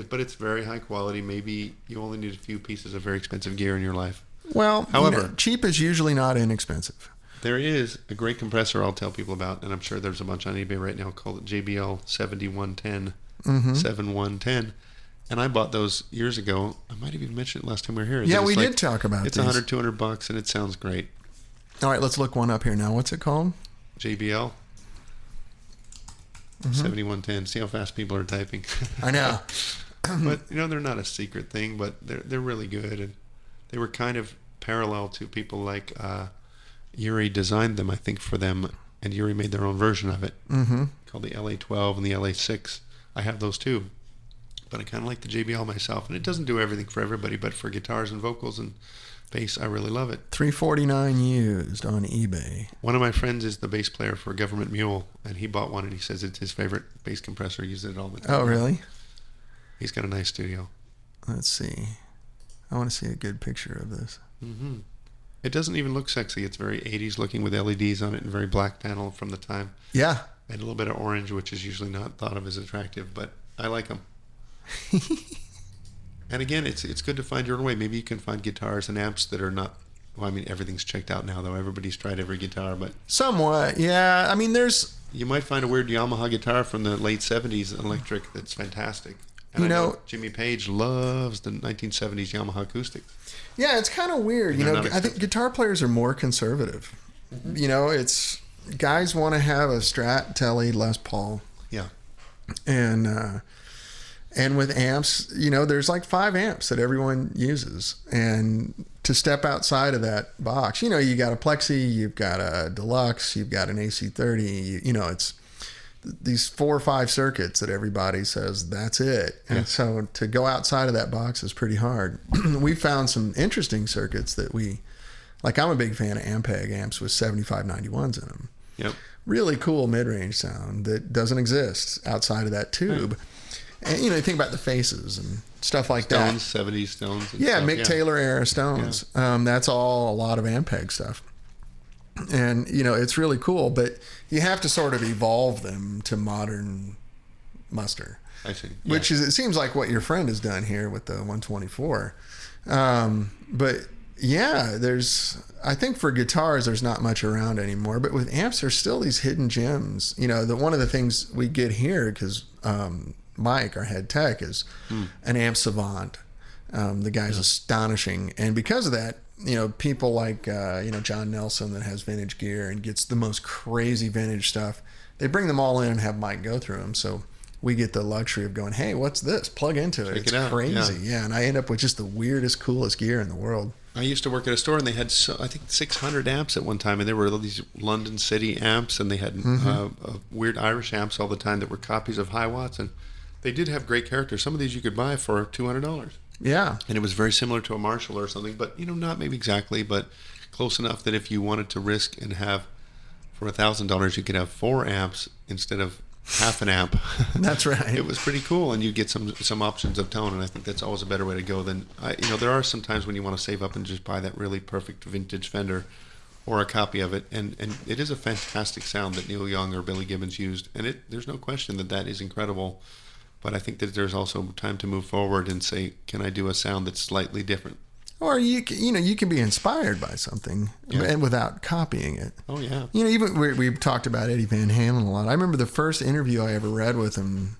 But it's very high quality. Maybe you only need a few pieces of very expensive gear in your life. Well, however, cheap is usually not inexpensive. There is a great compressor I'll tell people about, and I'm sure there's a bunch on eBay right now called JBL 7110, 7110. And I bought those years ago. I might have even mentioned it last time we were here. Yeah, we did talk about it's these. $100, $200, and it sounds great. All right, let's look one up here now. What's it called? JBL 7110. See how fast people are typing. I know. But they're not a secret thing, but they're really good, and they were kind of parallel to people like Yuri designed them, I think, for them, and Yuri made their own version of it called the LA12 and the LA6. I have those too. But I kind of like the JBL myself, and it doesn't do everything for everybody, but for guitars and vocals and bass, I really love it. $349 used on eBay. One of my friends is the bass player for Government Mule, and he bought one, and he says it's his favorite bass compressor. He uses it all the time. Oh, really? He's got a nice studio. Let's see. I want to see a good picture of this. It doesn't even look sexy. It's very 80s looking with LEDs on it and very black panel from the time. Yeah. And a little bit of orange, which is usually not thought of as attractive, but I like them. And again, it's good to find your own way. Maybe you can find guitars and amps that are not... Well, I mean, everything's checked out now, though. Everybody's tried every guitar, but... Somewhat, yeah. I mean, there's... You might find a weird Yamaha guitar from the late 70s electric that's fantastic. And I know Jimmy Page loves the 1970s Yamaha acoustic. Yeah, it's kind of weird. I think guitar players are more conservative. It's... Guys want to have a Strat, Tele, Les Paul. Yeah. And with amps, there's like 5 amps that everyone uses. And to step outside of that box, you got a Plexi, you've got a Deluxe, you've got an AC30, it's these 4 or 5 circuits that everybody says that's it. And so to go outside of that box is pretty hard. We found some interesting circuits that I'm a big fan of Ampeg amps with 7591s in them. Yep. Really cool mid-range sound that doesn't exist outside of that tube. Right. And you think about the faces and stuff like Stones, that. 70s Stones. Yeah, stuff. Mick Taylor era Stones. Yeah. That's all a lot of Ampeg stuff. And, it's really cool, but you have to sort of evolve them to modern muster. I see. Yeah. Which is, it seems like what your friend has done here with the 124. But yeah, I think for guitars, there's not much around anymore, but with amps, there's still these hidden gems. One of the things we get here, because Mike, our head tech, is an amp savant. The guy's astonishing. And because of that, people like, John Nelson that has vintage gear and gets the most crazy vintage stuff, they bring them all in and have Mike go through them. So we get the luxury of going, hey, what's this? Plug into it. It's crazy. Yeah. And I end up with just the weirdest, coolest gear in the world. I used to work at a store, and they had, I think, 600 amps at one time, and there were these London City amps, and they had weird Irish amps all the time that were copies of high watts, and they did have great character. Some of these you could buy for $200. Yeah. And it was very similar to a Marshall or something, but, not maybe exactly, but close enough that if you wanted to risk and have for $1,000, you could have 4 amps instead of half an amp. That's right. It was pretty cool, and you get some options of tone, and I think that's always a better way to go than there are some times when you want to save up and just buy that really perfect vintage Fender or a copy of it, and it is a fantastic sound that Neil Young or Billy Gibbons used, and there's no question that is incredible. But I think that there's also time to move forward and say, can I do a sound that's slightly different? Or you can be inspired by something and without copying it. Oh yeah. Even we've talked about Eddie Van Halen a lot. I remember the first interview I ever read with him,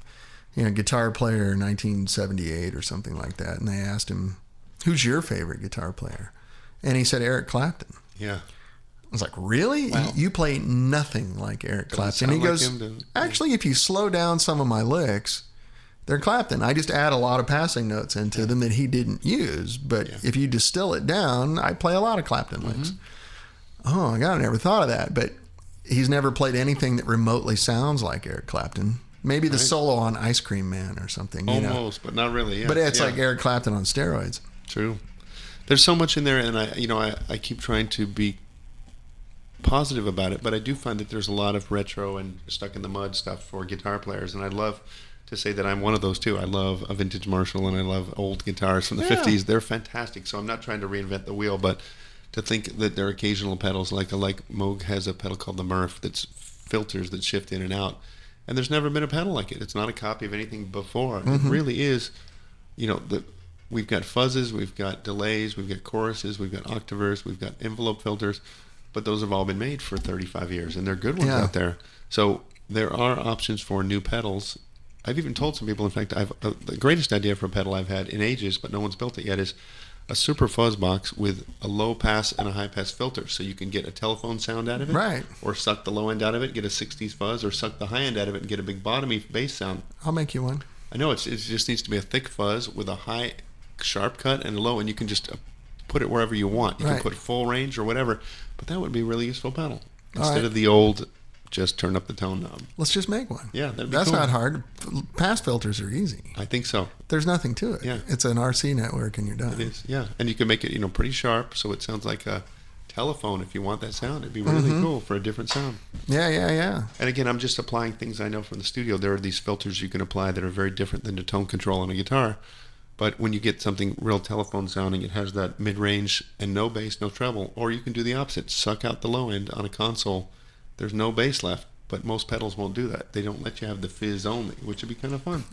guitar player in 1978 or something like that, and they asked him, "Who's your favorite guitar player?" And he said Eric Clapton. Yeah. I was like, really? Wow. You play nothing like Eric Clapton. He goes, actually, if you slow down some of my licks, they're Clapton. I just add a lot of passing notes into them that he didn't use. But if you distill it down, I play a lot of Clapton licks. Oh, my God, I never thought of that. But he's never played anything that remotely sounds like Eric Clapton. Maybe the solo on Ice Cream Man or something. Almost, but not really. Yeah. But it's like Eric Clapton on steroids. True. There's so much in there, and I keep trying to be positive about it, but I do find that there's a lot of retro and stuck in the mud stuff for guitar players, and I'd love to say that I'm one of those too. I love a vintage Marshall, and I love old guitars from the 50s. They're fantastic, so I'm not trying to reinvent the wheel, but to think that there are occasional pedals, like Moog has a pedal called the Murph that's filters that shift in and out, and there's never been a pedal like it. It's not a copy of anything before. It really is, we've got fuzzes, we've got delays, we've got choruses, we've got octavers, we've got envelope filters, but those have all been made for 35 years, and they're good ones out there. So there are options for new pedals. I've even told some people, in fact, the greatest idea for a pedal I've had in ages, but no one's built it yet, is a super fuzz box with a low pass and a high pass filter, so you can get a telephone sound out of it, right? Or suck the low end out of it, get a 60s fuzz, or suck the high end out of it and get a big bottomy bass sound. I'll make you one. I know it just needs to be a thick fuzz with a high sharp cut and a low, and you can just put it wherever you want. You can put full range or whatever, but that would be a really useful pedal instead of the old just turn up the tone knob. Let's just make one. Yeah, that'd be That's cool. not hard. Pass filters are easy. I think so. There's nothing to it. Yeah. It's an RC network and you're done. It is, yeah. And you can make it, pretty sharp so it sounds like a telephone if you want that sound. It'd be really cool for a different sound. Yeah. And again, I'm just applying things I know from the studio. There are these filters you can apply that are very different than the tone control on a guitar. But when you get something real telephone sounding, it has that mid-range and no bass, no treble. Or you can do the opposite. Suck out the low end on a console. There's no bass left. But most pedals won't do that. They don't let you have the fizz only, which would be kind of fun.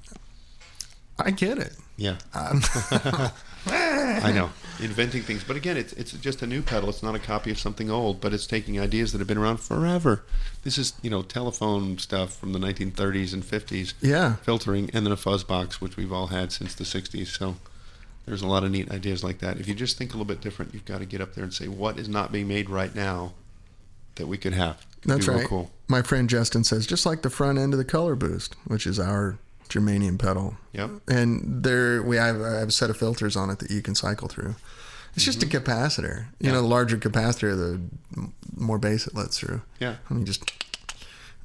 I get it. Yeah. I know. Inventing things. But again, it's just a new pedal. It's not a copy of something old, but it's taking ideas that have been around forever. This is, telephone stuff from the 1930s and 50s. Yeah. Filtering, and then a fuzz box, which we've all had since the 60s. So there's a lot of neat ideas like that. If you just think a little bit different, you've got to get up there and say, what is not being made right now that we could have? That's right. Cool. My friend Justin says, just like the front end of the Color Boost, which is our germanium pedal. Yep. And I have a set of filters on it that you can cycle through. It's just a capacitor. The larger capacitor, the more bass it lets through. Yeah.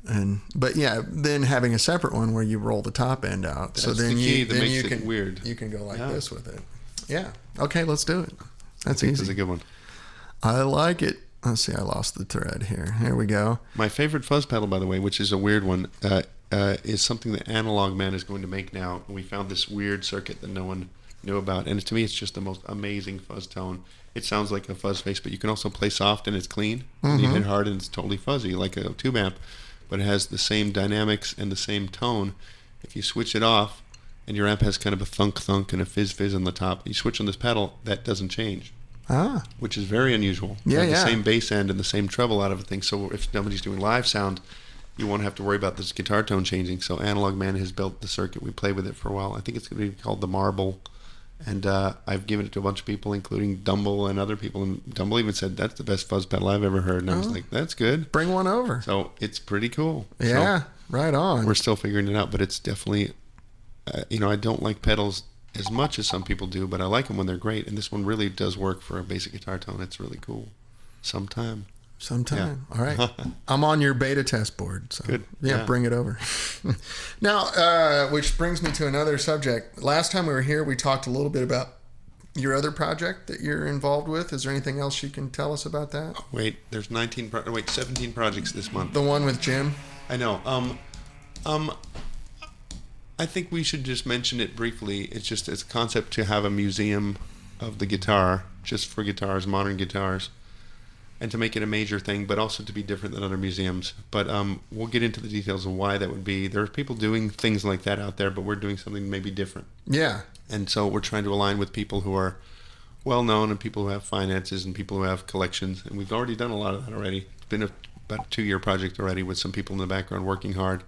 Then having a separate one where you roll the top end out. That's so then the key you that then makes you it can weird. You can go like this with it. Yeah. Okay, let's do it. That's easy. That's a good one. I like it. Let's see, I lost the thread here. Here we go. My favorite fuzz pedal, by the way, which is a weird one, is something that Analog Man is going to make now. We found this weird circuit that no one knew about, and to me, it's just the most amazing fuzz tone. It sounds like a fuzz face, but you can also play soft and it's clean. And you hit hard and it's totally fuzzy, like a tube amp, but it has the same dynamics and the same tone. If you switch it off, and your amp has kind of a thunk and a fizz on the top, you switch on this pedal, that doesn't change. Which is very unusual. Yeah, the same bass end and the same treble out of a thing. So if somebody's doing live sound, you won't have to worry about this guitar tone changing. So Analog Man has built the circuit. We played with it for a while. I think it's going to be called the Marble. And I've given it to a bunch of people, including Dumble and other people. And Dumble even said, that's the best fuzz pedal I've ever heard. And I was like, that's good. Bring one over. So it's pretty cool. Yeah, right on. We're still figuring it out, but it's definitely, I don't like pedals as much as some people do, but I like them when they're great, and this one really does work for a basic guitar tone. It's really cool. Sometime. Yeah. All right. I'm on your beta test board. So good. Yeah, bring it over. Now, which brings me to another subject. Last time we were here, we talked a little bit about your other project that you're involved with. Is there anything else you can tell us about that? Oh, wait, there's 17 projects this month. The one with Jim? I know. I think we should just mention it briefly. It's a concept to have a museum of the guitar, just for guitars, modern guitars, and to make it a major thing, but also to be different than other museums. But we'll get into the details of why that would be. There are people doing things like that out there, but we're doing something maybe different. Yeah. And so we're trying to align with people who are well-known and people who have finances and people who have collections. And we've already done a lot of that already. It's been about a 2-year project already with some people in the background working hard.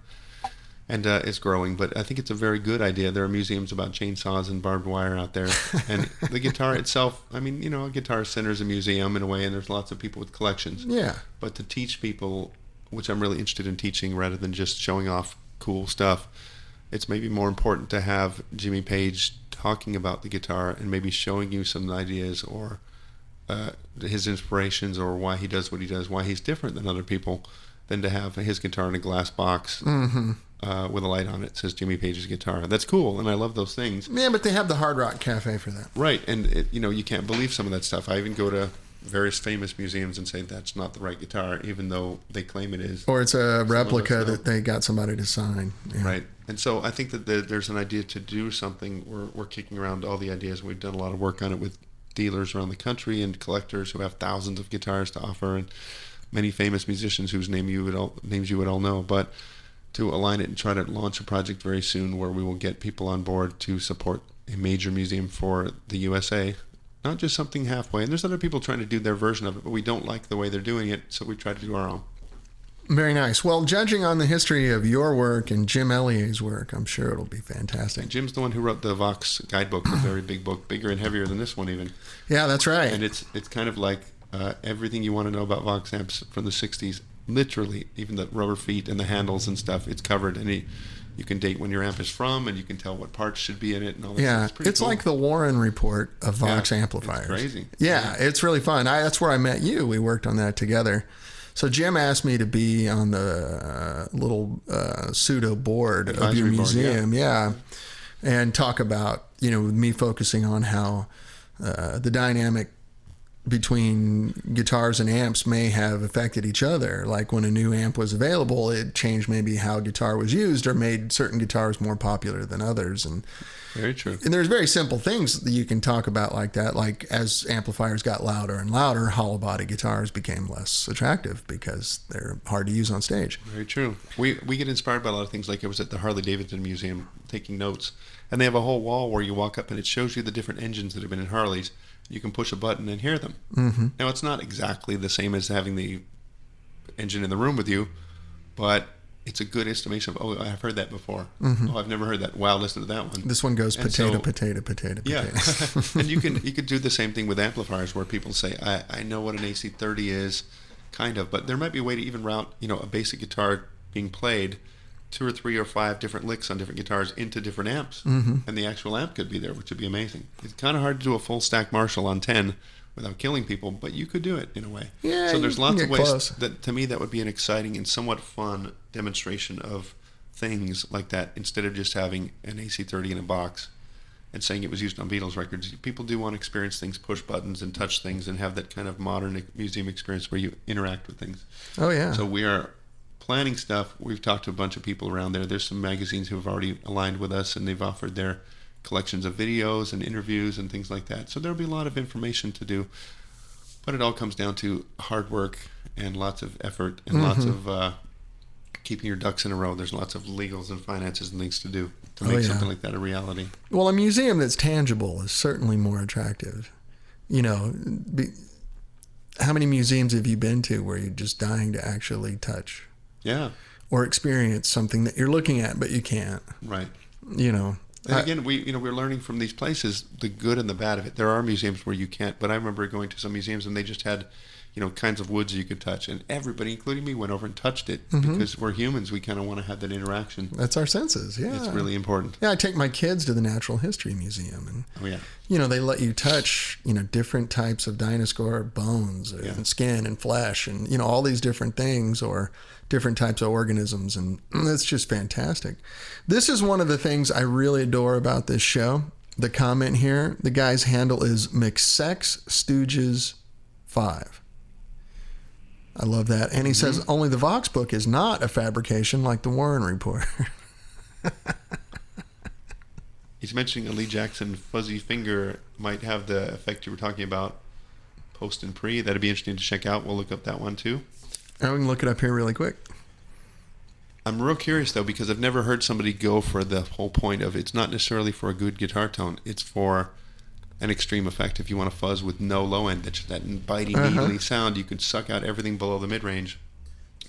And it's growing, but I think it's a very good idea. There are museums about chainsaws and barbed wire out there. And the guitar itself, I mean, you know, a guitar center is a museum in a way, and there's lots of people with collections. Yeah. But to teach people, which I'm really interested in teaching rather than just showing off cool stuff, it's maybe more important to have Jimmy Page talking about the guitar and maybe showing you some ideas or his inspirations or why he does what he does, why he's different than other people, than to have his guitar in a glass box with a light on it that says Jimmy Page's guitar. That's cool, and I love those things. Yeah, but they have the Hard Rock Cafe for that. Right, and you can't believe some of that stuff. I even go to various famous museums and say that's not the right guitar, even though they claim it is. Or it's a replica that they got somebody to sign. Yeah. Right. And so I think that there's an idea to do something. We're kicking around all the ideas. We've done a lot of work on it with dealers around the country and collectors who have thousands of guitars to offer, and many famous musicians whose names you would all know. But to align it and try to launch a project very soon where we will get people on board to support a major museum for the USA. Not just something halfway. And there's other people trying to do their version of it, but we don't like the way they're doing it, so we try to do our own. Very nice. Well, judging on the history of your work and Jim Ellier's work, I'm sure it'll be fantastic. And Jim's the one who wrote the Vox guidebook, a very big book, bigger and heavier than this one even. Yeah, that's right. And it's kind of like everything you want to know about Vox amps from the 60s. Literally, even the rubber feet and the handles and stuff, it's covered. And you can date when your amp is from, and you can tell what parts should be in it and all that. Yeah, It's cool. Like the Warren Report of Vox amplifiers. It's crazy. Yeah, it's really fun. That's where I met you. We worked on that together. So Jim asked me to be on the little pseudo board of your museum, and talk about, with me focusing on how the dynamic between guitars and amps may have affected each other. Like when a new amp was available, it changed maybe how guitar was used or made certain guitars more popular than others. And very true. And there's very simple things that you can talk about like that. Like as amplifiers got louder and louder, hollow body guitars became less attractive because they're hard to use on stage. Very true. We get inspired by a lot of things. Like I was at the Harley Davidson Museum taking notes, and they have a whole wall where you walk up and it shows you the different engines that have been in Harleys. You can push a button and hear them. Mm-hmm. Now, it's not exactly the same as having the engine in the room with you, but it's a good estimation of, I've heard that before. Mm-hmm. I've never heard that. Wow, listen to that one. This one goes potato. Yeah. And you could do the same thing with amplifiers where people say, I know what an AC30 is, kind of, but there might be a way to even route, a basic guitar being played 2 or 3 or 5 different licks on different guitars into different amps, and the actual amp could be there, which would be amazing. It's kind of hard to do a full stack Marshall on 10 without killing people, but you could do it in a way. Yeah, so there's lots of ways close. that, to me, that would be an exciting and somewhat fun demonstration of things like that, instead of just having an AC30 in a box and saying it was used on Beatles records. People do want to experience things, push buttons and touch things, and have that kind of modern museum experience where you interact with things. Oh, yeah. So we are planning stuff. We've talked to a bunch of people around there. There's some magazines who have already aligned with us, and they've offered their collections of videos and interviews and things like that. So there'll be a lot of information to do, but it all comes down to hard work and lots of effort and lots of keeping your ducks in a row. There's lots of legals and finances and things to do to make something like that a reality. Well, a museum that's tangible is certainly more attractive. How many museums have you been to where you're just dying to actually touch? Yeah. Or experience something that you're looking at, but you can't. Right. And again, we're learning from these places the good and the bad of it. There are museums where you can't, but I remember going to some museums and they just had, kinds of woods you could touch, and everybody, including me, went over and touched it because we're humans. We kind of want to have that interaction. That's our senses. Yeah. It's really important. Yeah. I take my kids to the Natural History Museum, and they let you touch, different types of dinosaur bones and skin and flesh and, all these different things, or different types of organisms. And it's just fantastic. This is one of the things I really adore about this show, the comment here. The guy's handle is McSex Stooges 5. I love that. And he says, only the Vox book is not a fabrication like the Warren Report. He's mentioning a Lee Jackson fuzzy finger might have the effect you were talking about post and pre. That'd be interesting to check out. We'll look up that one too. And we can look it up here really quick. I'm real curious though, because I've never heard somebody go for the whole point of it's not necessarily for a good guitar tone. It's for an extreme effect. If you want to fuzz with no low end, that's that bitey, needly sound, you could suck out everything below the mid range.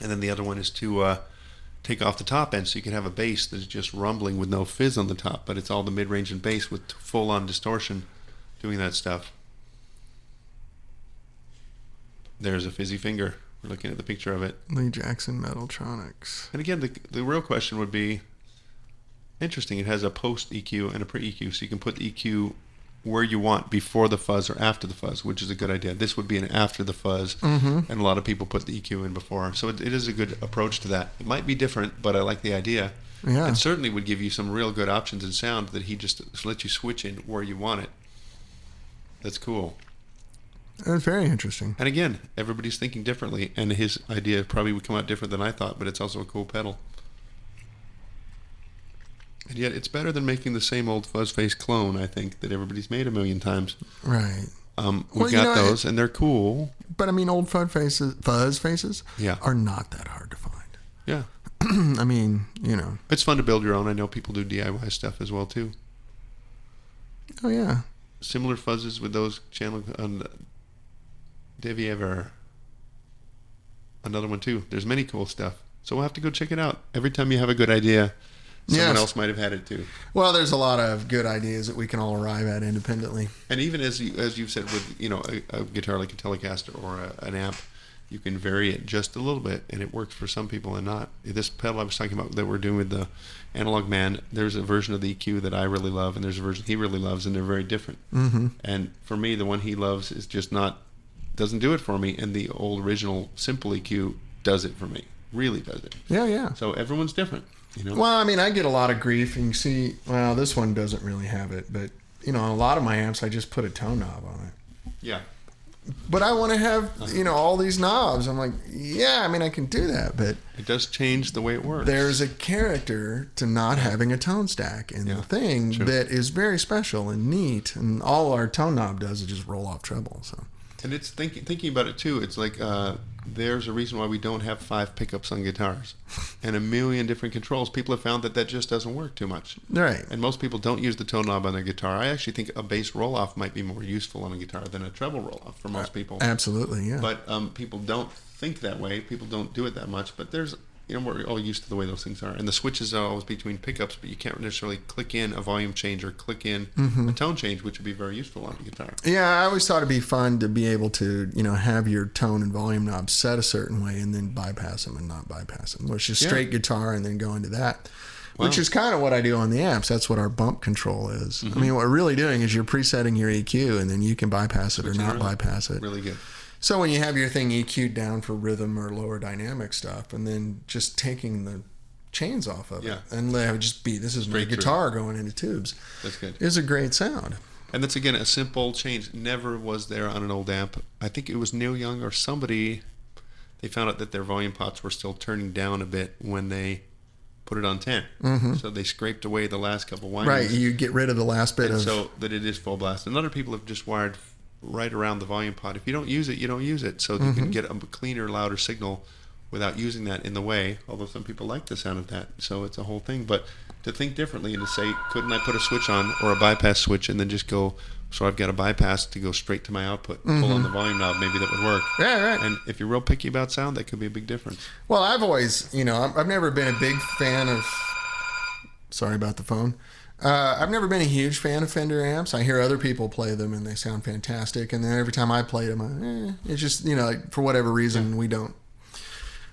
And then the other one is to take off the top end, so you can have a bass that's just rumbling with no fizz on the top, but it's all the mid range and bass with full on distortion doing that stuff. There's a fizzy finger. We're looking at the picture of it. Lee Jackson Metaltronics. And again, the real question would be, interesting, it has a post EQ and a pre EQ, so you can put the EQ where you want, before the fuzz or after the fuzz, which is a good idea. This would be an after the fuzz, and a lot of people put the EQ in before. So it is a good approach to that. It might be different, but I like the idea. Yeah. And certainly would give you some real good options in sound that he just lets you switch in where you want it. That's cool. That's very interesting. And again, everybody's thinking differently, and his idea probably would come out different than I thought, but it's also a cool pedal. And yet it's better than making the same old fuzz face clone, I think, that everybody's made a million times. Right. We've got those, and they're cool. But I mean, old fuzz faces Yeah. are not that hard to find. Yeah. I mean, you know. It's fun to build your own. I know people do DIY stuff as well, too. Oh, yeah. Similar fuzzes with those channel on Deviever. Another one, too. There's many cool stuff. So we'll have to go check it out. Every time you have a good idea, someone else might have had it, too. Well, there's a lot of good ideas that we can all arrive at independently. And even as you've said with a guitar like a Telecaster or an amp, you can vary it just a little bit, and it works for some people and not. This pedal I was talking about that we're doing with the Analog Man, there's a version of the EQ that I really love, and there's a version he really loves, and they're very different. Mm-hmm. And for me, the one he loves is just doesn't do it for me, and the old original simple EQ does it for me. Really does it. Yeah, yeah. So everyone's different. Well, I mean, I get a lot of grief, and you see, well, this one doesn't really have it, but, on a lot of my amps, I just put a tone knob on it. Yeah. But I want to have, all these knobs. I'm like, yeah, I mean, I can do that, but it does change the way it works. There's a character to not having a tone stack in the thing that is very special and neat, and all our tone knob does is just roll off treble, so. And it's thinking about it too. It's like there's a reason why we don't have 5 pickups on guitars and a million different controls. People have found that just doesn't work too much. Right. And most people don't use the tone knob on their guitar. I actually think a bass roll off might be more useful on a guitar than a treble roll off for most people. Absolutely, yeah. But people don't think that way. People don't do it that much. But there's we're all used to the way those things are. And the switches are always between pickups, but you can't necessarily click in a volume change or click in a tone change, which would be very useful on a guitar. Yeah, I always thought it'd be fun to be able to, have your tone and volume knobs set a certain way and then bypass them and not bypass them. Which is straight guitar and then go into that. Wow. Which is kind of what I do on the amps. That's what our bump control is. I mean, what we're really doing is you're presetting your EQ and then you can bypass it or not bypass it. Really good. So when you have your thing EQ'd down for rhythm or lower dynamic stuff, and then just taking the chains off of it, and let it just be, this is my guitar going into tubes. That's good. Is a great sound. And that's, again, a simple change. Never was there on an old amp. I think it was Neil Young or somebody, they found out that their volume pots were still turning down a bit when they put it on 10. Mm-hmm. So they scraped away the last couple windings. Right, you get rid of the last bit so that it is full blast. And other people have just wired right around the volume pot. If you don't use it, you don't use it. So you can get a cleaner, louder signal without using that in the way, although some people like the sound of that. So it's a whole thing. But to think differently and to say, couldn't I put a switch on or a bypass switch and then just go, so I've got a bypass to go straight to my output, pull on the volume knob, maybe that would work. Yeah, right. And if you're real picky about sound, that could be a big difference. Well, I've always, I've never been a big fan of, sorry about the phone. I've never been a huge fan of Fender amps. I hear other people play them and they sound fantastic. And then every time I play them, it's just, for whatever reason, we don't.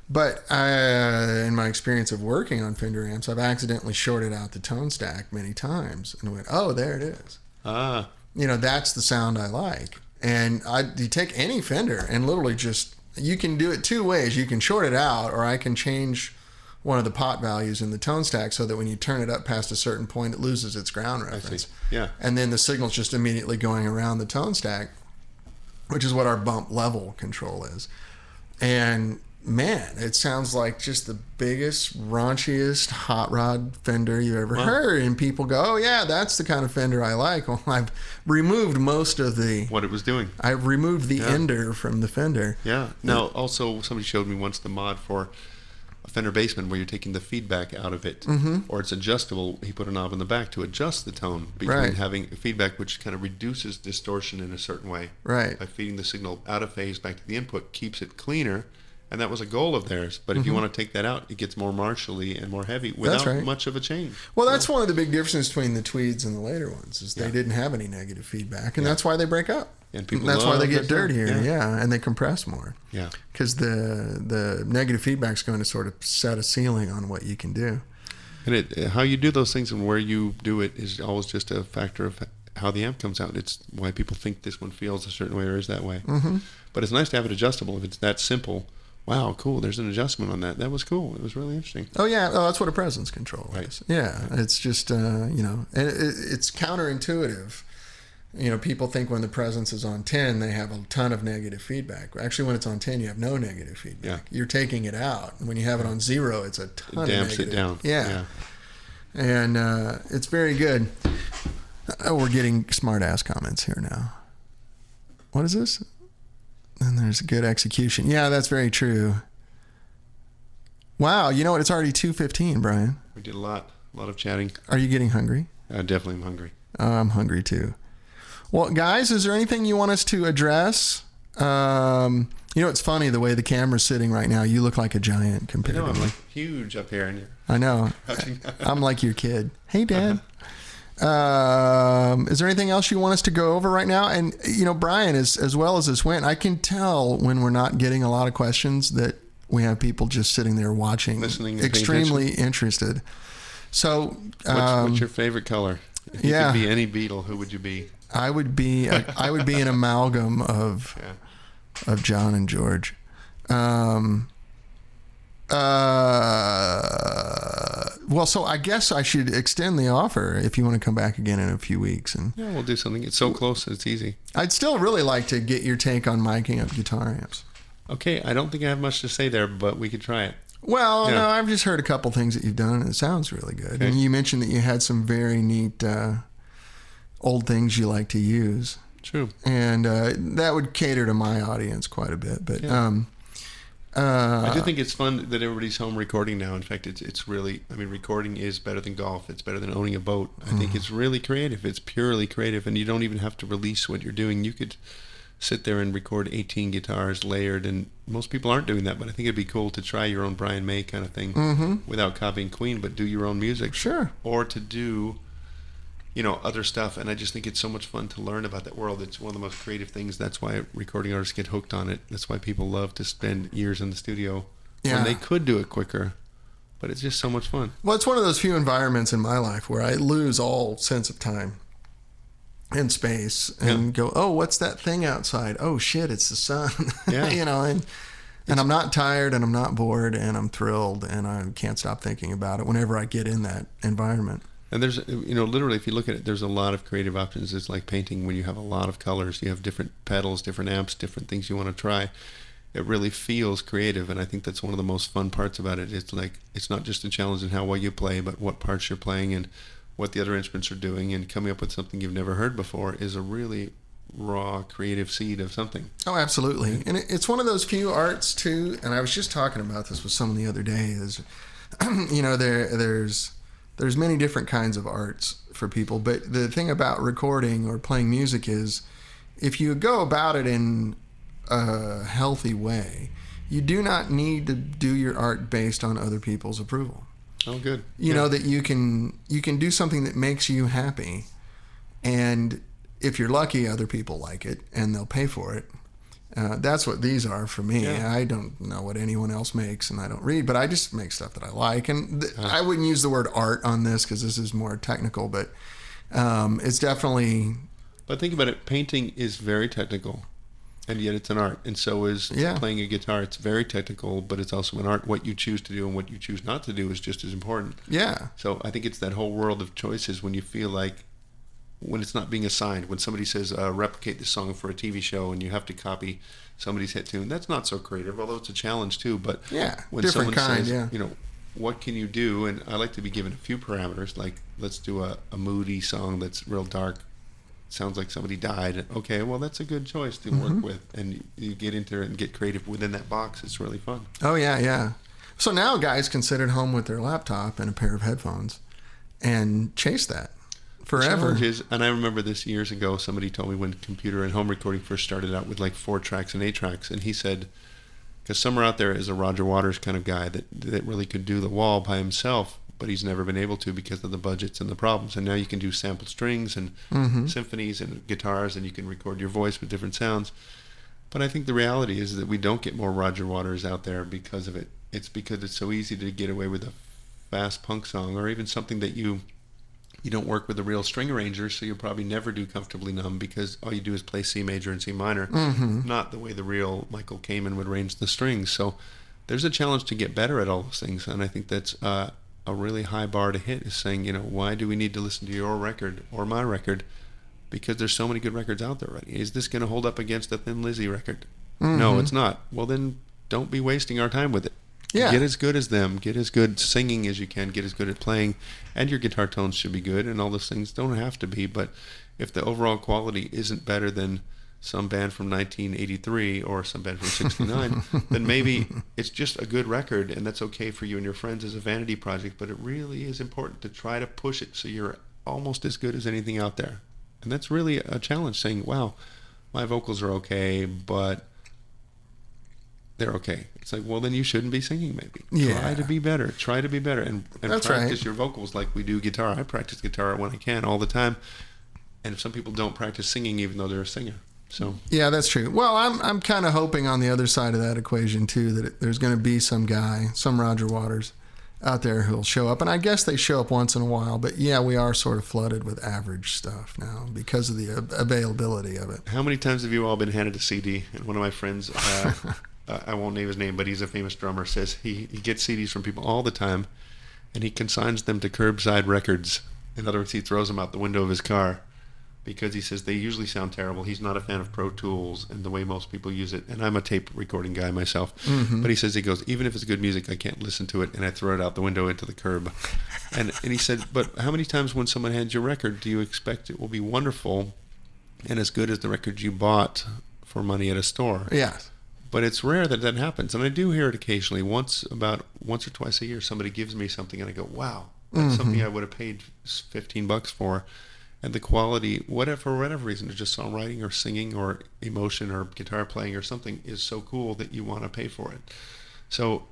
But in my experience of working on Fender amps, I've accidentally shorted out the tone stack many times and went, oh, there it is. Ah. That's the sound I like. And you take any Fender and literally just, you can do it two ways. You can short it out, or I can change one of the pot values in the tone stack so that when you turn it up past a certain point, it loses its ground reference. Yeah. And then the signal's just immediately going around the tone stack, which is what our bump level control is. And man, it sounds like just the biggest, raunchiest hot rod Fender you ever heard. And people go, oh yeah, that's the kind of Fender I like. Well, I've removed most of what it was doing. I've removed the ender from the Fender. Yeah. Now, also, somebody showed me once the mod for a Fender Bassman where you're taking the feedback out of it, or it's adjustable. He put a knob in the back to adjust the tone between having feedback, which kind of reduces distortion in a certain way. Right. By feeding the signal out of phase back to the input, keeps it cleaner. And that was a goal of theirs. But if you want to take that out, it gets more martially and more heavy without much of a change. Well, that's one of the big differences between the Tweeds and the later ones is they didn't have any negative feedback, and that's why they break up. And people that's why they get that dirtier, and they compress more. Yeah. Because the negative feedback is going to sort of set a ceiling on what you can do. And how you do those things and where you do it is always just a factor of how the amp comes out. It's why people think this one feels a certain way or is that way. But it's nice to have it adjustable if it's that simple. Wow, cool. There's an adjustment on that. That was cool. It was really interesting. Oh, yeah. Oh, that's what a presence control is. Yeah. It's just, and it's counterintuitive. People think when the presence is on 10, they have a ton of negative feedback. Actually, when it's on 10, you have no negative feedback. Yeah. You're taking it out. When you have it on 0, it's a ton of negative. It damps it down. Yeah. And it's very good. Oh, we're getting smart-ass comments here now. What is this? And there's a good execution. Yeah, that's very true. Wow, you know what? It's already 2:15, Brian. We did a lot of chatting. Are you getting hungry? I definitely am hungry. I'm hungry too. Well, guys, is there anything you want us to address? It's funny the way the camera's sitting right now. You look like a giant compared to me. I'm like huge up here. And I know. I'm like your kid. Hey, Dad. Is there anything else you want us to go over right now? And Brian, as well as this went, I can tell when we're not getting a lot of questions that we have people just sitting there watching, listening, extremely interested. So, what's your favorite color? If you could be any Beatle, who would you be? I would be an amalgam of John and George. Well, so I guess I should extend the offer if you want to come back again in a few weeks. And yeah, we'll do something. It's so close, it's easy. I'd still really like to get your take on miking up guitar amps. Okay, I don't think I have much to say there, but we could try it. Well, no, I've just heard a couple things that you've done, and it sounds really good. Okay. And you mentioned that you had some very neat old things you like to use. True. And that would cater to my audience quite a bit. But I do think it's fun that everybody's home recording now. In fact, it's really, recording is better than golf. It's better than owning a boat. I think it's really creative. It's purely creative, and you don't even have to release what you're doing. You could sit there and record 18 guitars layered, and most people aren't doing that, but I think it'd be cool to try your own Brian May kind of thing without copying Queen, but do your own music. Sure. Or to do, other stuff, and I just think it's so much fun to learn about that world. It's one of the most creative things. That's why recording artists get hooked on it. That's why people love to spend years in the studio when they could do it quicker, but it's just so much fun. Well, it's one of those few environments in my life where I lose all sense of time and space and go, oh, what's that thing outside? Oh shit, it's the sun. And I'm not tired and I'm not bored and I'm thrilled and I can't stop thinking about it whenever I get in that environment. And there's, literally, if you look at it, there's a lot of creative options. It's like painting when you have a lot of colors. You have different pedals, different amps, different things you want to try. It really feels creative, and I think that's one of the most fun parts about it. It's like, it's not just a challenge in how well you play, but what parts you're playing and what the other instruments are doing, and coming up with something you've never heard before is a really raw, creative seed of something. Oh, absolutely. And it's one of those few arts, too, and I was just talking about this with someone the other day, is, there's many different kinds of arts for people, but the thing about recording or playing music is if you go about it in a healthy way, you do not need to do your art based on other people's approval. Oh, good. You know that you can do something that makes you happy, and if you're lucky, other people like it and they'll pay for it. That's what these are for me. Yeah. I don't know what anyone else makes, and I don't read, but I just make stuff that I like. And I wouldn't use the word art on this because this is more technical, but it's definitely... But think about it. Painting is very technical. And yet it's an art, and so is Yeah. playing a guitar. It's very technical, but it's also an art. What you choose to do and what you choose not to do is just as important. Yeah. So I think it's that whole world of choices when you feel like, when it's not being assigned, when somebody says replicate this song for a TV show and you have to copy somebody's hit tune, that's not so creative, although it's a challenge too. But Yeah. when Different someone kind, says, yeah. you know, what can you do? And I like to be given a few parameters, like let's do a moody song that's real dark. Sounds like somebody died. Okay, well, that's a good choice to work with. And you get into it and get creative within that box. It's really fun. Oh, yeah, yeah. So now guys can sit at home with their laptop and a pair of headphones and chase that forever. Challenge is, and I remember this years ago, somebody told me when computer and home recording first started out with like 4 tracks and 8 tracks. And he said, because somewhere out there is a Roger Waters kind of guy that really could do the wall by himself, but he's never been able to because of the budgets and the problems. And now you can do sample strings and symphonies and guitars, and you can record your voice with different sounds. But I think the reality is that we don't get more Roger Waters out there because of it. It's because it's so easy to get away with a fast punk song, or even something that you don't work with a real string arranger, so you'll probably never do Comfortably Numb because all you do is play C major and C minor, not the way the real Michael Kamen would arrange the strings. So there's a challenge to get better at all those things, and I think that's a really high bar to hit, is saying, you know, why do we need to listen to your record or my record? Because there's so many good records out there already. Is this going to hold up against a Thin Lizzy record? No, it's not. Well, then don't be wasting our time with it. Yeah. Get as good as them. Get as good singing as you can. Get as good at playing. And your guitar tones should be good, and all those things don't have to be. But if the overall quality isn't better than some band from 1983 or some band from 69, then maybe it's just a good record, and that's okay for you and your friends as a vanity project. But it really is important to try to push it so you're almost as good as anything out there. And that's really a challenge, saying, wow, my vocals are okay, but they're okay. It's like, well, then you shouldn't be singing, maybe. Yeah. Try to be better. Try to be better. And That's practice right. your vocals like we do guitar. I practice guitar when I can all the time. And if some people don't practice singing even though they're a singer. So Yeah, that's true. Well, I'm kind of hoping on the other side of that equation, too, that there's going to be some guy, some Roger Waters out there who'll show up. And I guess they show up once in a while. But, yeah, we are sort of flooded with average stuff now because of the availability of it. how many times have you all been handed a CD? And one of my friends, I won't name his name, but he's a famous drummer, says he gets CDs from people all the time, and he consigns them to curbside records. In other words, he throws them out the window of his car because he says they usually sound terrible. He's not a fan of Pro Tools and the way most people use it, and I'm a tape recording guy myself. But he says, he goes, even if it's good music, I can't listen to it, and I throw it out the window into the curb. And he said, but how many times when someone hands you a record do you expect it will be wonderful and as good as the record you bought for money at a store? Yes. But it's rare that that happens, and I do hear it occasionally. Once or twice a year, somebody gives me something, and I go, "Wow, that's something I would have paid $15 for." And the quality, whatever, for whatever reason, it's just songwriting or singing or emotion or guitar playing or something, is so cool that you want to pay for it. So,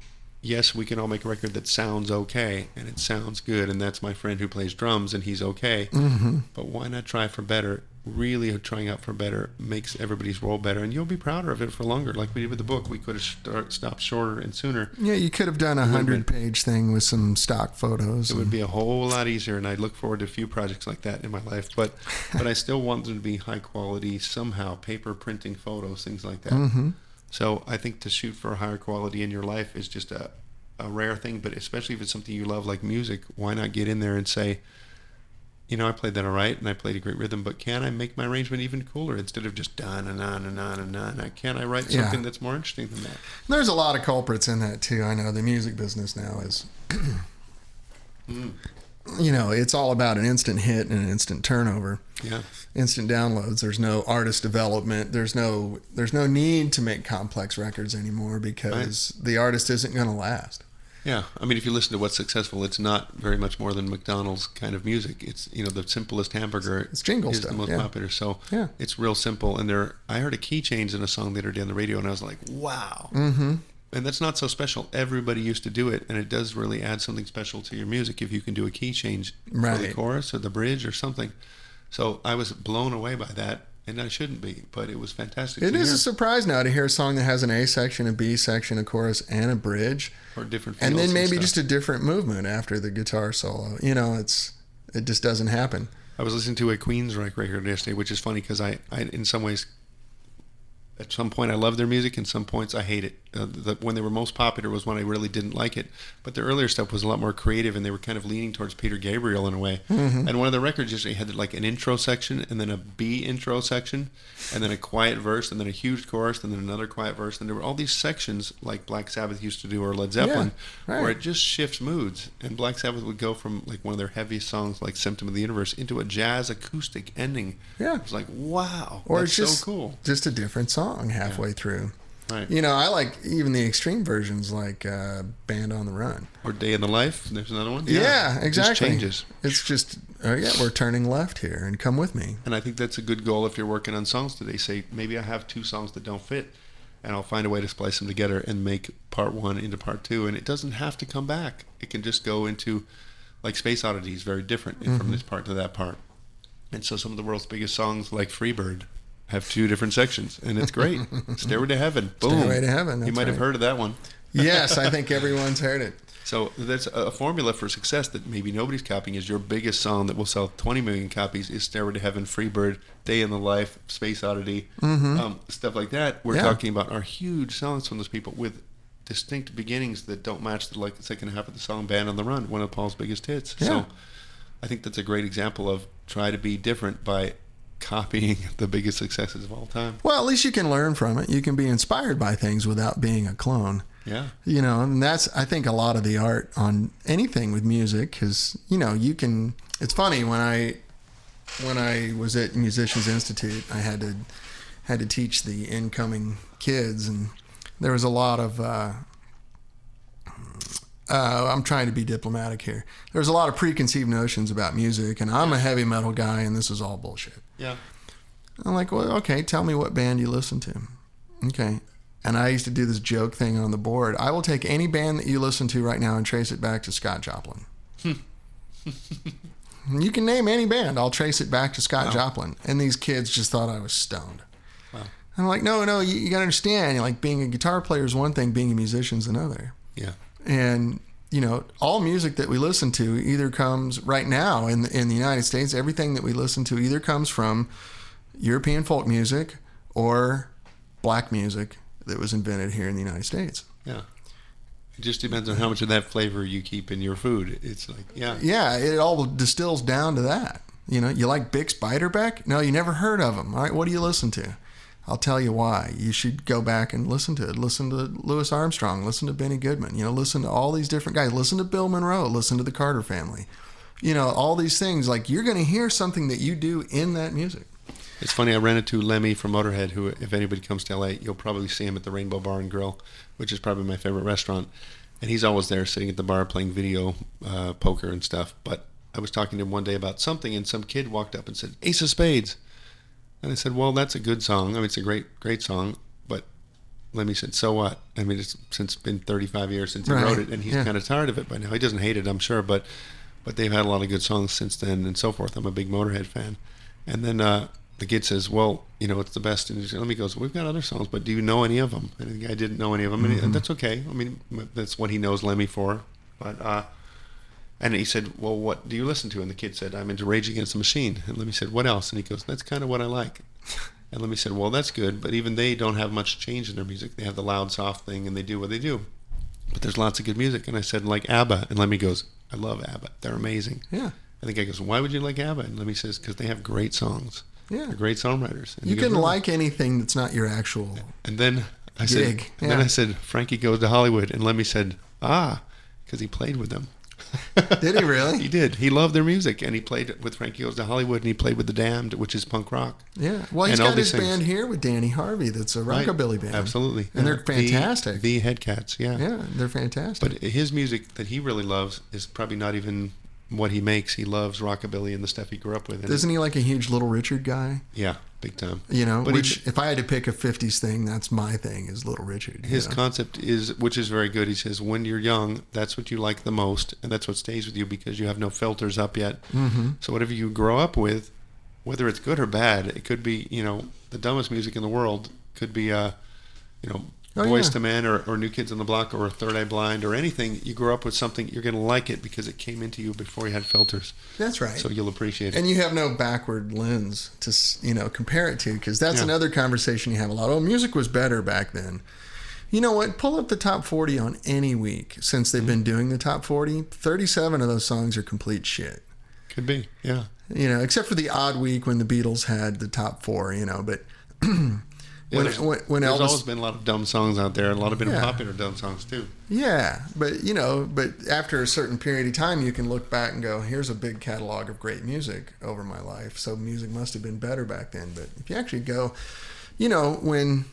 yes, we can all make a record that sounds okay, and it sounds good, and that's my friend who plays drums, and he's okay. But why not try for better? Really trying out for better makes everybody's role better, and you'll be prouder of it for longer. Like we did with the book, we could have stopped shorter and sooner. Yeah, you could have done a 100-page thing with some stock photos. It would be a whole lot easier, and I look forward to a few projects like that in my life. But I still want them to be high quality somehow, paper printing photos, things like that. So I think to shoot for a higher quality in your life is just a rare thing. But especially if it's something you love, like music, why not get in there and say, you know, I played that all right, and I played a great rhythm, but can I make my arrangement even cooler instead of just da-na-na-na-na-na-na? Can I write something that's more interesting than that? There's a lot of culprits in that, too. I know the music business now is, you know, it's all about an instant hit and an instant turnover. Yeah. Instant downloads. There's no artist development. There's no need to make complex records anymore because the artist isn't going to last. Yeah, I mean, if you listen to what's successful, it's not very much more than McDonald's kind of music. It's, you know, the simplest hamburger It's jingle is stuff, the most yeah. popular. So Yeah. it's real simple. And I heard a key change in a song the other day on the radio, and I was like, wow. Mm-hmm. And that's not so special. Everybody used to do it, and it does really add something special to your music if you can do a key change for the Right. chorus or the bridge or something. So I was blown away by that, and I shouldn't be, but it was fantastic. It to is hear. a surprise now to hear a song that has an A section, a B section, a chorus, and a bridge. Or different And feels then maybe stuff. just a different movement after the guitar solo. You know, it just doesn't happen. I was listening to a Queensryche record yesterday, which is funny because I in some ways at some point I love their music, and some points I hate it. When they were most popular was when I really didn't like it. But their earlier stuff was a lot more creative, and they were kind of leaning towards Peter Gabriel in a way. Mm-hmm. And one of the records usually had like an intro section, and then a B intro section, and then a quiet verse, and then a huge chorus, and then another quiet verse. And there were all these sections like Black Sabbath used to do, or Led Zeppelin, right. where it just shifts moods. And Black Sabbath would go from like one of their heaviest songs, like Symptom of the Universe, into a jazz acoustic ending. Yeah. It was like, wow, or that's it's just, so cool. Just a different song halfway through. Right. You know, I like even the extreme versions, like Band on the Run. Or Day in the Life. There's another one. Yeah, exactly. It just changes. It's just, oh yeah, we're turning left here, and come with me. And I think that's a good goal if you're working on songs today. Say, maybe I have 2 songs that don't fit, and I'll find a way to splice them together and make part 1 into part 2. And it doesn't have to come back. It can just go into, like Space Oddity is very different from this part to that part. And so some of the world's biggest songs, like Freebird, have 2 different sections, and it's great. Stairway to Heaven. Boom. Stairway to Heaven. You might have heard of that one. Yes, I think everyone's heard it. So that's a formula for success that maybe nobody's copying. Is your biggest song that will sell 20 million copies is Stairway to Heaven, Freebird, Day in the Life, Space Oddity, stuff like that. We're talking about are huge songs from those people with distinct beginnings that don't match the second half of the song Band on the Run, one of Paul's biggest hits. Yeah. So I think that's a great example of try to be different by copying the biggest successes of all time. Well, at least you can learn from it. You can be inspired by things without being a clone. Yeah. You know, and that's, I think, a lot of the art on anything with music, because, you know, you can, it's funny, when I was at Musicians Institute, I had to teach the incoming kids, and there was a lot of, I'm trying to be diplomatic here. There's a lot of preconceived notions about music, and I'm a heavy metal guy, and this is all bullshit. Yeah. I'm like, well, okay, tell me what band you listen to. Okay. And I used to do this joke thing on the board. I will take any band that you listen to right now and trace it back to Scott Joplin. You can name any band. I'll trace it back to Scott Joplin. And these kids just thought I was stoned. Wow. I'm like, no, you got to understand. Like, being a guitar player is one thing, being a musician is another. Yeah. And, you know, all music that we listen to either comes right now in the United States, everything that we listen to either comes from European folk music or black music that was invented here in the United States. Yeah. It just depends on how much of that flavor you keep in your food. It's like, yeah. Yeah, it all distills down to that. You know, you like Bix Beiderbecke? No, you never heard of him. All right, what do you listen to? I'll tell you why. You should go back and listen to it. Listen to Louis Armstrong. Listen to Benny Goodman. You know, listen to all these different guys. Listen to Bill Monroe. Listen to the Carter Family. You know, all these things. Like, you're going to hear something that you do in that music. It's funny, I ran into Lemmy from Motorhead, who, if anybody comes to LA, you'll probably see him at the Rainbow Bar and Grill, which is probably my favorite restaurant. And he's always there sitting at the bar playing video poker and stuff. But I was talking to him one day about something, and some kid walked up and said, Ace of Spades. And I said, well, that's a good song. I mean, it's a great song. But Lemmy said, so what? I mean, it's been 35 years since he wrote it, and he's kind of tired of it by now. He doesn't hate it, I'm sure, but they've had a lot of good songs since then and so forth. I'm a big Motorhead fan. And then the kid says, well, you know, it's the best. And Lemmy goes, we've got other songs, but do you know any of them? And the guy didn't know any of them. And that's okay. I mean, that's what he knows Lemmy for. But and he said, well, what do you listen to? And the kid said, I'm into Rage Against the Machine. And Lemmy said, what else? And he goes, that's kind of what I like. And Lemmy said, well, that's good, but even they don't have much change in their music. They have the loud, soft thing, and they do what they do. But there's lots of good music. And I said, like ABBA. And Lemmy goes, I love ABBA. They're amazing. Yeah. And the guy goes, why would you like ABBA? And Lemmy says, because they have great songs. Yeah. They're great songwriters. And you can like anything that's not your actual And then I gig. said, and then I said, Frankie Goes to Hollywood. And Lemmy said, because he played with them. Did he really? He did. He loved their music, and he played with Frankie Goes to Hollywood, and he played with The Damned, which is punk rock. Yeah. Well, he's got his band here with Danny Harvey that's a rockabilly band. Absolutely. And they're fantastic. The Headcats, yeah. Yeah, they're fantastic. But his music that he really loves is probably not even what he makes. He loves rockabilly and the stuff he grew up with. Isn't he like a huge Little Richard guy? Yeah, big time. You know, but which if I had to pick a 50s thing, that's my thing, is Little Richard. His concept is, which is very good, he says, when you're young, that's what you like the most, and that's what stays with you because you have no filters up yet. Mm-hmm. So whatever you grow up with, whether it's good or bad, it could be, you know, the dumbest music in the world, could be, you know, Boys to Men or New Kids on the Block or Third Eye Blind or anything, you grow up with something, you're going to like it because it came into you before you had filters. That's right. So you'll appreciate it. And you have no backward lens to, compare it to, because that's another conversation you have a lot. Oh, music was better back then. You know what? Pull up the top 40 on any week since they've been doing the top 40. 37 of those songs are complete shit. Could be, yeah. Except for the odd week when the Beatles had the top 4, but... there's Elvis, always been a lot of dumb songs out there, and a lot of been popular dumb songs too. Yeah, but after a certain period of time, you can look back and go, "Here's a big catalog of great music over my life." So music must have been better back then. But if you actually go, when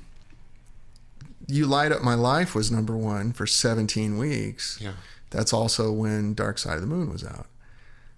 "You Light Up My Life" was number 1 for 17 weeks, that's also when "Dark Side of the Moon" was out.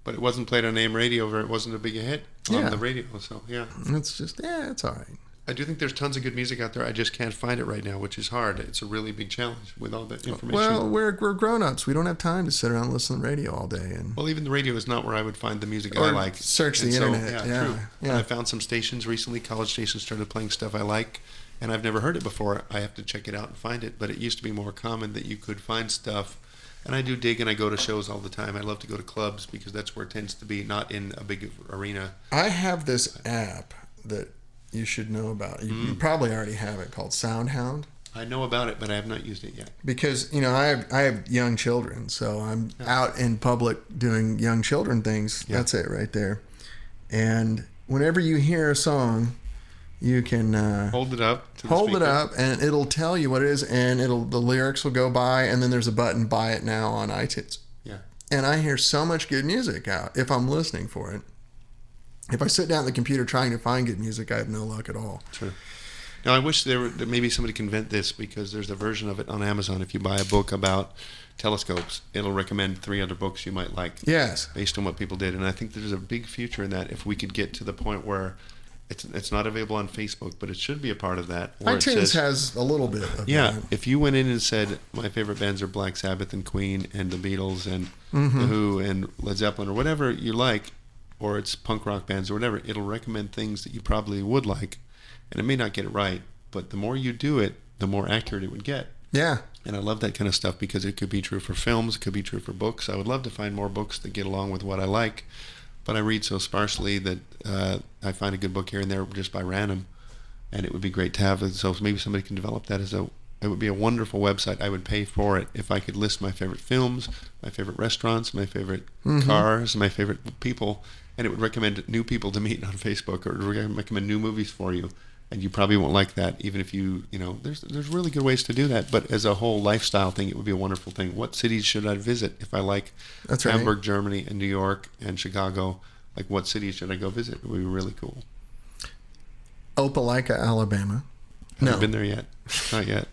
But it wasn't played on AM radio, or it wasn't a big hit on the radio. So it's just it's all right. I do think there's tons of good music out there. I just can't find it right now, which is hard. It's a really big challenge with all that information. Well, we're grown-ups. We don't have time to sit around and listen to the radio all day. Well, even the radio is not where I would find the music I like. Search the internet. Yeah, true. Yeah. I found some stations recently. College stations started playing stuff I like, and I've never heard it before. I have to check it out and find it. But it used to be more common that you could find stuff. And I do dig, and I go to shows all the time. I love to go to clubs because that's where it tends to be, not in a big arena. I have this app that you should know about. You probably already have it, called SoundHound. I know about it, but I have not used it yet. Because I have young children, so I'm out in public doing young children things. Yeah. That's it right there. And whenever you hear a song, you can hold it up, and it'll tell you what it is, and the lyrics will go by, and then there's a button, buy it now on iTunes. Yeah. And I hear so much good music out if I'm listening for it. If I sit down at the computer trying to find good music, I have no luck at all. True. Now, I wish that maybe somebody can invent this, because there's a version of it on Amazon. If you buy a book about telescopes, it'll recommend 3 other books you might like. Yes. Based on what people did. And I think there's a big future in that if we could get to the point where it's not available on Facebook, but it should be a part of that. iTunes has a little bit of that. If you went in and said, my favorite bands are Black Sabbath and Queen and the Beatles and The Who and Led Zeppelin or whatever you like, or it's punk rock bands or whatever, it'll recommend things that you probably would like. And it may not get it right, but the more you do it, the more accurate it would get. Yeah. And I love that kind of stuff because it could be true for films, it could be true for books. I would love to find more books that get along with what I like, but I read so sparsely that I find a good book here and there just by random, and it would be great to have it. So maybe somebody can develop that it would be a wonderful website. I would pay for it if I could list my favorite films, my favorite restaurants, my favorite cars, my favorite people, and it would recommend new people to meet on Facebook, or recommend new movies for you. And you probably won't like that, even if there's really good ways to do that. But as a whole lifestyle thing, it would be a wonderful thing. What cities should I visit if I like Hamburg, Germany, and New York, and Chicago? Like, what cities should I go visit? It would be really cool. Opelika, Alabama. Haven't been there yet. Not yet.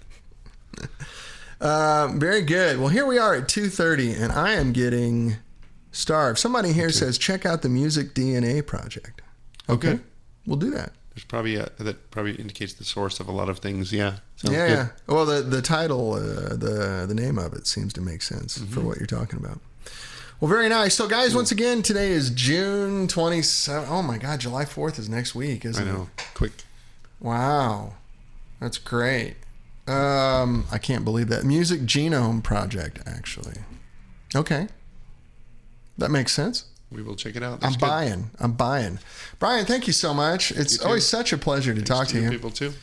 Very good. Well, here we are at 2:30, and I am getting starved. Somebody here says, check out the Music DNA Project. Okay. We'll do that. There's probably that probably indicates the source of a lot of things. Yeah. Sounds yeah. good. Yeah. Well, the title, the name of it seems to make sense for what you're talking about. Well, very nice. So, guys, once again, today is June 27th. Oh my God, July 4th is next week, isn't it? I know. Quick. Wow, that's great. I can't believe that. Music Genome Project, actually. Okay, that makes sense. We will check it out. I'm buying. Brian, thank you so much. It's always such a pleasure to talk to you. People too.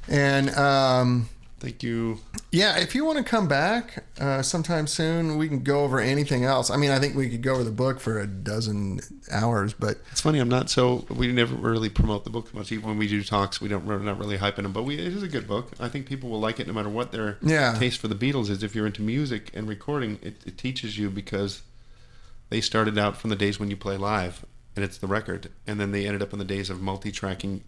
And thank you. Yeah, if you want to come back sometime soon, we can go over anything else. I mean, I think we could go over the book for a dozen hours, but it's funny. We never really promote the book much. Even when we do talks, we're not really hyping them. But it is a good book. I think people will like it no matter what their taste for the Beatles is. If you're into music and recording, it teaches you, because they started out from the days when you play live, and it's the record, and then they ended up in the days of multi-tracking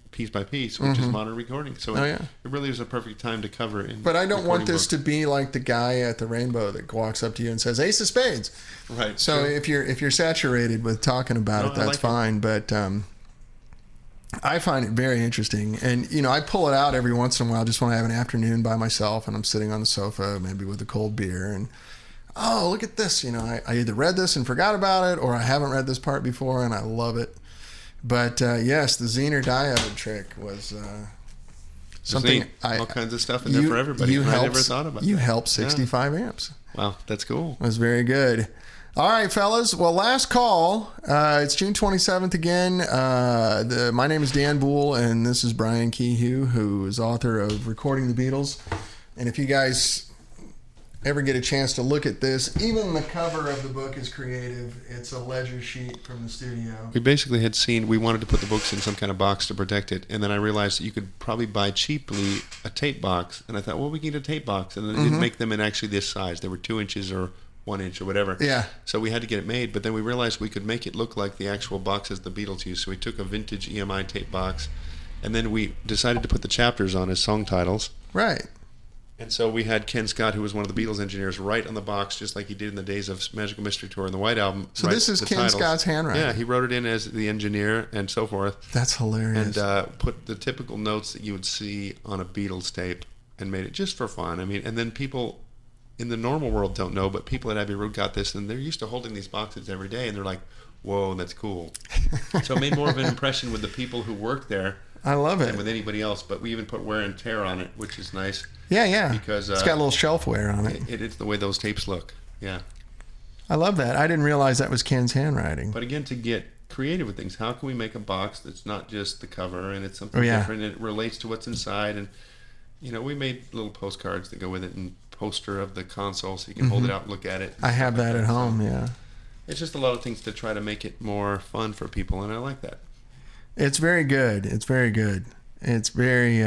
piece by piece, which is modern recording. So it really is a perfect time to cover. But I don't want this to be like the guy at the Rainbow that walks up to you and says, "Ace of Spades." Right. So if you're saturated with talking about it, that's fine. But I find it very interesting, and I pull it out every once in a while just when I have an afternoon by myself and I'm sitting on the sofa, maybe with a cold beer, and oh, look at this. I either read this and forgot about it, or I haven't read this part before and I love it. But yes, the Zener diode trick was Something all kinds of stuff in there for everybody. I never thought about You that. helped 65 amps. Wow, that's cool. That was very good. All right, fellas. Well, last call. It's June 27th again. My name is Dan Boul, and this is Brian Kehew, who is author of Recording the Beatles. And if you guys ever get a chance to look at this, even the cover of the book is creative. It's a ledger sheet from the studio. We basically we wanted to put the books in some kind of box to protect it, and then I realized that you could probably buy cheaply a tape box, and I thought, well, we can get a tape box, and then it'd make them in actually this size. They were 2 inches or 1 inch or whatever. Yeah. So we had to get it made, but then we realized we could make it look like the actual boxes the Beatles used. So we took a vintage EMI tape box, and then we decided to put the chapters on as song titles. Right. And so we had Ken Scott, who was one of the Beatles engineers, write on the box, just like he did in the days of Magical Mystery Tour and the White Album. So this is Ken Scott's handwriting. Yeah, he wrote it in as the engineer and so forth. That's hilarious. And put the typical notes that you would see on a Beatles tape and made it just for fun. I mean, and then people in the normal world don't know, but people at Abbey Road got this, and they're used to holding these boxes every day, and they're like, whoa, that's cool. So it made more of an impression with the people who work there. I love it. Than with anybody else, but we even put wear and tear on it, which is nice. Yeah. Because it's got a little shelf wear on it. It's the way those tapes look. Yeah. I love that. I didn't realize that was Ken's handwriting. But again, to get creative with things, how can we make a box that's not just the cover and it's something different and it relates to what's inside? And, we made little postcards that go with it and poster of the console so you can hold it out and look at it. I have that at home, yeah. It's just a lot of things to try to make it more fun for people, and I like that. It's very good. It's very good. It's very,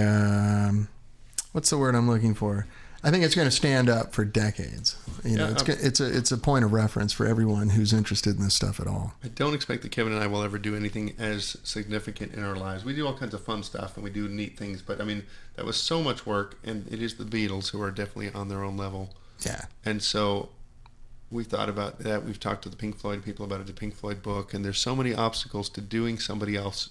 what's the word I'm looking for? I think it's going to stand up for decades. It's a point of reference for everyone who's interested in this stuff at all. I don't expect that Kevin and I will ever do anything as significant in our lives. We do all kinds of fun stuff and we do neat things, but I mean, that was so much work, and it is the Beatles who are definitely on their own level. Yeah. And so we've thought about that. We've talked to the Pink Floyd people about the Pink Floyd book, and there's so many obstacles to doing somebody else.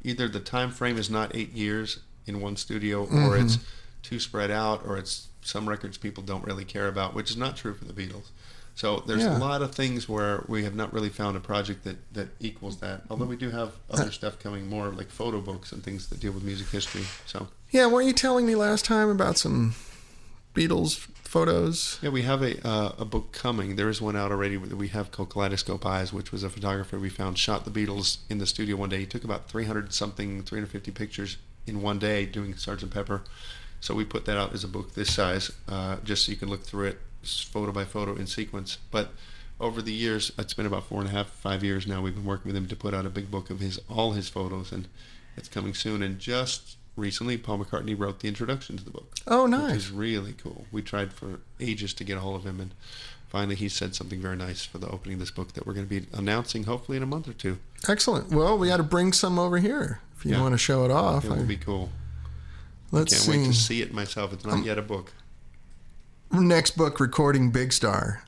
Either the time frame is not 8 years in one studio, or it's too spread out, or it's some records people don't really care about, which is not true for the Beatles. So there's a lot of things where we have not really found a project that equals that. Although we do have other stuff coming, more like photo books and things that deal with music history. So yeah, weren't you telling me last time about some Beatles photos? Yeah, we have a book coming. There is one out already that we have called Kaleidoscope Eyes, which was a photographer we found shot the Beatles in the studio one day. He took about 350 pictures in one day doing Sgt. Pepper. So we put that out as a book this size, just so you can look through it photo by photo in sequence. But over the years, it's been about 5 years now, we've been working with him to put out a big book of all his photos, and it's coming soon. And just recently, Paul McCartney wrote the introduction to the book. Oh, nice. Which is really cool. We tried for ages to get a hold of him, and finally he said something very nice for the opening of this book that we're going to be announcing hopefully in a month or two. Excellent. Well, we got to bring some over here if you want to show it off. It will be cool. I can't wait to see it myself. It's not yet a book. Next book, Recording Big Star.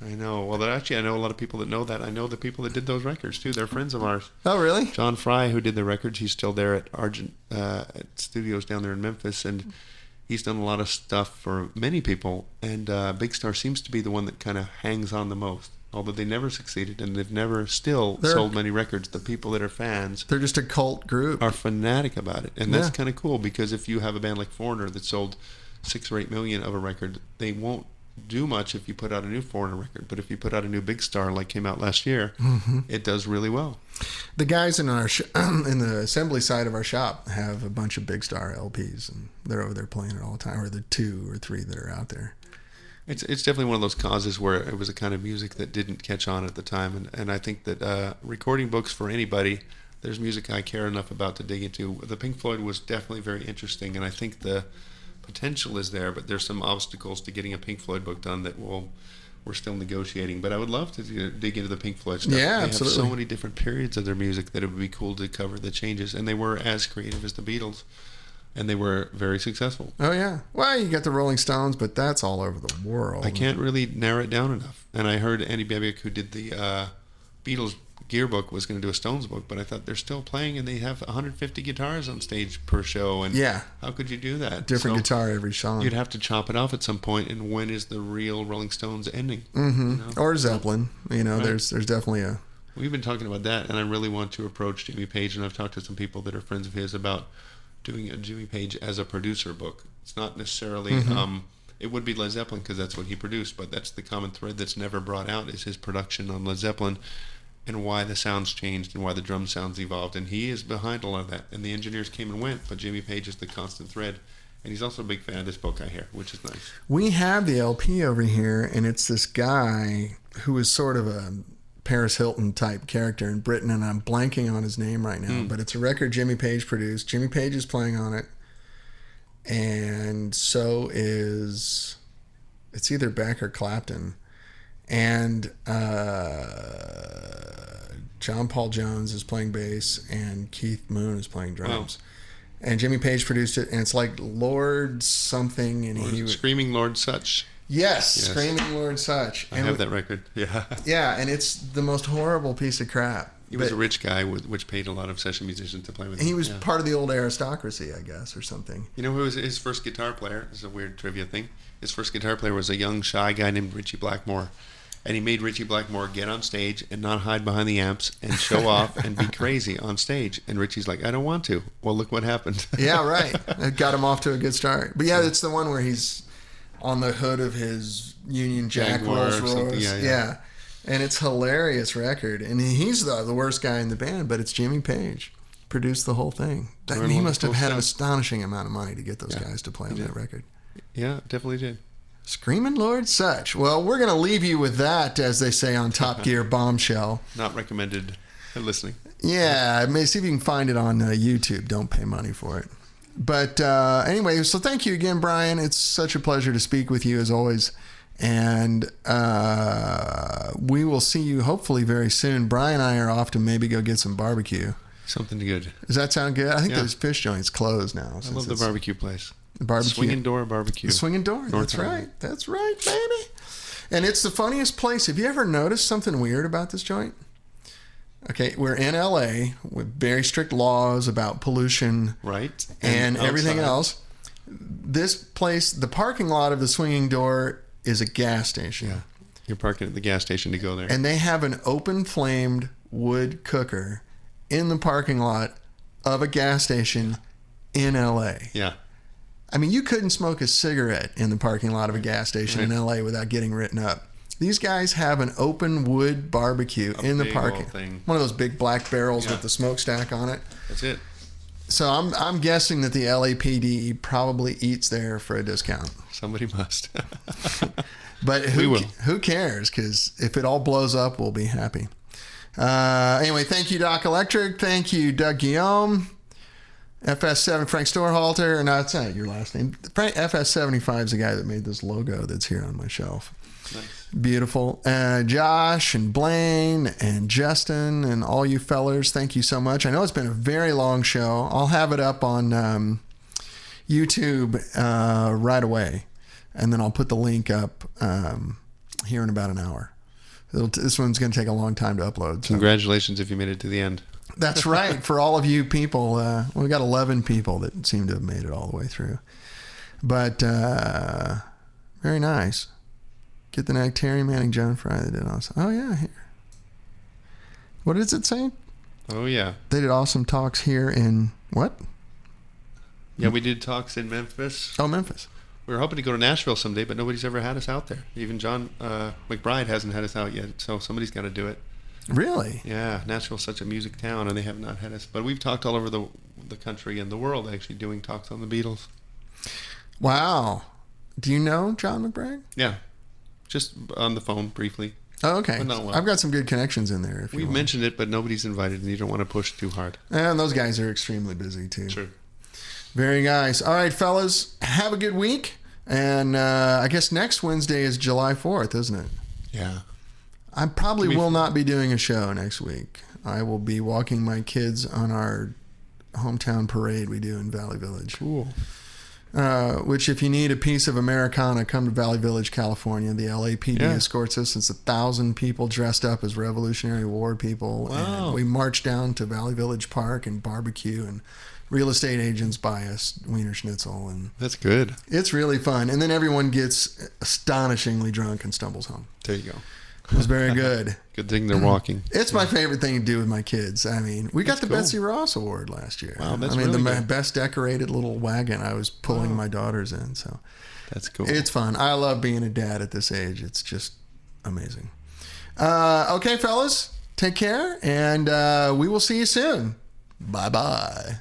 I know. Well, I know a lot of people that know that. I know the people that did those records, too. They're friends of ours. Oh, really? John Fry, who did the records, he's still there at at studios down there in Memphis, and he's done a lot of stuff for many people, and Big Star seems to be the one that kind of hangs on the most. Although they never succeeded, and they've never sold many records. The people that are fans, they're just a cult group, are fanatic about it, and that's kind of cool, because if you have a band like Foreigner that sold 6 or 8 million of a record, they won't do much if you put out a new Foreigner record. But if you put out a new Big Star like came out last year, it does really well. The guys in our in the assembly side of our shop have a bunch of Big Star LPs, and they're over there playing it all the time, or the 2 or 3 that are out there. It's definitely one of those causes where it was a kind of music that didn't catch on at the time, and I think that recording books for anybody, there's music I care enough about to dig into. The Pink Floyd was definitely very interesting, and I think the potential is there, but there's some obstacles to getting a Pink Floyd book done that we're still negotiating. But I would love to dig into the Pink Floyd stuff. Yeah, absolutely. They have so many different periods of their music that it would be cool to cover the changes, and they were as creative as the Beatles. And they were very successful. Oh, yeah. Well, you got the Rolling Stones, but that's all over the world. I can't really narrow it down enough. And I heard Andy Babiak, who did the Beatles gear book, was going to do a Stones book, but I thought they're still playing, and they have 150 guitars on stage per show. And how could you do that? Different guitar every song. You'd have to chop it off at some point, and when is the real Rolling Stones ending? Or Zeppelin. Right. There's definitely a... We've been talking about that, and I really want to approach Jimmy Page, and I've talked to some people that are friends of his about doing a Jimmy Page as a producer book. It's not necessarily. It would be Led Zeppelin because that's what he produced, but that's the common thread that's never brought out is his production on Led Zeppelin and why the sounds changed and why the drum sounds evolved. And he is behind a lot of that. And the engineers came and went, but Jimmy Page is the constant thread. And he's also a big fan of this book I hear, which is nice. We have the LP over here, and it's this guy who is sort of a Paris Hilton type character in Britain, and I'm blanking on his name right now, but it's a record Jimmy Page produced. Jimmy Page is playing on it, and so is, it's either Beck or Clapton, and John Paul Jones is playing bass, and Keith Moon is playing drums. Wow. And Jimmy Page produced it, and it's like Lord something, and he was Screaming Lord Such. Yes, Screaming Lord Such. I have that record. Yeah. Yeah, and it's the most horrible piece of crap. He was a rich guy, which paid a lot of session musicians to play with him. He was part of the old aristocracy, I guess, or something. You know who was his first guitar player? This is a weird trivia thing. His first guitar player was a young, shy guy named Richie Blackmore. And he made Richie Blackmore get on stage and not hide behind the amps and show off and be crazy on stage. And Richie's like, I don't want to. Well, look what happened. Yeah, right. It got him off to a good start. But yeah, it's the one where he's on the hood of his Union Jack Rolls Royce. Yeah. And it's a hilarious record. And he's the worst guy in the band, but it's Jimmy Page. Produced the whole thing. He must have had an astonishing amount of money to get those guys to play on that record. Yeah, definitely did. Screaming Lord Such. Well, we're going to leave you with that, as they say on Top Gear Bombshell. Not recommended listening. Yeah, see if you can find it on YouTube. Don't pay money for it. But anyway, so thank you again, Brian. It's such a pleasure to speak with you as always. And we will see you hopefully very soon. Brian and I are off to maybe go get some barbecue. Something good. Does that sound good? I think those fish joints closed now. I love the barbecue place. Barbecue. Swinging Door Barbecue. The Swinging Door. That's right. That's right, baby. And it's the funniest place. Have you ever noticed something weird about this joint? Okay, we're in LA with very strict laws about pollution, right, and everything else. This place, the parking lot of the Swinging Door, is a gas station. Yeah, you're parking at the gas station to go there. And they have an open flamed wood cooker in the parking lot of a gas station in LA. Yeah. I mean, you couldn't smoke a cigarette in the parking lot of a gas station in LA without getting written up. These guys have an open wood barbecue in the parking. One of those big black barrels with the smokestack on it. That's it. So I'm guessing that the LAPD probably eats there for a discount. Somebody must. But who cares? Because if it all blows up, we'll be happy. Anyway, thank you, Doc Electric. Thank you, Doug Guillaume. FS7, Frank Storhalter. No, it's not your last name. FS75 is the guy that made this logo that's here on my shelf. Nice. Beautiful. Josh and Blaine and Justin and all you fellers, thank you so much. I know it's been a very long show. I'll have it up on YouTube right away. And then I'll put the link up here in about an hour. This one's going to take a long time to upload. So. Congratulations if you made it to the end. That's right. For all of you people, we've got 11 people that seem to have made it all the way through. But very nice. Get the neck, Terry Manning, Joan Fry. They did awesome. Oh, yeah. Here. What is it saying? Oh, yeah. They did awesome talks here in what? Yeah, we did talks in Memphis. Oh, Memphis. We were hoping to go to Nashville someday, but nobody's ever had us out there. Even John McBride hasn't had us out yet, so somebody's got to do it. Really? Yeah, Nashville's such a music town, and they have not had us. But we've talked all over the country and the world, actually, doing talks on the Beatles. Wow. Do you know John McBride? Yeah. Just on the phone, briefly. Oh, okay. I've got some good connections in there. We've mentioned it, but nobody's invited, and you don't want to push too hard. And those guys are extremely busy, too. Sure. Very nice. All right, fellas, have a good week. And I guess next Wednesday is July 4th, isn't it? Yeah. I probably will not be doing a show next week. I will be walking my kids on our hometown parade we do in Valley Village. Cool. Which, if you need a piece of Americana, come to Valley Village, California. The LAPD escorts us. It's 1,000 people dressed up as Revolutionary War people. Wow. And we march down to Valley Village Park and barbecue, and real estate agents buy us Wiener Schnitzel. And that's good. It's really fun. And then everyone gets astonishingly drunk and stumbles home. There you go. It was very good. Good thing they're walking. It's my favorite thing to do with my kids. I mean, we got the cool. Betsy Ross Award last year. Wow, that's I mean, really the good. best decorated little wagon I was pulling my daughters in. So That's cool. it's fun. I love being a dad at this age. It's just amazing. Okay, fellas, take care, and we will see you soon. Bye-bye.